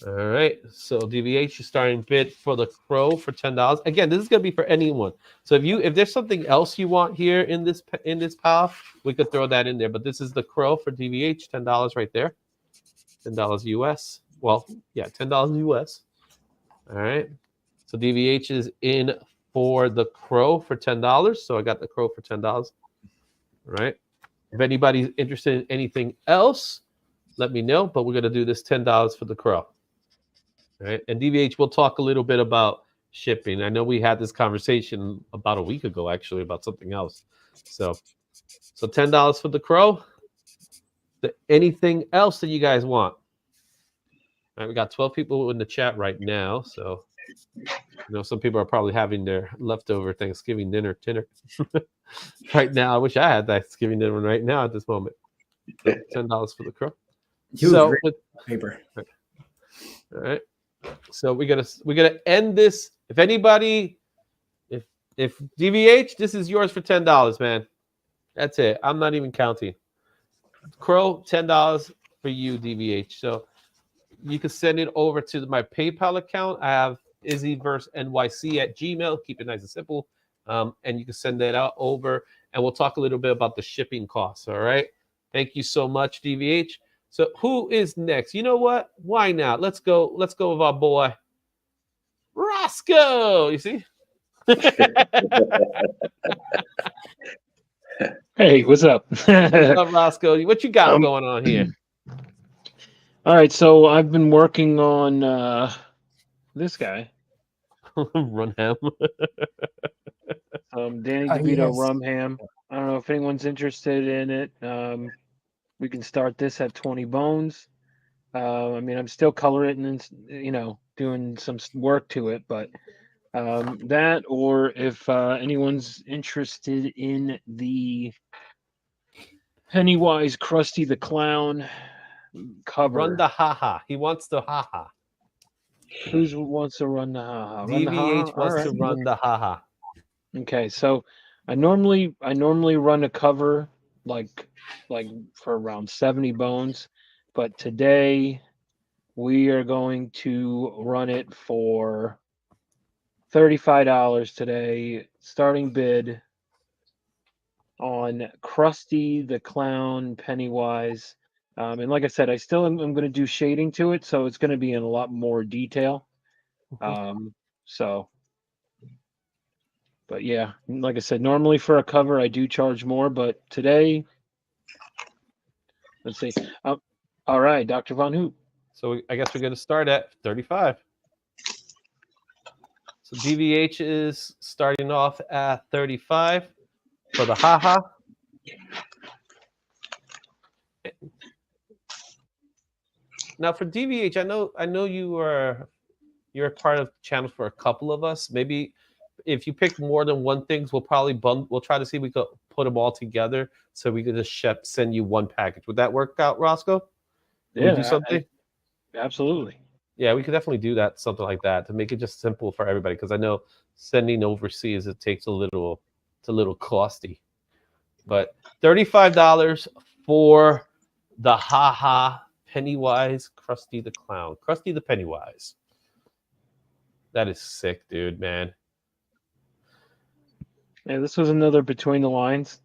All right, so DVH is starting bid for the Crow for $10. Again, this is gonna be for anyone. So if there's something else you want here in this pile, we could throw that in there. But this is the Crow for DVH, $10 right there, $10 US. Well, yeah, $10 US. All right, so DVH is in for the Crow for $10. So I got the Crow for $10. All right. If anybody's interested in anything else, let me know. But we're gonna do this $10 for the Crow. Right, and DVH, we'll talk a little bit about shipping. I know we had this conversation about a week ago, actually, about something else. So $10 for the Crow. Anything else that you guys want? All right, we got 12 people in the chat right now. So, some people are probably having their leftover Thanksgiving dinner. Right now, I wish I had Thanksgiving dinner right now at this moment. So $10 for the Crow. So paper. All right. So we're gonna end this. If DVH, this is yours for $10, man. That's it. I'm not even counting. Crow, $10 for you, DVH. So you can send it over to my PayPal account. I have IzzyVerseNYC at Gmail. Keep it nice and simple. And you can send that out over, and we'll talk a little bit about the shipping costs. All right. Thank you so much, DVH. So who is next? You know what? Why not? Let's go with our boy Roscoe. You see? Hey, what's up? What's up, Roscoe? What you got going on here? All right, so I've been working on this guy. Runham. Danny DeVito Rumham. I don't know if anyone's interested in it. we can start this at 20 bones. I mean, I'm still coloring and, you know, doing some work to it, but that, or if anyone's interested in the Pennywise Krusty the Clown cover. Run the haha. He wants the haha. Who wants to run the haha? Run the DVH haha? wants All to right. run the haha. Okay, so I normally run a cover like for around 70 bones, but today we are going to run it for $35 today. Starting bid on Krusty the Clown Pennywise. And like I said, I still am going to do shading to it, so it's going to be in a lot more detail. But yeah, like I said, normally for a cover I do charge more, but today, let's see. All right, Dr. Von Hoop. So I guess we're going to start at 35. So DVH is starting off at 35 for the haha. Now for DVH, I know you're a part of channels for a couple of us. Maybe if you pick more than one things, we'll probably we'll try to see if we could put them all together so we could just send you one package. Would that work out, Roscoe? Yeah, do something. Absolutely. Yeah, we could definitely do that, something like that, to make it just simple for everybody. Because I know sending overseas, it takes it's a little costly. But $35 for the haha Pennywise Krusty the Clown, Krusty the Pennywise. That is sick, dude, man. Yeah, this was another between the lines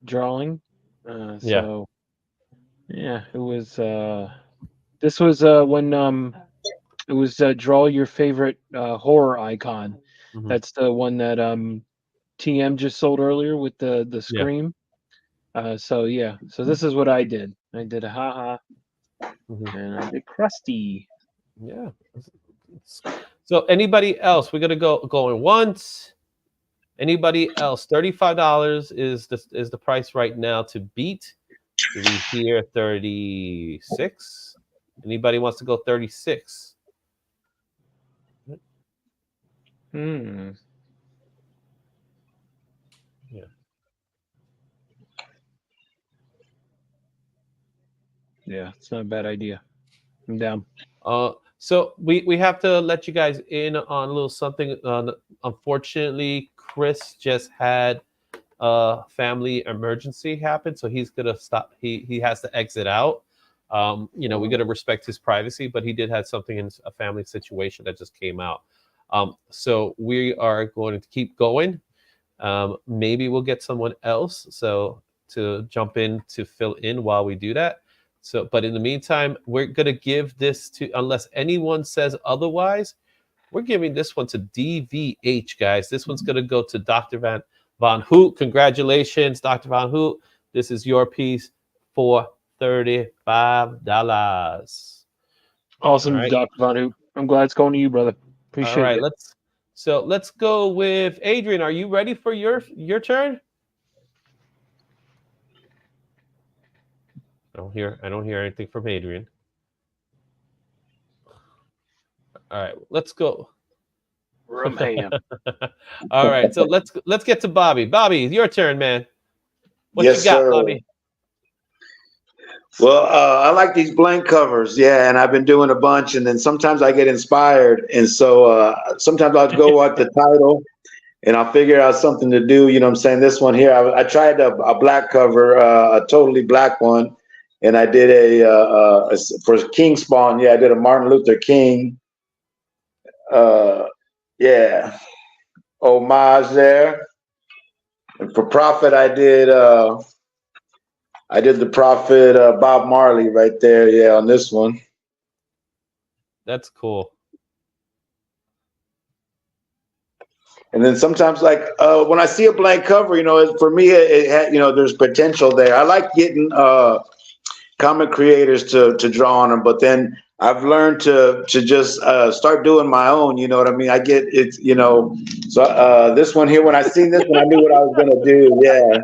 drawing. So yeah, it was. This was when it was draw your favorite horror icon. That's the one that TM just sold earlier with the Scream. So yeah, so this is what I did. I did a haha, and I did Krusty. Yeah. So anybody else? We're gonna going once. Anybody else? $35 is the price right now to beat. Do we hear 36? Anybody wants to go 36? Yeah. Yeah, it's not a bad idea. I'm down. So we have to let you guys in on a little something. Unfortunately, Chris just had a family emergency happen, so he's gonna stop. He has to exit out. You know, we got to respect his privacy, but he did have something in a family situation that just came out. So we are going to keep going. Maybe we'll get someone else to jump in to fill in while we do that. So, but in the meantime, we're going to give this to, unless anyone says otherwise, we're giving this one to DVH, guys. This one's going to go to Dr. Von Hoot. Congratulations, Dr. Von Hoot. This is your piece for $35. Awesome, right. Dr. Von Hoop. I'm glad it's going to you, brother. Appreciate it. All right, let's go with Adrian. Are you ready for your turn? I don't hear anything from Adrian. All right, let's go. All right, so let's get to Bobby. Bobby, your turn, man. What Yes, you got, sir. Bobby? Well, I like these blank covers, yeah, and I've been doing a bunch, and then sometimes I get inspired, and so sometimes I'll go at the title, and I'll figure out something to do. You know what I'm saying? This one here, I tried a black cover, a totally black one, and I did a for King Spawn. Yeah, I did a Martin Luther King. Yeah, homage there. And for Prophet, I did the Prophet Bob Marley right there. Yeah, on this one. That's cool. And then sometimes, like when I see a blank cover, you know, for me, there's potential there. I like getting comic creators to draw on them, but then I've learned to just start doing my own. You know what I mean? I get it. You know, so this one here, when I seen this one, I knew what I was gonna do. Yeah.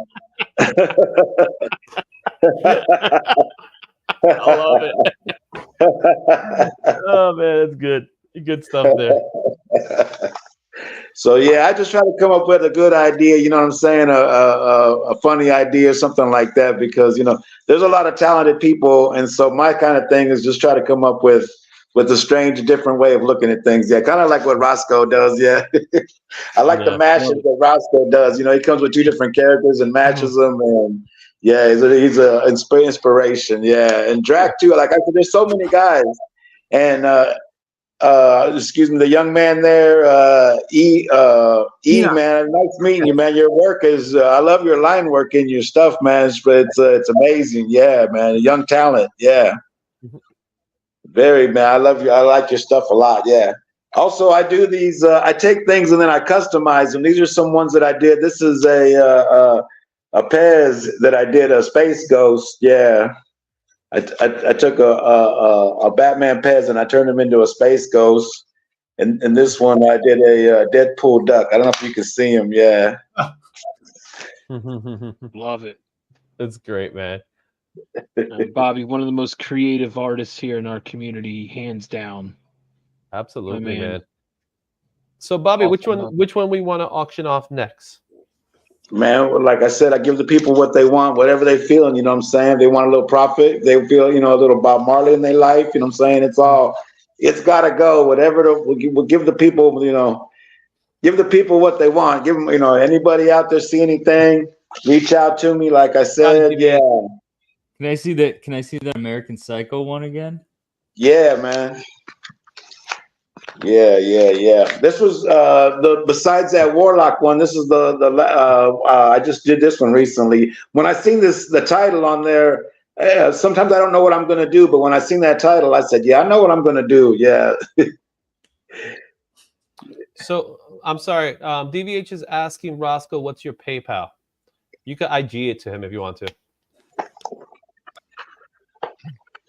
I love it. Oh man, that's good. Good stuff there. So yeah, I just try to come up with a good idea. You know what I'm saying? A funny idea, something like that, because there's a lot of talented people, and so my kind of thing is just try to come up with a strange, different way of looking at things. Yeah, kind of like what Roscoe does. Yeah, I like the mashes that Roscoe does. He comes with two different characters and matches them, and yeah, he's a inspiration. Yeah, and Drac too. Like I said, there's so many guys, and excuse me, the young man there, man, nice meeting you, man. Your work is, I love your line work and your stuff, man. It's amazing. Yeah, man, a young talent. Yeah, very, man. I love you. I like your stuff a lot. Yeah. Also, I do these. I take things and then I customize them. These are some ones that I did. This is a Pez that I did, a Space Ghost. Yeah. I took a Batman Pez and I turned him into a Space Ghost. And this one I did a Deadpool duck. I don't know if you can see him. Yeah. Love it. That's great, man. Bobby, one of the most creative artists here in our community, hands down. Absolutely, man. So, Bobby, Awesome. which one we want to auction off next? Man, like I said, I give the people what they want, whatever they feeling, you know what I'm saying? They want a little profit. They feel, a little Bob Marley in their life, you know what I'm saying? It's got to go. Whatever, we'll give the people, give the people what they want. Give them, anybody out there see anything, reach out to me. Like I said, yeah. Can I see that? Can I see that American Psycho one again? Yeah, man. Yeah. This was besides that Warlock one. This is I just did this one recently. When I seen the title on there, sometimes I don't know what I'm gonna do, but when I seen that title, I said, "Yeah, I know what I'm gonna do." Yeah. So I'm sorry. DVH is asking Roscoe, "What's your PayPal?" You can IG it to him if you want to.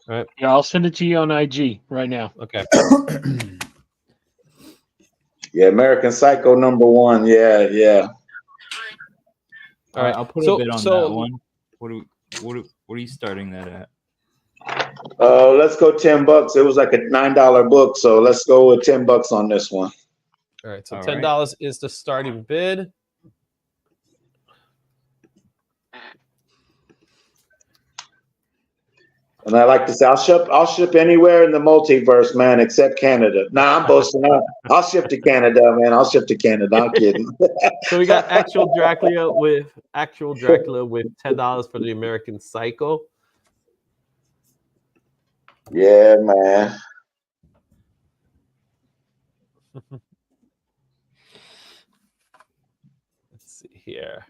All right. Yeah, I'll send it to you on IG right now. Okay. Yeah, American Psycho #1. Yeah. All right. I'll put a bid on that one. What are you starting that at? Let's go $10. It was like a $9 book, so let's go with $10 on this one. All right. So $10 is the starting bid. And I like to say, I'll ship anywhere in the multiverse, man, except Canada. Nah, I'm boasting. I'll ship to Canada, man. I'll ship to Canada. I'm kidding. So we got actual Dracula with $10 for the American Psycho. Yeah, man. Let's see here.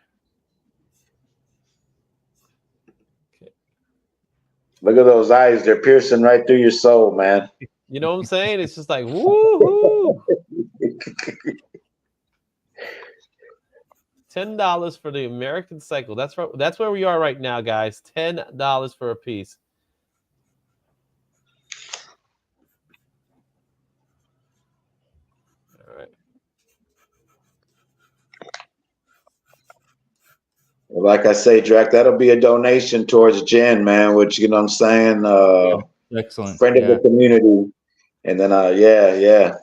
Look at those eyes. They're piercing right through your soul, man. You know what I'm saying? It's just like, woo-hoo. $10 for the American Psycho. That's where we are right now, guys. $10 for a piece. All right. Like I say, Drac, that'll be a donation towards Jen, man, which, you know what I'm saying? Excellent. Friend of the community. And then, yeah,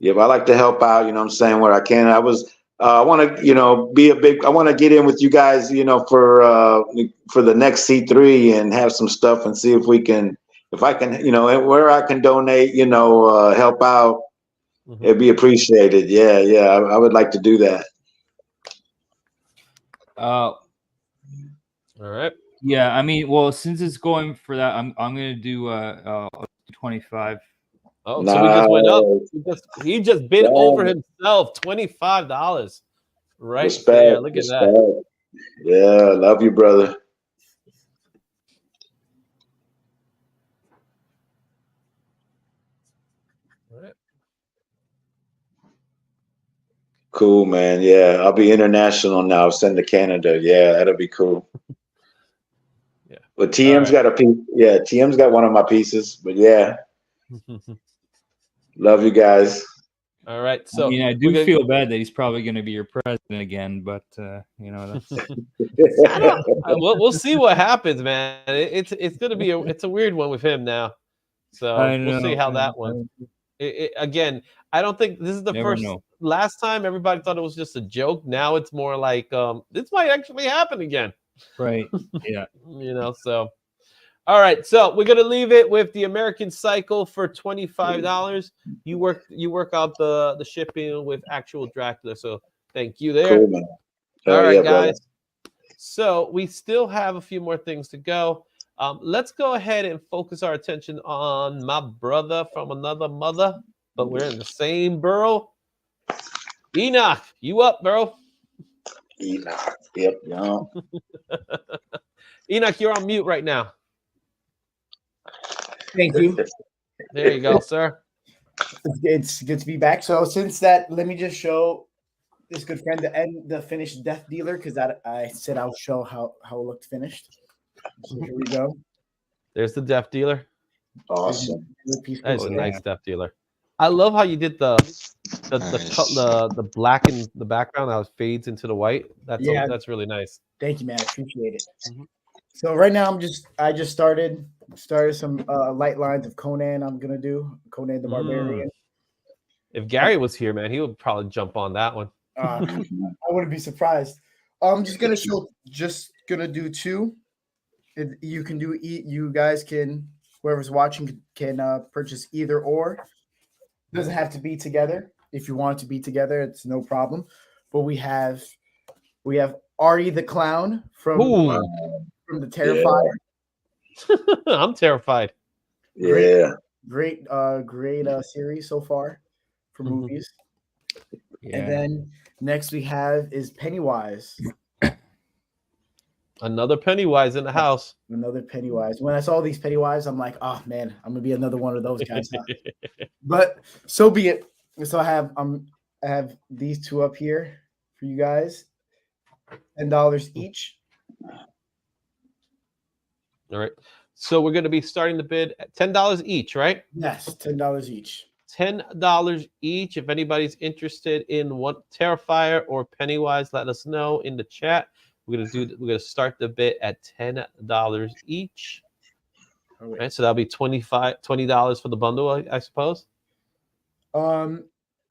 but I like to help out, you know what I'm saying, where I can. I want to, I want to get in with you guys, for the next C3 and have some stuff and see if I can, where I can donate, help out. Mm-hmm. It'd be appreciated. Yeah. I would like to do that. All right. Yeah, I mean, well, since it's going for that, I'm gonna do 25. Oh, nice. So we just went up. He just bid over himself. $25. Right. Respect, there. Look at that. Yeah, love you, brother. All right. Cool, man. Yeah, I'll be international now. Send to Canada. Yeah, that'll be cool. Yeah. But TM's got a piece. Yeah, TM's got one of my pieces. But yeah, love you guys. All right. I So mean, I we're do gonna- feel bad that he's probably going to be your president again, but you know, that's we'll see what happens, man. It's gonna be it's a weird one with him now. So I we'll see know, how man. that one. Again, I don't think this is the Never first. know. Last time everybody thought it was just a joke. Now it's more like this might actually happen again. Right. Yeah. You know. So all right. So we're gonna leave it with the American Cycle for $25. You work out the shipping with actual Dracula. So thank you there. Cool, man. All Hell right, yeah, brother. guys. So we still have a few more things to go. Let's go ahead and focus our attention on my brother from another mother, but we're in the same borough. Enoch, you up, bro? Enoch. Yep. Yeah. Enoch, you're on mute right now. Thank you. There you go, sir. It's good to be back. So since that, let me just show this good friend the finished Death Dealer, because I said I'll show how it looked finished. So here we go. There's the Death Dealer. Awesome. That's Oh, a yeah. nice Death Dealer. I love how you did the Nice. black in the background how it fades into the white. That's really nice. Thank you, man. I appreciate it. Mhm. So right now I just started some light lines of Conan. I'm gonna do Conan the Barbarian. If Gary was here, man, he would probably jump on that one. I wouldn't be surprised. I'm just gonna do two. You can do you guys can, whoever's watching can purchase either or. Doesn't have to be together. If you want it to be together, it's no problem. But we have Ari the Clown from the Terrifier. I'm terrified. Yeah. Great series so far for movies. Yeah. And then next we have is Pennywise. Another Pennywise in the house. Another Pennywise. When I saw these Pennywise, I'm like, oh man, I'm gonna be another one of those guys. But so be it. So I have these two up here for you guys. $10 each. All right. So we're going to be starting the bid at $10 each, right? Yes, $10 each. $10 each. If anybody's interested in one Terrifier or Pennywise, let us know in the chat. We're gonna start the bid at $10 each. All right, so that'll be $20 for the bundle, I suppose.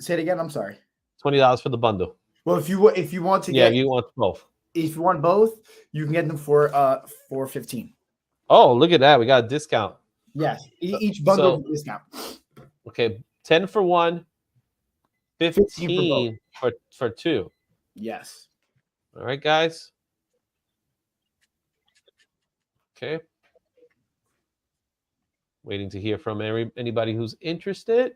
Say it again. I'm sorry. $20 for the bundle. Well, if you want to Yeah, get, you want both. if you want both, you can get them for $15. Oh, look at that. We got a discount. Yes, each bundle is a discount. Okay, 10 for one, 15 for two. Yes. All right, guys. Okay. Waiting to hear from anybody who's interested.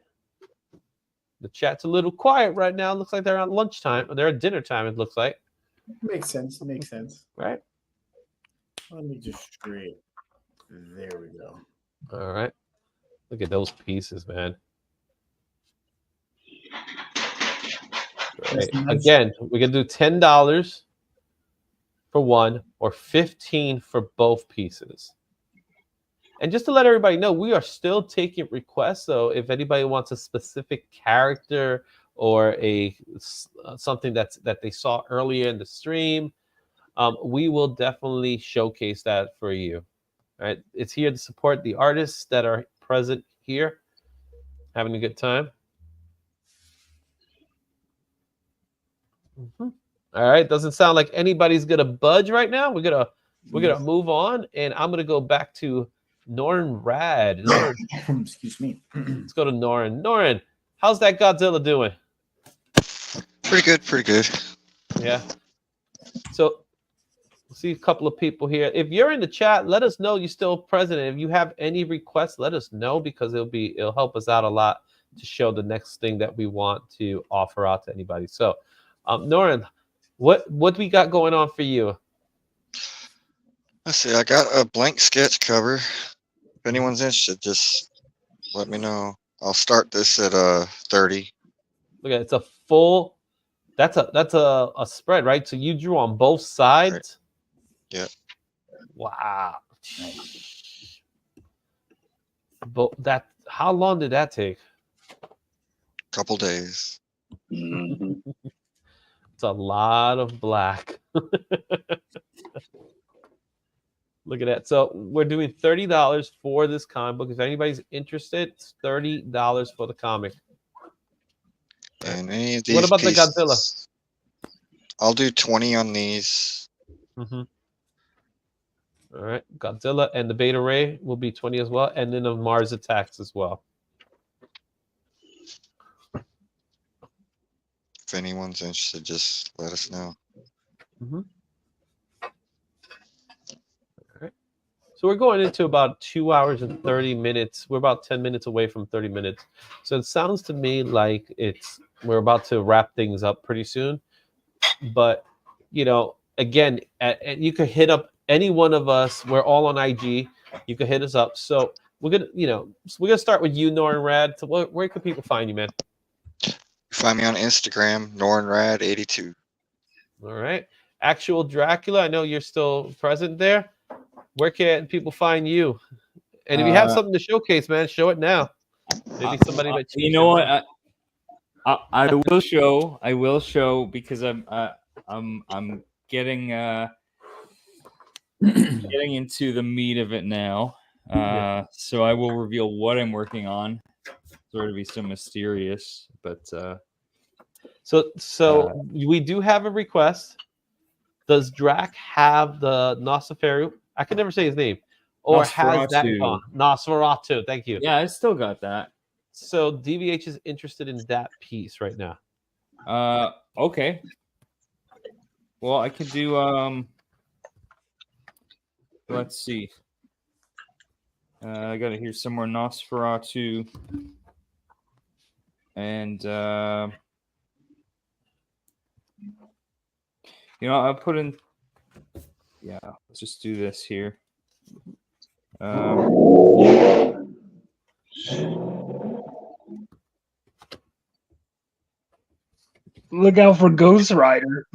The chat's a little quiet right now. Looks like they're at lunchtime. They're at dinner time, it looks like. Makes sense. Makes sense. Right? Let me just straight. There we go. All right. Look at those pieces, man. Right. Again, we're going to do $10 for one or 15 for both pieces. And just to let everybody know, we are still taking requests. So if anybody wants a specific character or something that they saw earlier in the stream, we will definitely showcase that for you. All right, it's here to support the artists that are present here, having a good time. All right, doesn't sound like anybody's gonna budge right now. We're gonna move on, and I'm gonna go back to Norrin Rad. Norrin, excuse me. Let's go to Norrin. Norrin, how's that Godzilla doing? Pretty good, pretty good. Yeah. So we'll see a couple of people here. If you're in the chat, let us know you're still present. If you have any requests, let us know, because it'll help us out a lot to show the next thing that we want to offer out to anybody. So, Norrin, what we got going on for you? Let's see. I got a blank sketch cover. If anyone's interested, just let me know. I'll start this at 30. Look at it's a full. That's a spread, right? So you drew on both sides. Right. Yep. Wow. But how long did that take? A couple days. Mhm. It's a lot of black. Look at that. So we're doing $30 for this comic book. If anybody's interested, it's $30 for the comic. And any of these What about pieces, the Godzilla? I'll do 20 on these. Mm-hmm. All right, Godzilla and the Beta Ray will be 20 as well, and then the Mars Attacks as well. If anyone's interested, just let us know. Mm-hmm. All right. So we're going into about 2 hours and 30 minutes. We're about 10 minutes away from 30 minutes. So it sounds to me like we're about to wrap things up pretty soon. But, you know, again, you could hit up any one of us. We're all on IG. You could hit us up. So we're gonna start with you, Norin Rad. So where can people find you, man? Find me on Instagram, NorinRad82. All right. Actual Dracula, I know you're still present there. Where can people find you? And if you have something to showcase, man, show it now. Maybe somebody might. You know what? I will show. I will show because I'm getting getting into the meat of it now. So I will reveal what I'm working on. Sort of be so mysterious, but so we do have a request. Does Drac have the Nosferatu? I can never say his name. Or has that gone? Nosferatu. Thank you. Yeah, I still got that. So DVH is interested in that piece right now. Okay. Well, I could do let's see. I got it here somewhere. Nosferatu. And you know, I'll put in. Yeah, let's just do this here. Look out for Ghost Rider.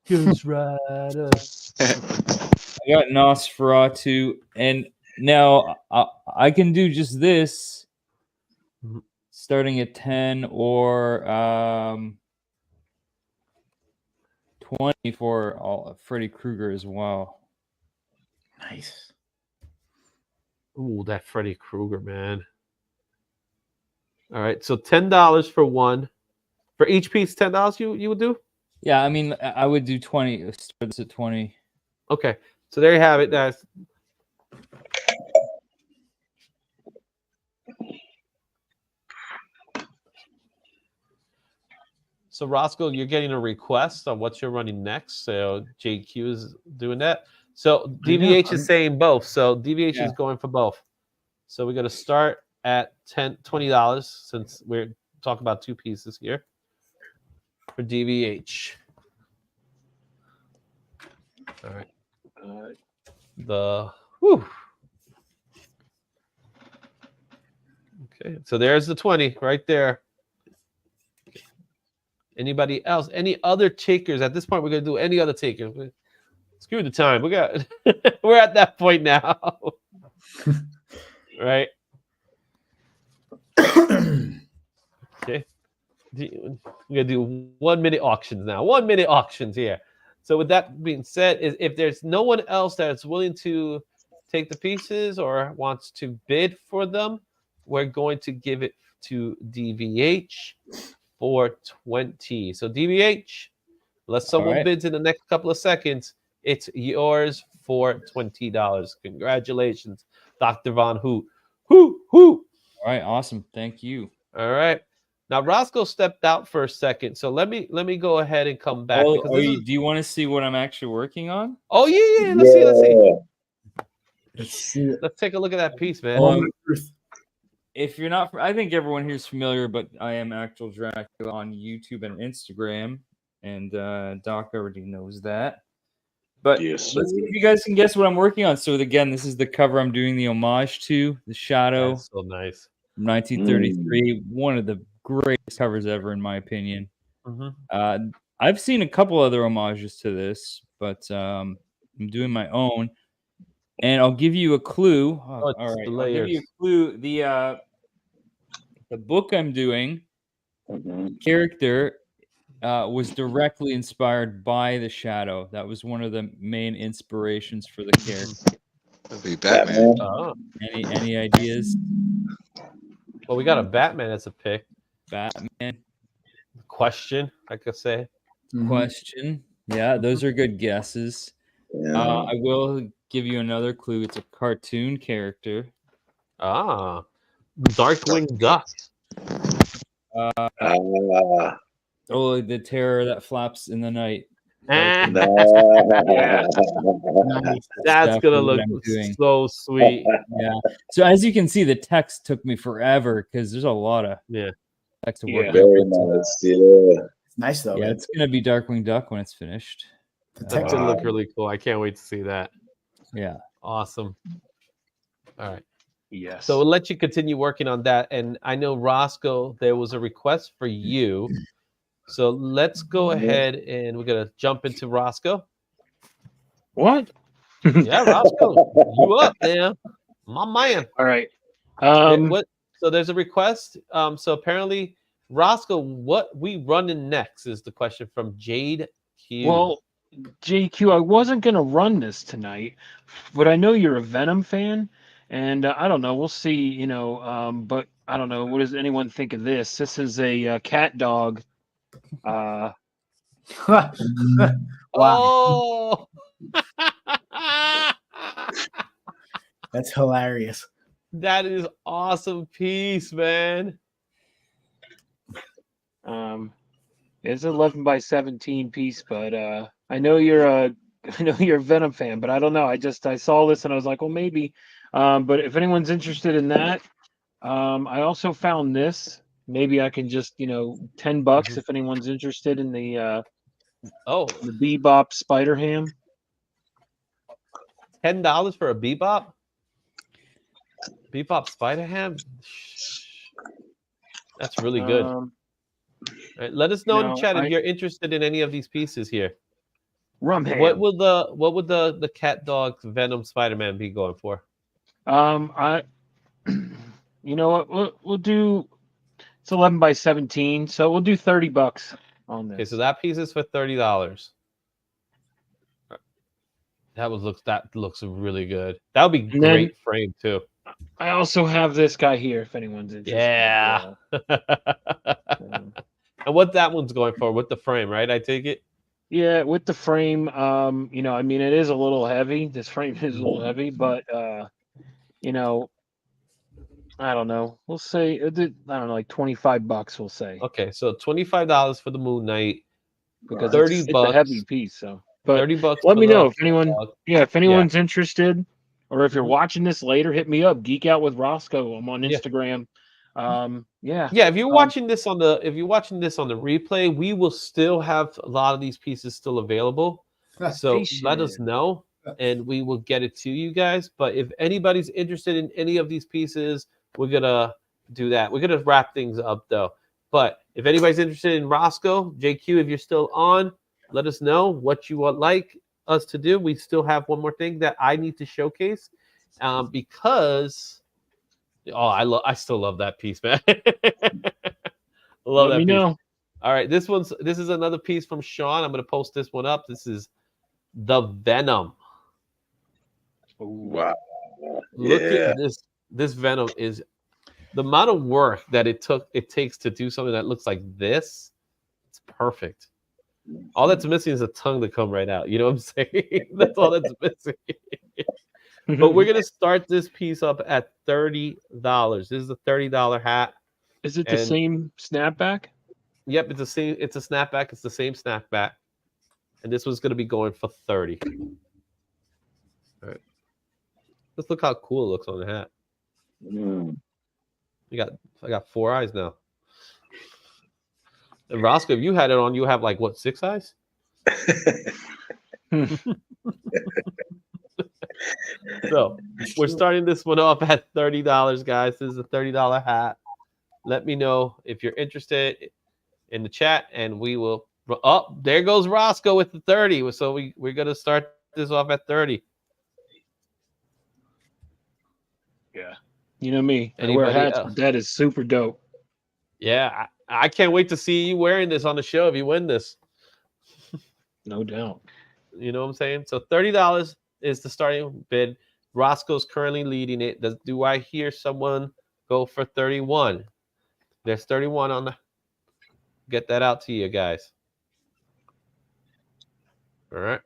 Ghost Rider. I got Nosferatu, and now I can do just this, starting at 10 or 20 for Freddy Krueger as well. Nice. Ooh, that Freddy Krueger, man. All right, so $10 for one. For each piece, $10 you would do? Yeah, I mean, I would do 20. Start this at 20. Okay, so there you have it. That's so Roscoe, you're getting a request on what you're running next. So JQ is doing that. So DVH is saying both. So DVH is going for both. So we're going to start at $20 since we're talking about two pieces here for DVH. All right. Okay, so there's the 20 right there. Anybody else? Any other takers? At this point, we're gonna do any other takers. Screw the time. We're at that point now. Right? Okay. We're gonna do 1 minute auctions now. 1 minute auctions here. So with that being said, if there's no one else that's willing to take the pieces or wants to bid for them, we're going to give it to DVH for 20. So DVH, unless someone bids in the next couple of seconds, it's yours for $20. Congratulations, Dr. Von Hoot. Hoo. All right, awesome. Thank you. All right. Now Roscoe stepped out for a second, so let me go ahead and come back. Oh, do you want to see what I'm actually working on? Oh yeah. Let's see. Let's take a look at that piece, man. If you're not, I think everyone here is familiar, but I am Actual Dracula on YouTube and Instagram, and Doc already knows that. But let's see if you guys can guess what I'm working on. So again, this is the cover I'm doing the homage to, The Shadow. That's so nice. 1933, one of the greatest covers ever, in my opinion. Mm-hmm. I've seen a couple other homages to this, but I'm doing my own. And I'll give you a clue. All right, I'll give you a clue. The book I'm doing character was directly inspired by the Shadow. That was one of the main inspirations for the character. That'd be Batman. Oh, Any ideas? well, we got a Batman as a pick. Batman Question, I could say. question. Yeah, those are good guesses. I will give you another clue. It's a cartoon character. Ah, Darkwing Duck. Oh, the terror that flaps in the night. Ah, Yeah, that's gonna exactly what look I'm doing. so sweet. Yeah. So as you can see, the text took me forever because there's a lot of Yeah. text to work. Yeah. Very with. nice. Yeah. It's nice though. Yeah, man. it's gonna be Darkwing Duck when it's finished. The That's text. gonna look really cool. I can't wait to see that. Yeah. Awesome. All right. Yes. So we'll let you continue working on that. And I know, Roscoe, there was a request for you. So let's go ahead and we're going to jump into Roscoe. What? Yeah, Roscoe, you up there. My man. All right. What? So there's a request. So apparently, Roscoe, what we running next is the question from Jade Q. Well, JQ, I wasn't gonna run this tonight, but I know you're a Venom fan, and I don't know. We'll see. But I don't know. What does anyone think of this? This is a cat dog. Wow. Oh. That's hilarious. That is awesome piece, man. It's an 11 by 17 piece, but I know you're a Venom fan, but I don't know. I saw this and I was like, well, maybe. But if anyone's interested in that, I also found this. Maybe I can just $10 if anyone's interested in the Bebop Spider Ham. $10 for a Bebop? Bebop Spider Ham? That's really good. All right, let us know in the chat if you're interested in any of these pieces here. Rum Ham. What would the cat dog Venom Spider-Man be going for? You know what? We'll do. It's 11 by 17, so we'll do $30 on this. Okay, so that piece is for $30. That looks really good. That would be great frame too. I also have this guy here if anyone's interested. Yeah. And what that one's going for with the frame, right? I take it. Yeah, with the frame, I mean, it is a little heavy. This frame is a little heavy, but I don't know. We'll say I don't know, like $25. We'll say. Okay, so $25 for the Moon Knight. Because $30. It's a heavy piece, so. But $30. let me know if anyone. Yeah, if anyone's interested, or if you're watching this later, hit me up. Geek Out with Roscoe. I'm on Instagram. Yeah. If you're watching this on the replay, we will still have a lot of these pieces still available. So let us know and we will get it to you guys. But if anybody's interested in any of these pieces, we're gonna do that. We're gonna wrap things up though. But if anybody's interested in Roscoe, JQ, if you're still on, let us know what you would like us to do. We still have one more thing that I need to showcase because I still love that piece, man. Love that piece. Know. All right, this is another piece from Sean. I'm gonna post this one up. This is the Venom. Wow. Look at this. This Venom is the amount of work that it takes to do something that looks like this. It's perfect. All that's missing is a tongue to come right out. You know what I'm saying? That's all that's missing. But we're gonna start this piece up at $30. This is a $30 hat. Is it the same snapback? Yep, it's the same. It's a snapback. It's the same snapback, and this one's gonna be going for $30. All right. Let's look how cool it looks on the hat. I got 4 eyes now. And Roscoe, if you had it on, you have like what, 6 eyes? So we're starting this one off at $30, guys. This is a $30 hat. Let me know if you're interested in the chat, and we will. Oh, there goes Roscoe with the 30. So we're gonna start this off at 30. Yeah, you know me. I wear hats, but that is super dope. Yeah, I can't wait to see you wearing this on the show if you win this. No doubt. You know what I'm saying? So $30 is the starting bid. Roscoe's currently leading it. Do I hear someone go for 31? There's 31 on the. Get that out to you guys. All right.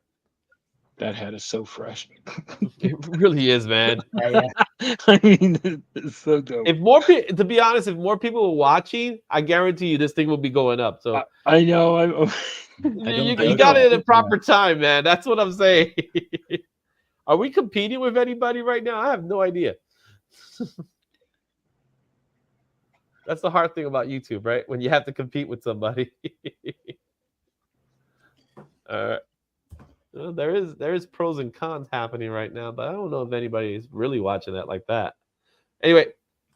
That hat is so fresh. It really is, man. I mean, it's so dope. If more people, to be honest, if more people were watching, I guarantee you this thing will be going up. So I know. you got it at the proper time, man. That's what I'm saying. Are we competing with anybody right now? I have no idea. That's the hard thing about YouTube, right? When you have to compete with somebody. All right. Well, there is pros and cons happening right now, but I don't know if anybody is really watching that like that. Anyway,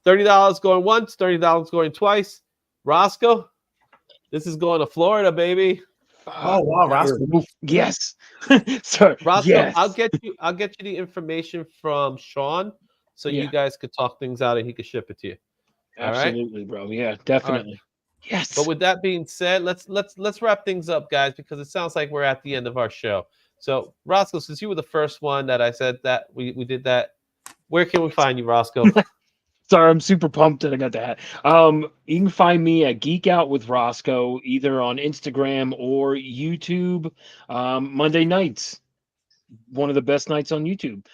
$30 going once, $30 going twice. Roscoe, this is going to Florida, baby. Oh wow, Roscoe. Yes. Sorry. Roscoe, Yes. I'll get you the information from Sean so you guys could talk things out and he could ship it to you. Absolutely, bro. Yeah, definitely. Yes. But with that being said, let's wrap things up, guys, because it sounds like we're at the end of our show. So, Roscoe, since you were the first one that I said that we did that, where can we find you, Roscoe? Sorry, I'm super pumped that I got that. You can find me at Geek Out with Roscoe either on Instagram or YouTube. Monday nights, one of the best nights on YouTube.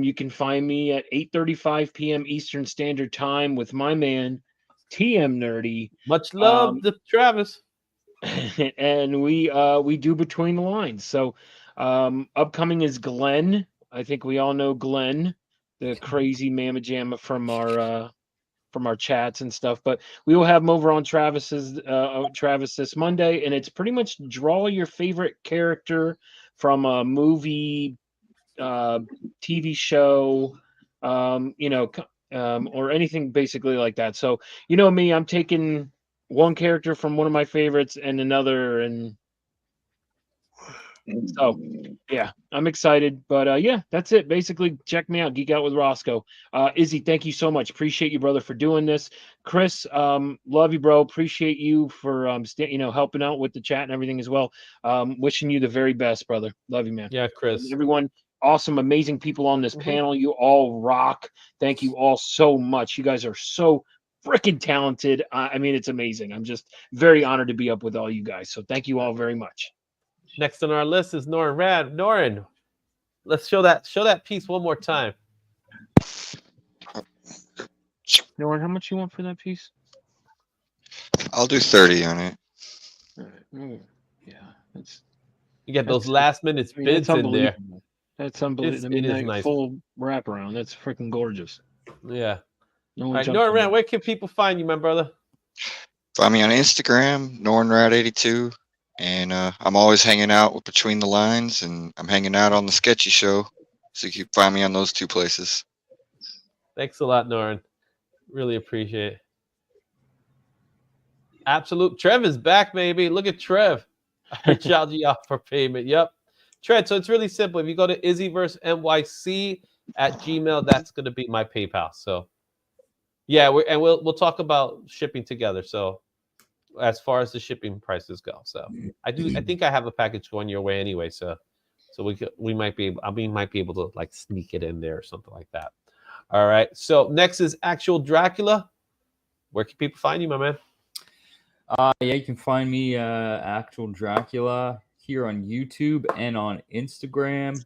You can find me at 8:35 p.m. Eastern Standard Time with my man TM Nerdy. Much love to Travis. And we do Between the Lines. So upcoming is Glenn. I think we all know Glenn, the crazy mamma jamma from our chats and stuff. But we will have him over on Travis this Monday, and it's pretty much draw your favorite character from a movie, TV show, or anything basically like that. So you know me, I'm taking one character from one of my favorites and another, and so yeah, I'm excited. But yeah, that's it. Basically, check me out, Geek Out with Roscoe. Izzy, thank you so much. Appreciate you, brother, for doing this. Chris, love you, bro. Appreciate you for helping out with the chat and everything as well. Wishing you the very best, brother. Love you, man. Yeah, Chris. And everyone, awesome, amazing people on this panel. You all rock. Thank you all so much. You guys are so freaking talented. I mean, it's amazing. I'm just very honored to be up with all you guys. So thank you all very much. Next on our list is Norin Rad. Norin, let's show that piece one more time. Norin, how much you want for that piece? I'll do 30 on it. All right. Yeah, you get those last minute bids in there. That's unbelievable. It is nice. Full wraparound. That's freaking gorgeous. Yeah. No All right, Norin, where can people find you, my brother? Find me on Instagram, NorinRad82. And I'm always hanging out with Between the Lines, and I'm hanging out on the Sketchy Show. So you can find me on those two places. Thanks a lot, Norin. Really appreciate it. Absolute. Trev is back, baby. Look at Trev. I charge you off for payment. Yep. Trev, so it's really simple. If you go to IzzyVerseNYC at Gmail, that's going to be my PayPal. So, yeah, we'll talk about shipping together. So, as far as the shipping prices go, so I think I have a package going your way anyway. So we might be able to like sneak it in there or something like that. All right. So next is Actual Dracula. Where can people find you, my man? Yeah, you can find me Actual Dracula here on YouTube and on Instagram.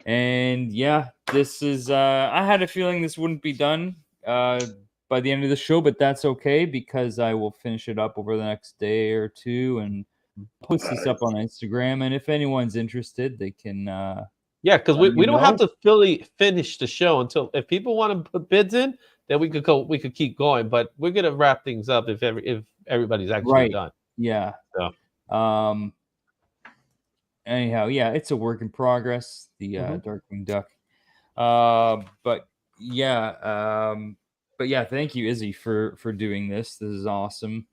And yeah, this is I had a feeling this wouldn't be done by the end of the show, but that's okay because I will finish it up over the next day or two and post this up on Instagram. And if anyone's interested, they can because we don't have to fully finish the show until if people want to put bids in, then we could keep going. But we're gonna wrap things up if everybody's actually done. Yeah. So anyhow, yeah, it's a work in progress, the Darkwing Duck. But yeah, thank you, Izzy, for doing this. This is awesome.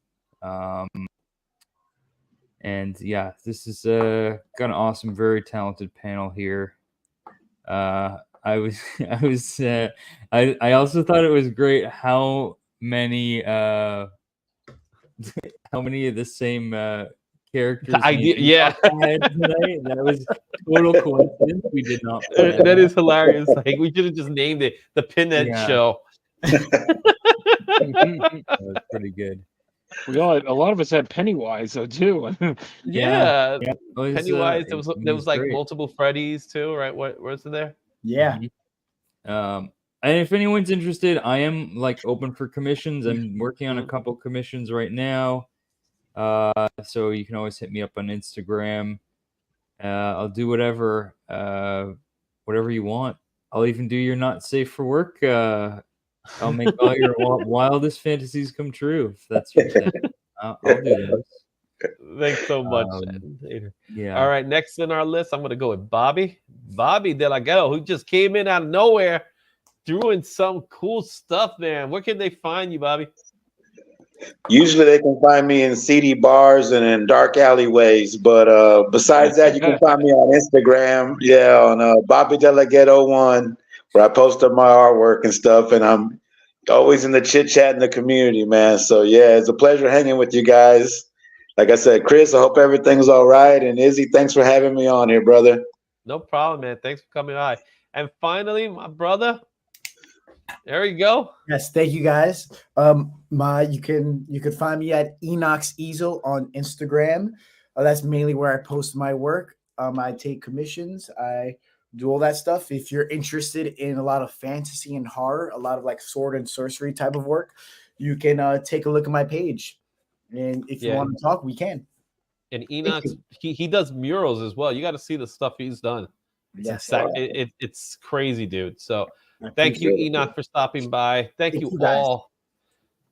And yeah, this is got an awesome, very talented panel here. I also thought it was great how many how many of the same characters? The idea, named yeah. I had tonight. That was total coincidence. We did not. plan That is hilarious. Like we should have just named it the Pinhead Yeah. Show. That was pretty good. We all a lot of us had Pennywise though too. Yeah, It was, Pennywise. There it was like great. multiple Freddys too, right? What was there? Yeah. And if anyone's interested, I am like open for commissions. I'm working on a couple commissions right now. So you can always hit me up on Instagram. I'll do whatever you want. I'll even do your not safe for work. I'll make all your wildest fantasies come true. If that's your thing. I'll do those. Thanks so much. Yeah. All right, next in our list, I'm gonna go with Bobby De La Ghetto, who just came in out of nowhere, doing some cool stuff, man. Where can they find you, Bobby? Usually they can find me in seedy bars and in dark alleyways, but besides that, you can find me on Instagram, on Bobby De La Ghetto 1, where I post up my artwork and stuff, and I'm always in the chit chat in the community, man. So yeah, it's a pleasure hanging with you guys. Like I said, Chris, I hope everything's all right, and Izzy, thanks for having me on here, brother. No problem, man. Thanks for coming by. And finally, my brother. There you go. Yes, thank you guys. You can find me at Enoch's Easel on Instagram. That's mainly where I post my work. I take commissions. I do all that stuff. If you're interested in a lot of fantasy and horror, a lot of like sword and sorcery type of work, you can take a look at my page. And if you want to talk, we can. And Enoch's he does murals as well. You got to see the stuff he's done. Yes, it's crazy, dude. So thank you, Enoch, for stopping by. Thank you guys. all.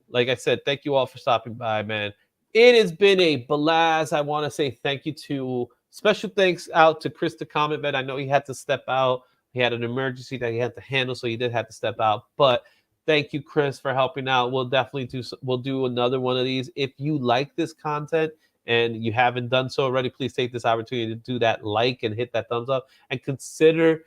Like I said, thank you all for stopping by, man. It has been a blast. I want to say thank you to special thanks out to Chris the Comet Man. I know he had to step out. He had an emergency that he had to handle, so he did have to step out. But thank you, Chris, for helping out. We'll definitely do another one of these. If you like this content and you haven't done so already, please take this opportunity to do that like and hit that thumbs up and consider,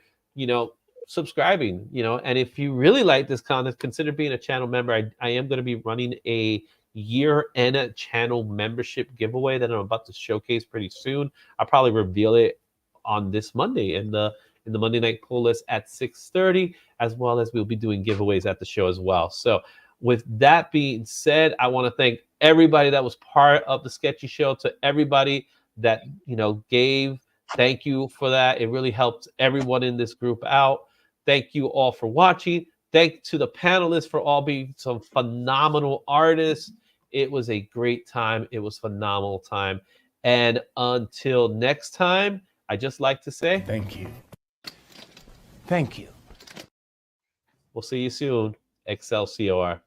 subscribing, and if you really like this content, consider being a channel member. I am going to be running a year and a channel membership giveaway that I'm about to showcase pretty soon. I'll probably reveal it on this Monday in the Monday night pull list at 6:30, as well as we'll be doing giveaways at the show as well. So with that being said, I want to thank everybody that was part of the Sketchy Show. To everybody that gave, thank you for that. It really helped everyone in this group out. Thank you all for watching. Thank you to the panelists for all being some phenomenal artists. It was a great time. It was phenomenal time. And until next time, I just like to say thank you. Thank you. We'll see you soon. Excelsior.